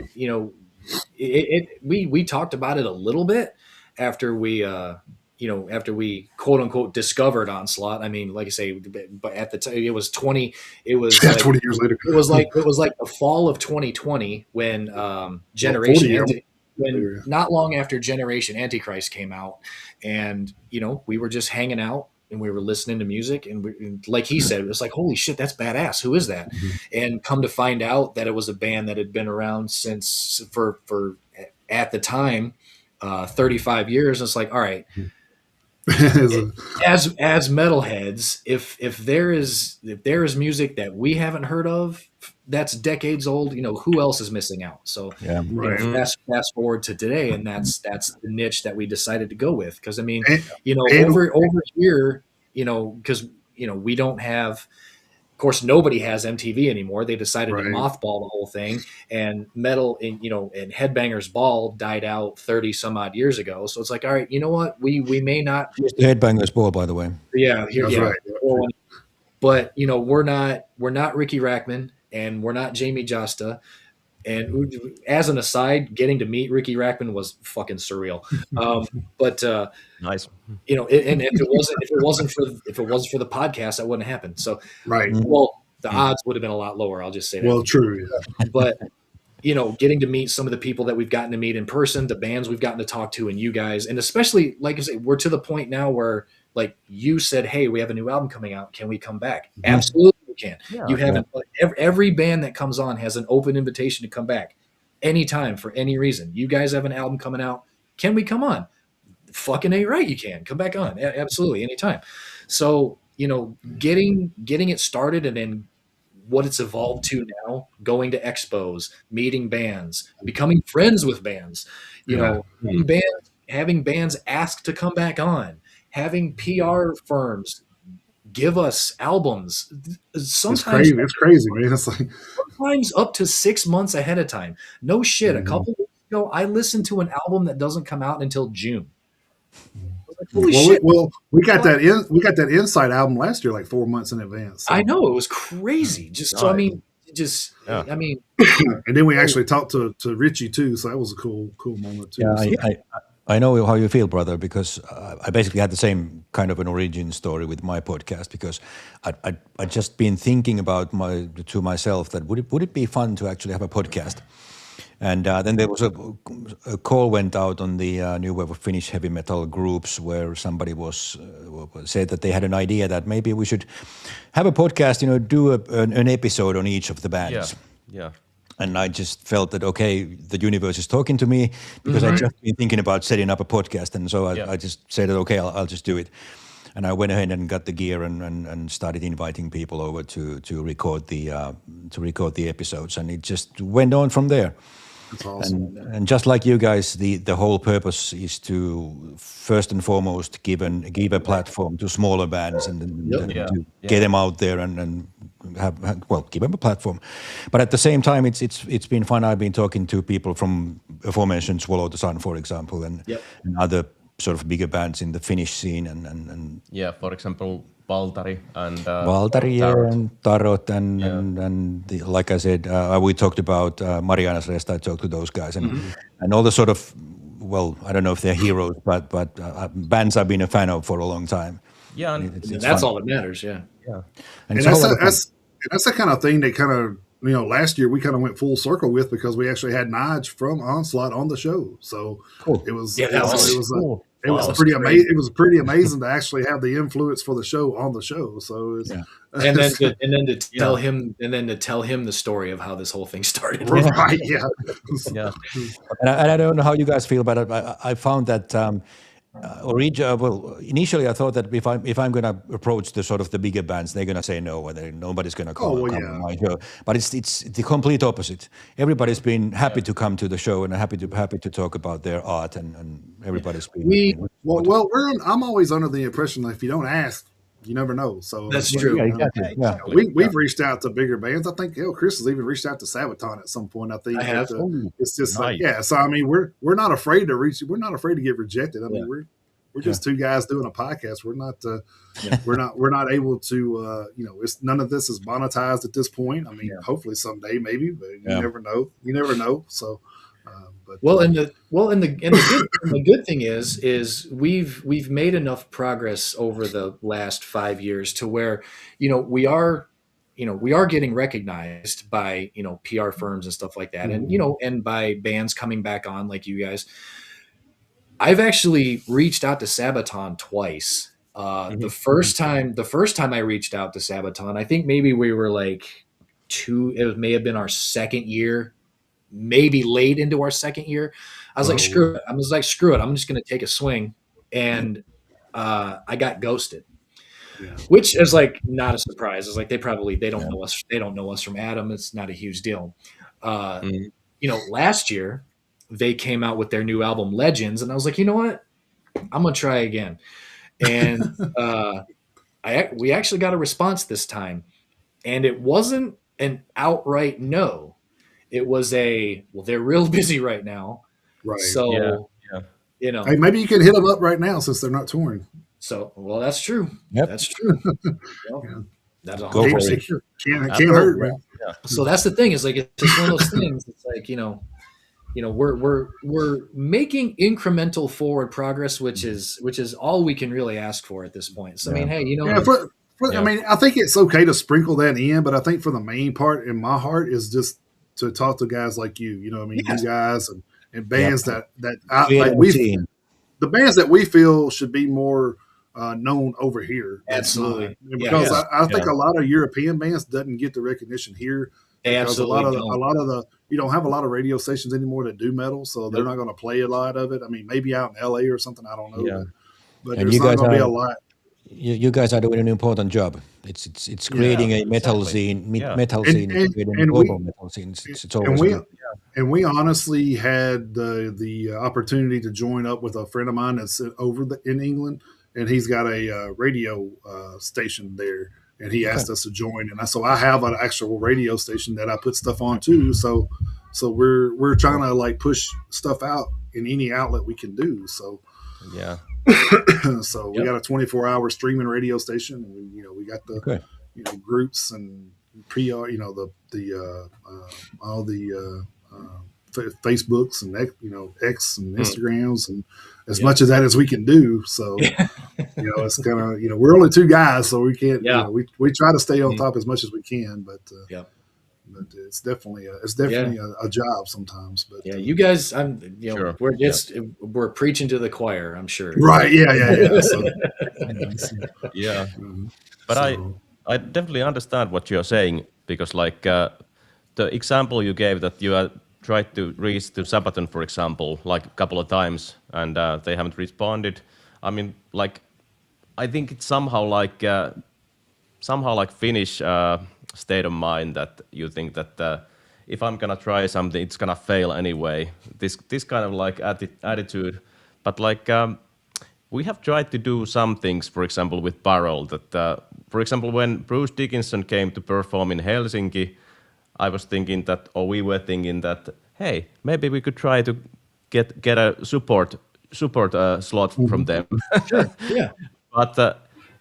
B: we talked about it a little bit after we quote unquote discovered Onslaught. I mean, like I say, but at the time it was 20
A: years later.
B: It was like the fall of 2020 when Generation not long after Generation Antichrist came out, and we were just hanging out and we were listening to music, and like he said, it was like, holy shit, that's badass. Who is that? Mm-hmm. And come to find out that it was a band that had been around since for at the time 35 years. And it's like, all right, as Metalheads, if there is music that we haven't heard of that's decades old, who else is missing out? So fast forward to today, and that's the niche that we decided to go with. Because I mean, over here, because we don't have, of course, nobody has MTV anymore. They decided to mothball the whole thing, and metal and Headbangers Ball died out 30 some odd years ago. So it's like, all right, you know what? We may not.
D: Just the Headbangers Ball, by the way.
B: Yeah, right. But we're not Ricky Rackman, and we're not Jamie Josta. And as an aside, getting to meet Ricky Rackman was fucking surreal. But
C: nice.
B: And if it wasn't for the podcast, that wouldn't happen. So well, the odds would have been a lot lower. I'll just say that.
A: Well, true. Yeah.
B: But getting to meet some of the people that we've gotten to meet in person, the bands we've gotten to talk to, and you guys, and especially, like I say, we're to the point now where, like you said, hey, we have a new album coming out. Can we come back? Mm-hmm. Absolutely. Can. You haven't. Every band that comes on has an open invitation to come back anytime for any reason. You guys have an album coming out. Can we come on? Fucking A right, you can come back on. Absolutely, anytime. So getting it started, and then what it's evolved to now, going to expos, meeting bands, becoming friends with bands. Having bands ask to come back on, having PR firms give us albums. Sometimes
A: it's crazy, man. It's like
B: sometimes up to 6 months ahead of time. No shit. Mm-hmm. A couple weeks ago, I listened to an album that doesn't come out until June.
A: Holy shit. We got that Insight album last year, like 4 months in advance. So.
B: I know, it was crazy. I mean,
A: and then we actually talked to Richie too, so that was a cool moment too.
D: Yeah, I know how you feel, brother, because I basically had the same kind of an origin story with my podcast, because I'd just been thinking about to myself that would it be fun to actually have a podcast? And then there was a call went out on the new wave of Finnish heavy metal groups, where somebody said that they had an idea that maybe we should have a podcast, do an episode on each of the bands.
C: Yeah.
D: And I just felt that, okay, the universe is talking to me, because I'd just been thinking about setting up a podcast. And so I just said, that, okay, I'll just do it. And I went ahead and got the gear and started inviting people over to record the episodes. And it just went on from there.
A: That's awesome.
D: And just like you guys, the whole purpose is to first and foremost give a platform to smaller bands and to get them out there and give them a platform. But at the same time, it's been fun. I've been talking to people from aforementioned Swallow the Sun, for example, and other sort of bigger bands in the Finnish scene, and
C: for example, Valtari and
D: Tarot and like I said, we talked about Mariana's Rest. I talked to those guys and all the sort of, well, I don't know if they're heroes, but bands I've been a fan of for a long time.
B: Yeah, and that's fun. All that matters. Yeah.
A: And that's the kind of thing that kind of, last year we kind of went full circle with, because we actually had Nige from Onslaught on the show. So cool. It was cool. It was pretty amazing. It was pretty amazing to actually have the influence for the show on the show. So
B: and then to tell him the story of how this whole thing started.
A: Right?
D: And I don't know how you guys feel about it. I found that Initially I thought that if I'm going to approach the sort of the bigger bands, they're going to say no, or nobody's going to come on my show. But it's the complete opposite. Everybody's been happy to come to the show and happy to talk about their art, and everybody's been.
A: I'm always under the impression that if you don't ask, you never know. So
B: that's true.
D: Yeah, exactly. Yeah.
A: We've reached out to bigger bands. I think Chris has even reached out to Sabaton at some point. I think
B: I have.
A: It's just nice. So I mean, we're not afraid to reach. We're not afraid to get rejected. I mean, we're just two guys doing a podcast. We're not. We're not able to. It's none of this is monetized at this point. I mean, hopefully someday, maybe, but you never know. You never know. So.
B: The good thing is we've made enough progress over the last 5 years to where we are getting recognized by PR firms and stuff like that, and and by bands coming back on like you guys. I've actually reached out to Sabaton twice. The first time I reached out to Sabaton, I think maybe we were like it may have been our second year. Maybe late into our second year. I was like, screw it. I'm just going to take a swing. And I got ghosted, which is like not a surprise. It's like they don't know us. They don't know us from Adam. It's not a huge deal. Last year they came out with their new album Legends. And I was like, you know what? I'm going to try again. And we actually got a response this time, and it wasn't an outright no. It was they're real busy right now.
A: Right.
B: So,
A: hey, maybe you can hit them up right now since they're not touring.
B: So, well, that's true.
D: Yep.
B: That's true. That's all.
A: Can't hurt, man.
B: Yeah. So that's the thing. Is like it's just one of those things. It's like we're making incremental forward progress, which is all we can really ask for at this point. So I mean, hey,
A: I mean, I think it's okay to sprinkle that in, but I think for the main part in my heart is just to talk to guys like you, you guys and bands the bands that we feel should be more known over here.
B: Absolutely.
A: Because I think a lot of European bands doesn't get the recognition here. Because a lot of you don't have a lot of radio stations anymore that do metal, so they're not going to play a lot of it. I mean, maybe out in LA or something, I don't know.
D: Yeah.
A: But there's not going to be a lot.
D: You guys are doing an important job. It's creating a metal scene, metal scene, and global metal scene. It's always good.
A: And we honestly had the opportunity to join up with a friend of mine that's over in England, and he's got a radio station there, and he asked us to join. And so I have an actual radio station that I put stuff on too. So we're trying to like push stuff out in any outlet we can do. So so we got a 24-hour streaming radio station, and we got the groups and PR, all the Facebooks and X and Instagrams and as much of that as we can do. So it's kind of we're only two guys, so we can't. We try to stay on top as much as we can, but it's definitely a job sometimes. But
B: you guys, we're preaching to the choir, I'm sure.
A: Right? Yeah. So,
C: But I definitely understand what you're saying, because like the example you gave that you tried to reach to Sabaton, for example, like a couple of times, and they haven't responded. I mean, like I think it's somehow like Finnish state of mind that you think that if I'm gonna try something, it's gonna fail anyway. This kind of like attitude, but like we have tried to do some things, for example, with Barrel. That for example, when Bruce Dickinson came to perform in Helsinki, I was thinking that, or we were thinking that, hey, maybe we could try to get a support slot from them.
B: Sure. Yeah.
C: But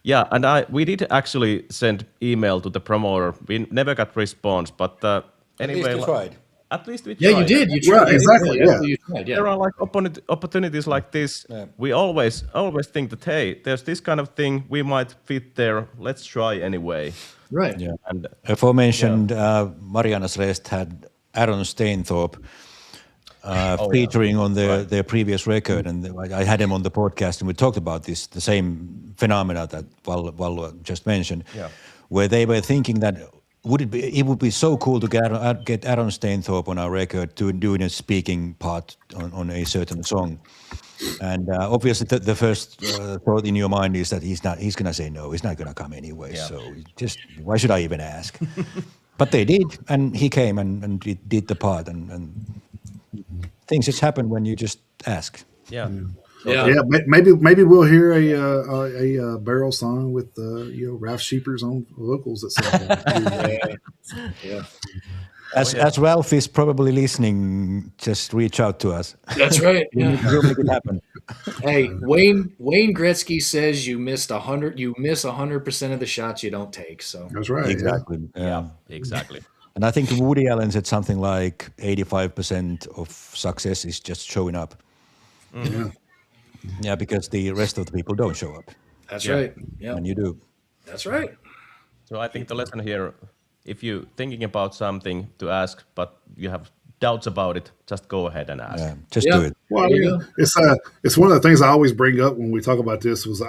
C: and we did actually send email to the promoter. We never got response, but anyway,
D: at least we tried.
C: At least we tried.
B: Yeah, you did. You tried.
A: Right, exactly. Yeah.
B: You tried,
C: There are like opportunities like this. Yeah. We always think that, hey, there's this kind of thing. We might fit there. Let's try anyway.
B: Right.
D: Yeah. And aforementioned Marianas Rest had Aaron Stainthorpe featuring on their previous record, and I had him on the podcast, and we talked about the same phenomena that Val just mentioned, where they were thinking that it would be so cool to get Aaron Stainthorpe on our record to doing a speaking part on a certain song. And obviously, the first thought in your mind is that he's going to say no. He's not going to come anyway. Yeah. So just why should I even ask? But they did, and he came and did the part, and things just happen when you just ask.
C: Yeah.
A: Yeah. Maybe we'll hear a barrel song with Ralph Sheepers on vocals at some point.
B: Yeah.
D: As Ralph is probably listening, just reach out to us.
B: That's right. Yeah.
D: We'll make it happen.
B: Hey, Wayne Gretzky says you miss 100% of the shots you don't take. So
A: that's right.
D: Exactly.
C: Yeah, exactly.
D: And I think Woody Allen said something like 85% of success is just showing up.
A: Mm-hmm. Yeah.
D: Yeah, because the rest of the people don't show up.
B: That's right. Yeah.
D: And you do.
B: That's right.
C: So I think the lesson here, if you're thinking about something to ask, but you have doubts about it, just go ahead and ask.
D: Yeah, just do it.
A: Well, it's one of the things I always bring up when we talk about this was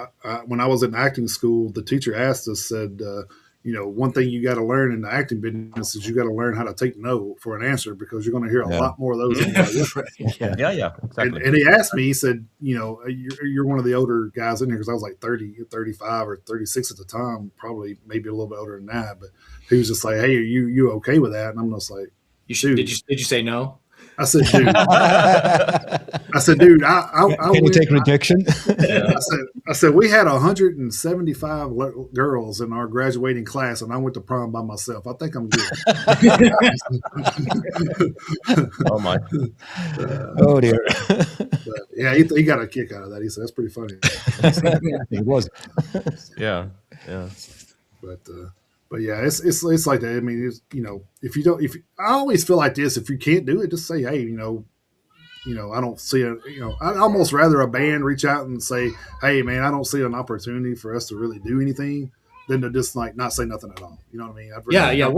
A: when I was in acting school, the teacher asked us, said, one thing you got to learn in the acting business is you got to learn how to take no for an answer because you're going to hear a lot more of those.
C: Yeah, exactly.
A: And he asked me, he said, you're one of the older guys in here because I was like 30, 35 or 36 at the time, probably maybe a little bit older than that. But he was just like, hey, are you okay with that? And I'm just like,
B: did you say no?
A: I said, dude, I
D: can you take rejection?
A: I said, we had 175 girls in our graduating class, and I went to prom by myself. I think I'm good.
C: Oh my!
D: Oh dear.
A: Yeah, he got a kick out of that. He said that's pretty funny.
D: It was.
C: Yeah.
A: But yeah, it's like that. I mean, I always feel like this. If you can't do it, just say, hey, I don't see it. I'd almost rather a band reach out and say, hey, man, I don't see an opportunity for us to really do anything than to just like not say nothing at all. You know what I mean?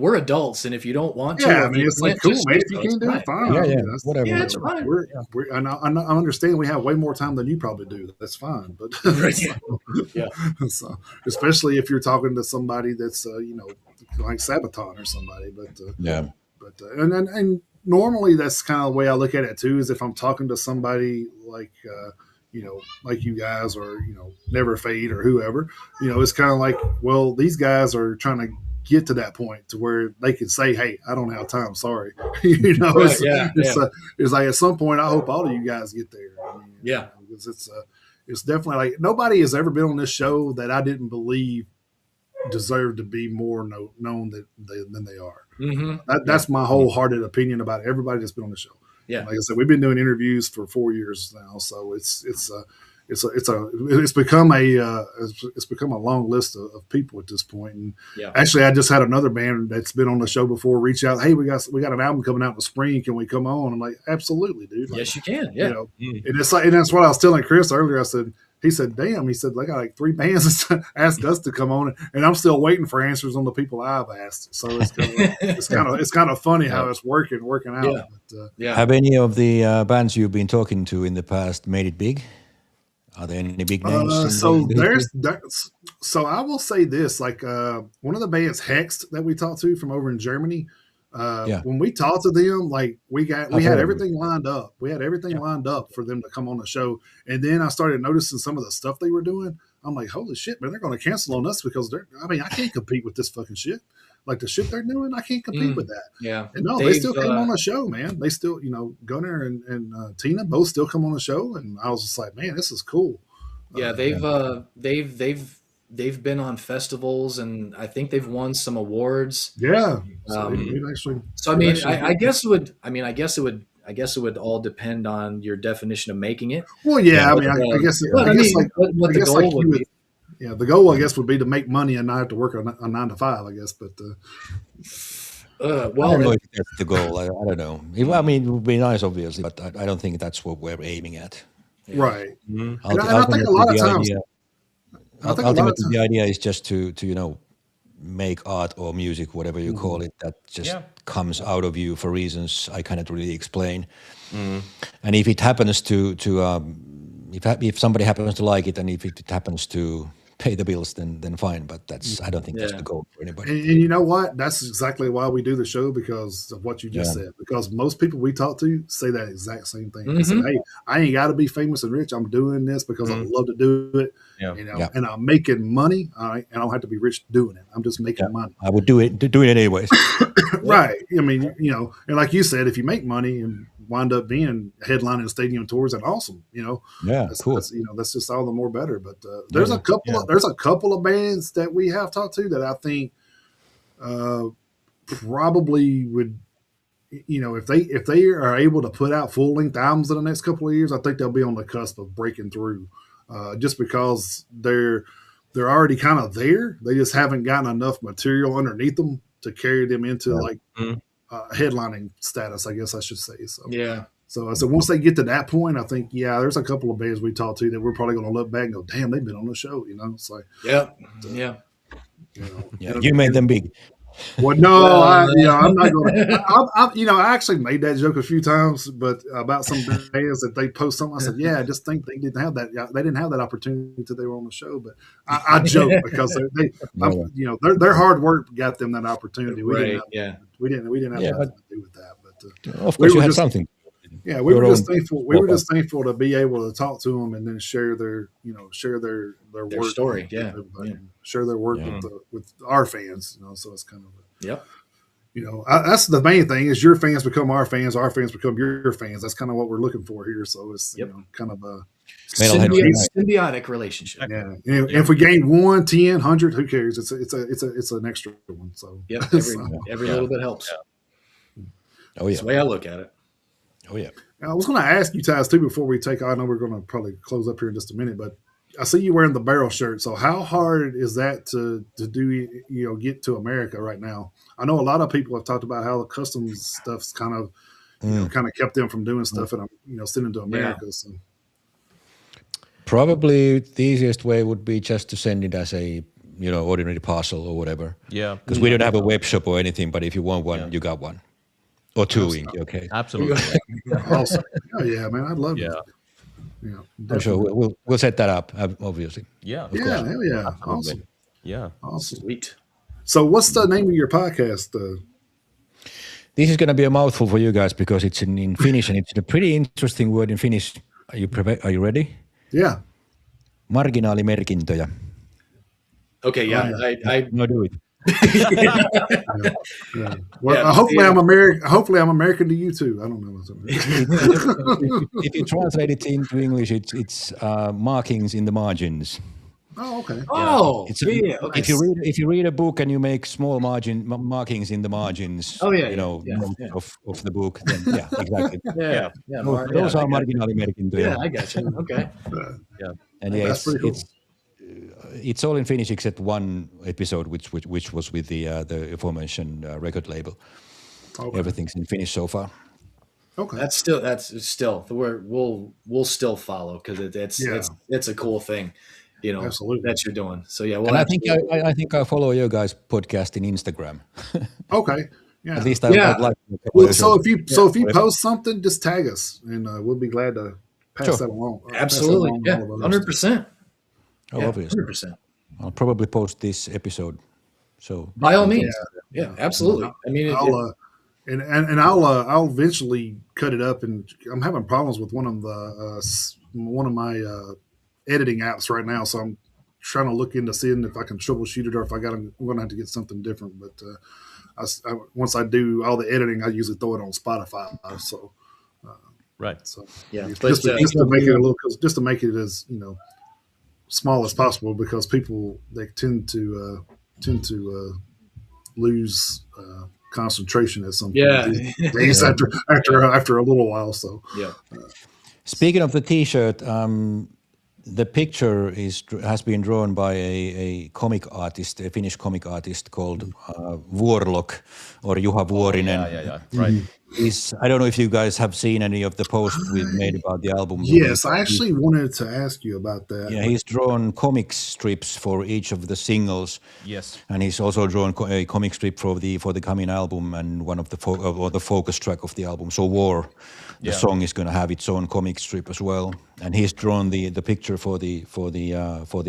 B: We're adults, and if you don't want to,
A: I mean, it's like cool, man. If you can't do it, fine.
D: Yeah, whatever.
B: Yeah, it's fine.
A: I understand we have way more time than you probably do. That's fine, but so, especially if you're talking to somebody that's like Sabaton or somebody, and normally that's kind of the way I look at it too. Is if I'm talking to somebody like like you guys or, Never Fade or whoever, it's kind of like, well, these guys are trying to get to that point to where they can say, hey, I don't have time. Sorry. It's like at some point, I hope all of you guys get there. Because it's definitely like nobody has ever been on this show that I didn't believe deserved to be more known than they are. Mm-hmm. That's my wholehearted opinion about everybody that's been on the show.
B: Yeah,
A: like I said, we've been doing interviews for 4 years now, so it's become a long list of people at this point. And actually, I just had another band that's been on the show before reach out. Hey, we got an album coming out in the spring. Can we come on? I'm like, absolutely, dude. Like,
B: yes, you can. Yeah,
A: and it's like, and that's what I was telling Chris earlier. He said, damn, he said, I got like 3 bands asked us to come on, and I'm still waiting for answers on the people I've asked. So it's kind of funny how it's working out.
B: Yeah.
A: But,
D: Have any of the bands you've been talking to in the past made it big? Are there any big names?
A: So I will say this, like one of the bands Hexed that we talked to from over in Germany. When we talked to them, like we had everything lined up. We had everything lined up for them to come on the show. And then I started noticing some of the stuff they were doing. I'm like, holy shit, man, they're going to cancel on us because I can't compete with this fucking shit. Like the shit they're doing, I can't compete with that.
B: Yeah.
A: And no, they still came on the show, man. They still, Gunnar and Tina both still come on the show. And I was just like, man, this is cool.
B: Yeah. They've been on festivals, and I think they've won some awards.
A: Yeah.
B: I guess it would all depend on your definition of making it.
A: Well, yeah. I guess the goal would be. Yeah, the goal, I guess, would be to make money and not have to work a 9 to 5, I guess. But
D: I don't know if that's the goal. I don't know. I mean, it would be nice, obviously, but I don't think that's what we're aiming at.
A: Right. Mm-hmm. And I think a lot of times.
D: Ultimately, the idea is just to make art or music, whatever you call it, that just comes out of you for reasons I cannot really explain. Mm. And if it happens if somebody happens to like it, and if it happens to pay the bills, then fine. But I don't think that's the goal for anybody.
A: And you know what? That's exactly why we do the show, because of what you just said. Because most people we talk to say that exact same thing. They say, "Hey, I ain't got to be famous and rich. I'm doing this because I love to do it. And I'm making money. All right, and I don't have to be rich doing it. I'm just making money.
D: I would do it anyways."
A: Right. I mean, and like you said, if you make money and wind up being headlining stadium tours, and awesome,
D: cool.
A: That's just all the more better. But there's a couple of bands that we have talked to that I think probably would, if they are able to put out full length albums in the next couple of years, I think they'll be on the cusp of breaking through, just because they're already kind of there. They just haven't gotten enough material underneath them to carry them into headlining status, I guess I should say. So So I said, once they get to that point, I think, there's a couple of bands we talked to that we're probably going to look back and go, damn, they've been on the show. It's like,
D: you made them big.
A: Well, no, I'm not going to. I actually made that joke a few times, but about some bands that they post something, I said, I just think they didn't have that. They didn't have that opportunity until they were on the show. But I joke because their hard work got them that opportunity. We didn't have nothing to do with that. But
D: of course, you had something.
A: Yeah, we were just thankful. We were just thankful to be able to talk to them and then share their work
B: story.
A: Share their work with our fans. So it's kind of that's the main thing is your fans become our fans become your fans. That's kind of what we're looking for here. So it's kind of a
B: symbiotic relationship.
A: Yeah, and if we gain 1, 10, 100, who cares? It's an extra one. So
B: every little bit helps.
D: Oh yeah,
B: that's the way I look at it.
D: Oh yeah.
A: I was going to ask you guys too before we take. I know we're going to probably close up here in just a minute, but I see you wearing the barrel shirt. So how hard is that to do? Get to America right now? I know a lot of people have talked about how the customs stuff's kind of kept them from doing stuff, and sending to America. So
D: probably the easiest way would be just to send it as a ordinary parcel or whatever.
C: Yeah,
D: because we don't have a web shop or anything. But if you want one, you got one. Or two in okay.
C: Absolutely.
A: Awesome. Oh yeah, man, I'd love it.
D: I'm sure we'll set that up, obviously.
C: Yeah.
A: Hell yeah.
C: Absolutely.
A: Awesome.
C: Yeah.
A: Awesome.
B: Sweet.
A: So what's the name of your podcast?
D: This is going to be a mouthful for you guys because it's in Finnish and it's a pretty interesting word in Finnish. Are you ready?
A: Yeah.
D: Marginaalimerkintöjä.
B: Okay, I
D: no, do it.
A: Well, hopefully I'm American. Hopefully I'm American to you too. I don't know.
D: If you translate it into English, it's markings in the margins.
A: Oh, okay.
B: Oh,
D: okay. If you read a book and you make small markings in the margins, of the book, then exactly. Those are marginaalimerkintöjä.
B: Yeah, I got you. Okay.
D: And it's all in Finnish except one episode, which was with the aforementioned record label. Okay. Everything's in Finnish so far.
A: Okay,
B: that's still the word we'll still follow because it's a cool thing,
A: absolutely,
B: that you're doing. So
D: and I think I follow your guys' podcast in Instagram.
A: Okay, yeah.
D: At least I'd like.
A: So if you post something, just tag us, and we'll be glad to pass that along.
B: Absolutely, 100%.
D: Oh, obviously.
B: 100%.
D: I'll probably post this episode. So
B: by all means, absolutely. I mean,
A: I'll eventually cut it up, and I'm having problems with one of my editing apps right now, so I'm trying to look into seeing if I can troubleshoot it or if I'm going to have to get something different. But once I do all the editing, I usually throw it on Spotify. So
C: right.
A: So
B: just
A: to make it as small as possible, because people they tend to lose concentration at some point. Days after a little while. So
D: speaking of the T-shirt, the picture has been drawn by a comic artist, a Finnish comic artist called Vuorlock or Juha Vuorinen.
C: Right.
D: I don't know if you guys have seen any of the posts we've made about the album.
A: Yes, I actually wanted to ask you about that.
D: Yeah, he's drawn comic strips for each of the singles.
C: Yes.
D: And he's also drawn a comic strip for the coming album and one of the or the focus track of the album. So War, the song is going to have its own comic strip as well. And he's drawn the picture for the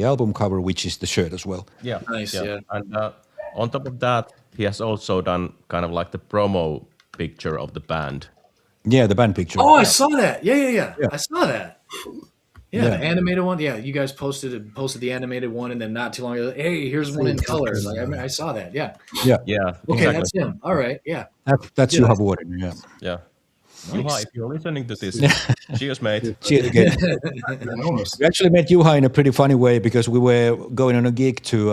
D: album cover, which is the shirt as well.
C: Yeah.
B: Nice. Yeah.
C: And on top of that, he has also done kind of like the promo picture of the band.
D: Yeah, the band picture.
B: Oh, I saw that. Yeah. I saw that. Yeah, the animated one. Yeah, you guys posted the animated one, and then not too long ago, hey, here's one in color. Like I saw that. Yeah. Okay, that's him. All right. Yeah.
D: That's Juha Vuorinen. Yeah.
C: Yeah. Nice. Juha, if you're listening to this, cheers, mate.
D: Cheers again. We actually met Juha in a pretty funny way because we were going on a gig to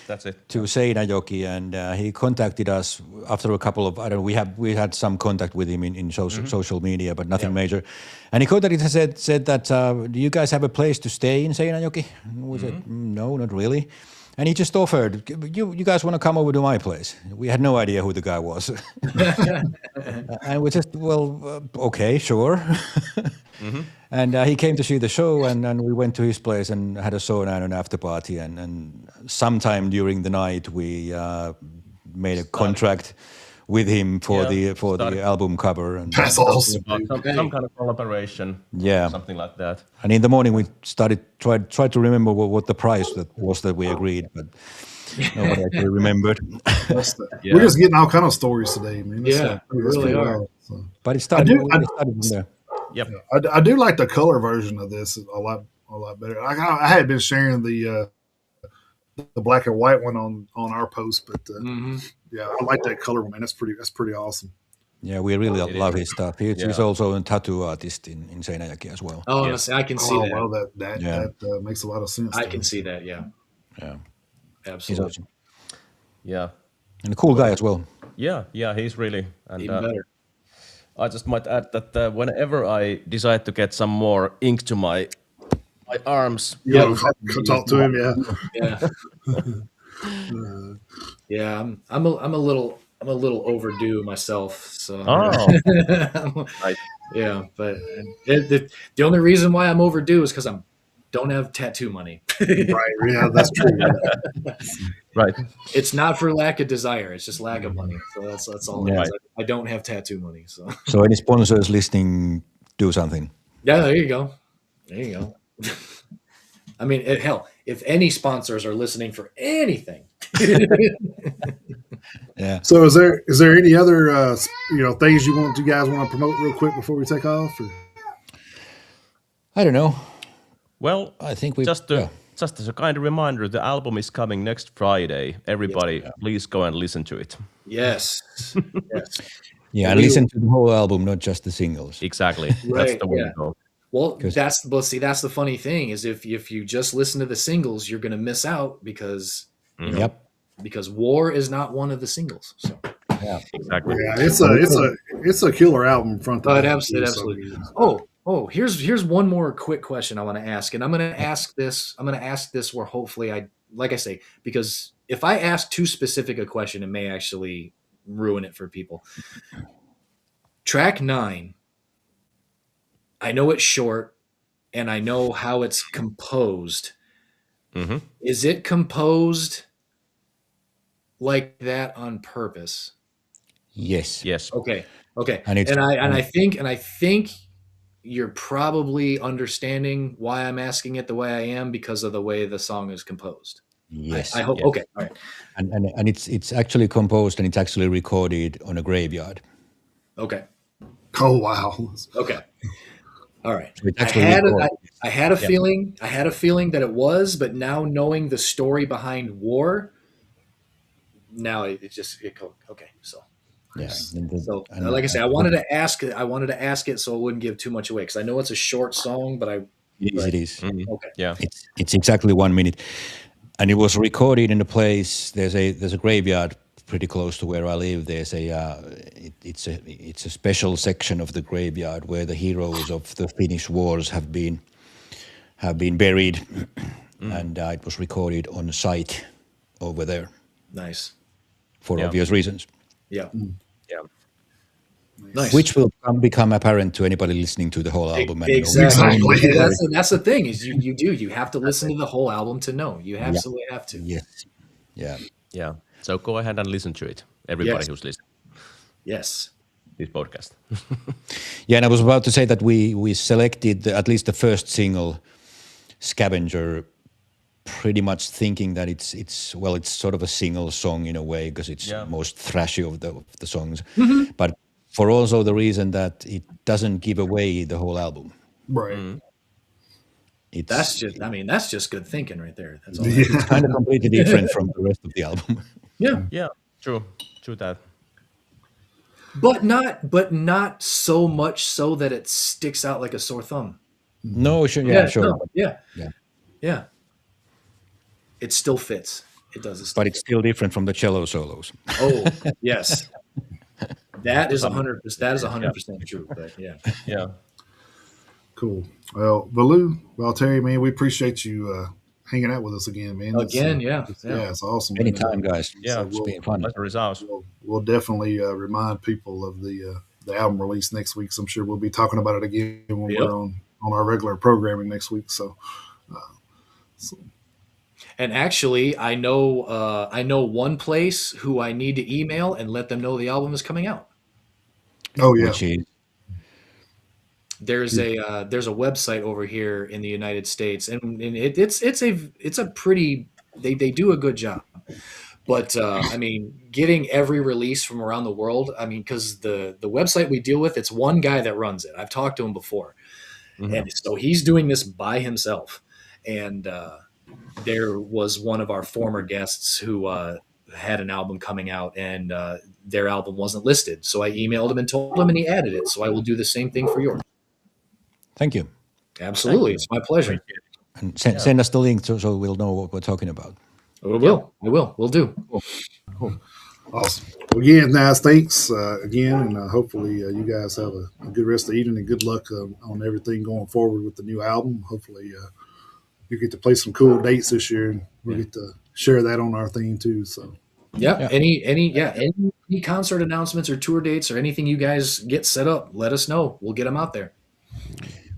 D: Seinäjoki, and he contacted us after a couple of we had some contact with him in social media, but nothing major. And he contacted us and said that do you guys have a place to stay in Seinäjoki? And we said no, not really. And he just offered, you guys want to come over to my place? We had no idea who the guy was. And we just, okay, sure. And he came to see the show, and we went to his place and had a sauna and an after party. And sometime during the night, we made a contract with him for the album cover. And
A: that's awesome.
C: Some kind of collaboration.
D: Yeah.
C: Something like that.
D: And in the morning we tried to remember what the price that we agreed, but nobody actually remembered.
A: We're just getting all kind of stories today, man.
B: We really are.
A: So.
D: But it started from there.
C: Yep.
A: I do like the color version of this a lot better. I had been sharing the black and white one on our post, but yeah, I like that color one, man. That's pretty awesome.
D: Yeah, we really love his stuff. He's also a tattoo artist in Seinäjoki as well.
B: Oh, yes. I can see that.
A: Well, that makes a lot of sense.
B: I can see that. Yeah. Absolutely.
D: Awesome.
C: Yeah.
D: And a cool guy as well.
C: Yeah, he's really and,
B: even better.
C: I just might add that whenever I decide to get some more ink to my arms,
A: talk to him.
B: Yeah. I'm a little overdue myself. So.
C: Right.
B: Yeah, but the only reason why I'm overdue is because I don't have tattoo money.
A: Right. Yeah, that's true.
C: Right.
B: It's not for lack of desire. It's just lack of money. So that's all it is. I don't have tattoo money. So
D: any sponsors listening, do something.
B: Yeah, there you go. I mean, hell, if any sponsors are listening for anything.
D: Yeah.
A: So is there any other things you guys want to promote real quick before we take off? Or?
D: I don't know.
C: Well,
D: I think
C: just as a kind of reminder, the album is coming next Friday. Everybody, please go and listen to it.
B: Yes.
D: Yeah, and listen to the whole album, not just the singles.
C: Exactly.
B: Right,
C: That's the way to go.
B: Well, that's the funny thing is if you just listen to the singles, you're going to miss out because because War is not one of the singles. So
D: yeah,
C: exactly.
A: Yeah, it's a killer album front to back.
B: Absolutely. Oh, here's one more quick question I want to ask, and I'm going to ask this where hopefully like I say, because if I ask too specific a question, it may actually ruin it for people. Track 9. I know it's short, and I know how it's composed.
C: Mm-hmm.
B: Is it composed like that on purpose?
D: Yes.
B: Okay. And I think you're probably understanding why I'm asking it the way I am because of the way the song is composed.
D: Yes.
B: I hope.
D: Yes.
B: Okay. All right.
D: And it's actually composed and it's actually recorded on a graveyard.
B: Okay.
A: Oh wow.
B: Okay. All right.
D: So
B: I had a feeling that it was, but now knowing the story behind War, now it okay. So
D: yeah.
B: So like I said, I wanted to ask it so I wouldn't give too much away because I know it's a short song, but
D: it is.
C: Mm-hmm.
B: Okay.
C: Yeah.
D: It's exactly 1 minute, and it was recorded in a place. There's a graveyard pretty close to where I live. There's it's a special section of the graveyard where the heroes of the Finnish wars have been buried, and it was recorded on site over there.
B: Nice.
D: For obvious reasons.
B: Yeah.
C: Yeah.
B: Nice.
D: Which will become apparent to anybody listening to the whole album.
B: Exactly. That's the thing is you have to listen to the whole album to know. You absolutely have to.
D: Yes. Yeah.
C: Yeah. So go ahead and listen to it, everybody who's listening.
B: Yes.
C: This podcast.
D: Yeah, and I was about to say that we selected at least the first single, Scavenger, pretty much thinking that it's sort of a single song in a way because it's most thrashy of the songs, but for also the reason that it doesn't give away the whole album.
A: Right.
B: That's just good thinking right there. That's all.
D: It's kind of completely different from the rest of the album.
C: Yeah. True that.
B: But not so much so that it sticks out like a sore thumb.
D: No, sure. Sure.
B: No, yeah. It still fits. It does.
D: But it's still different from the cello solos.
B: Oh, yes. That is 100%. That is 100% true. But
C: yeah.
A: Cool. Well, Valtteri, man, we appreciate you hanging out with us again, man. It's awesome.
D: Anytime, guys.
C: Yeah,
D: it's been fun.
A: We'll definitely remind people of the album release next week. So I'm sure we'll be talking about it again when we're on our regular programming next week. So.
B: And actually, I know one place who I need to email and let them know the album is coming out.
A: Oh yeah.
B: There's a website over here in the United States, and it's a pretty they do a good job. But I mean, getting every release from around the world, I mean, because the website we deal with, it's one guy that runs it. I've talked to him before, and so he's doing this by himself. And there was one of our former guests who had an album coming out, and their album wasn't listed. So I emailed him and told him, and he added it. So I will do the same thing for yours.
D: Thank you.
B: Absolutely. It's my pleasure.
D: And send us the link so we'll know what we're talking about.
B: We will. We'll do.
A: Cool. Awesome. Well, again, guys, thanks again. And hopefully you guys have a good rest of the evening and good luck on everything going forward with the new album. Hopefully you get to play some cool dates this year, and we get to share that on our thing too. So any concert announcements or tour dates or anything you guys get set up, let us know. We'll get them out there.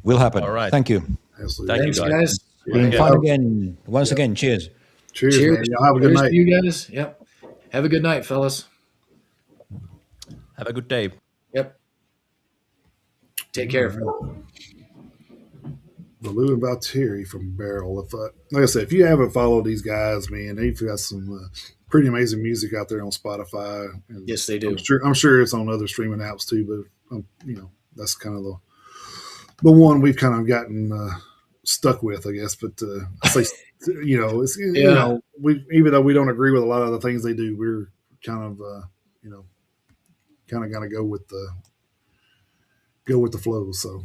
D: Will happen.
C: All right.
D: Thank you.
A: Absolutely.
B: Thanks, guys.
D: Been fun again. Once again, cheers.
A: Cheers, man. Y'all have a good night.
B: You guys. Yep. Have a good night, fellas.
C: Have a good day.
B: Yep. Take care.
A: Lou and Valtteri from Barrel. Like I said, if you haven't followed these guys, man, they've got some pretty amazing music out there on Spotify. And
B: yes, they do.
A: I'm sure it's on other streaming apps too, but that's kind of the one we've kind of gotten stuck with, I guess. But I say, it's we even though we don't agree with a lot of the things they do, we're kind of got to go with the flow. So.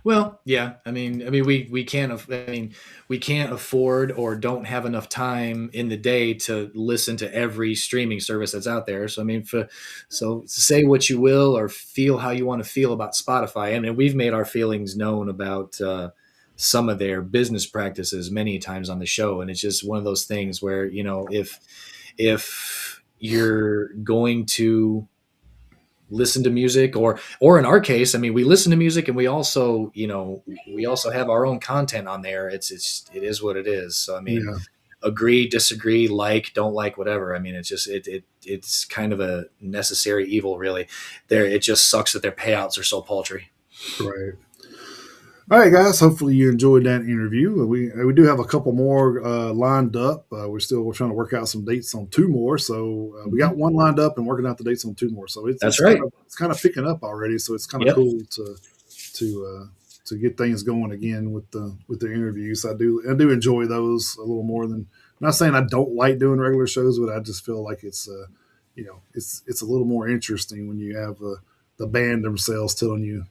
B: Well, yeah. I mean, we can't afford or don't have enough time in the day to listen to every streaming service that's out there. So, I mean, so say what you will or feel how you want to feel about Spotify. I mean, we've made our feelings known about some of their business practices many times on the show, and it's just one of those things where if you're going to listen to music or in our case, I mean, we listen to music and we also have our own content on there. It is what it is. So, I mean, agree, disagree, don't like, whatever. I mean, it's just, it's kind of a necessary evil, really. It just sucks that their payouts are so paltry.
A: Right. All right, guys. Hopefully you enjoyed that interview. We do have a couple more lined up. We're trying to work out some dates on two more. So we got one lined up and working out the dates on two more. So it's right. It's kind of picking up already. So it's kind of cool to get things going again with the interviews. I do enjoy those a little more than. I'm not saying I don't like doing regular shows, but I just feel like it's it's a little more interesting when you have the band themselves telling you.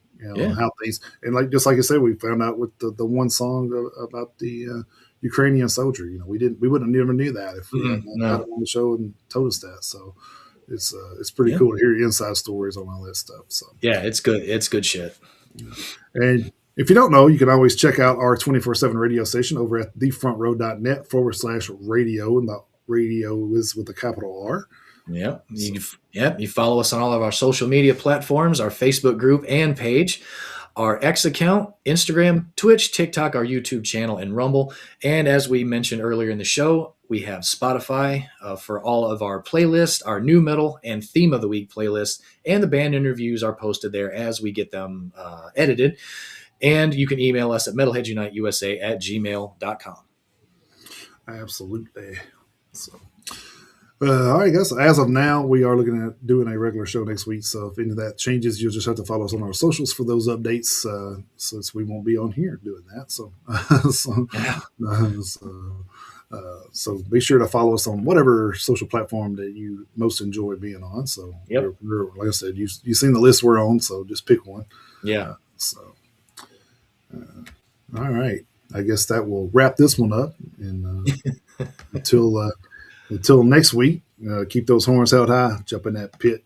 A: How things, and just like I said, we found out with the one song about the Ukrainian soldier. We wouldn't have never knew that if we had on the show and told us that. So it's pretty cool to hear inside stories on all that stuff. So
B: it's good. It's good shit.
A: And if you don't know, you can always check out our 24/7 radio station over at thefrontrow.net/radio, and the radio is with a capital R.
B: Yep. You follow us on all of our social media platforms, our Facebook group and page, our X account, Instagram, Twitch, TikTok, our YouTube channel, and Rumble. And as we mentioned earlier in the show, we have Spotify for all of our playlists, our new metal and theme of the week playlists, and the band interviews are posted there as we get them edited. And you can email us at metalheadsuniteusa@gmail.com.
A: Absolutely. So, all right, guys. As of now, we are looking at doing a regular show next week. So if any of that changes, you'll just have to follow us on our socials for those updates, since we won't be on here doing that. So be sure to follow us on whatever social platform that you most enjoy being on. So we're, like I said, you've seen the list we're on, so just pick one.
B: Yeah.
A: All right. I guess that will wrap this one up. And until next week, keep those horns held high, jump in that pit,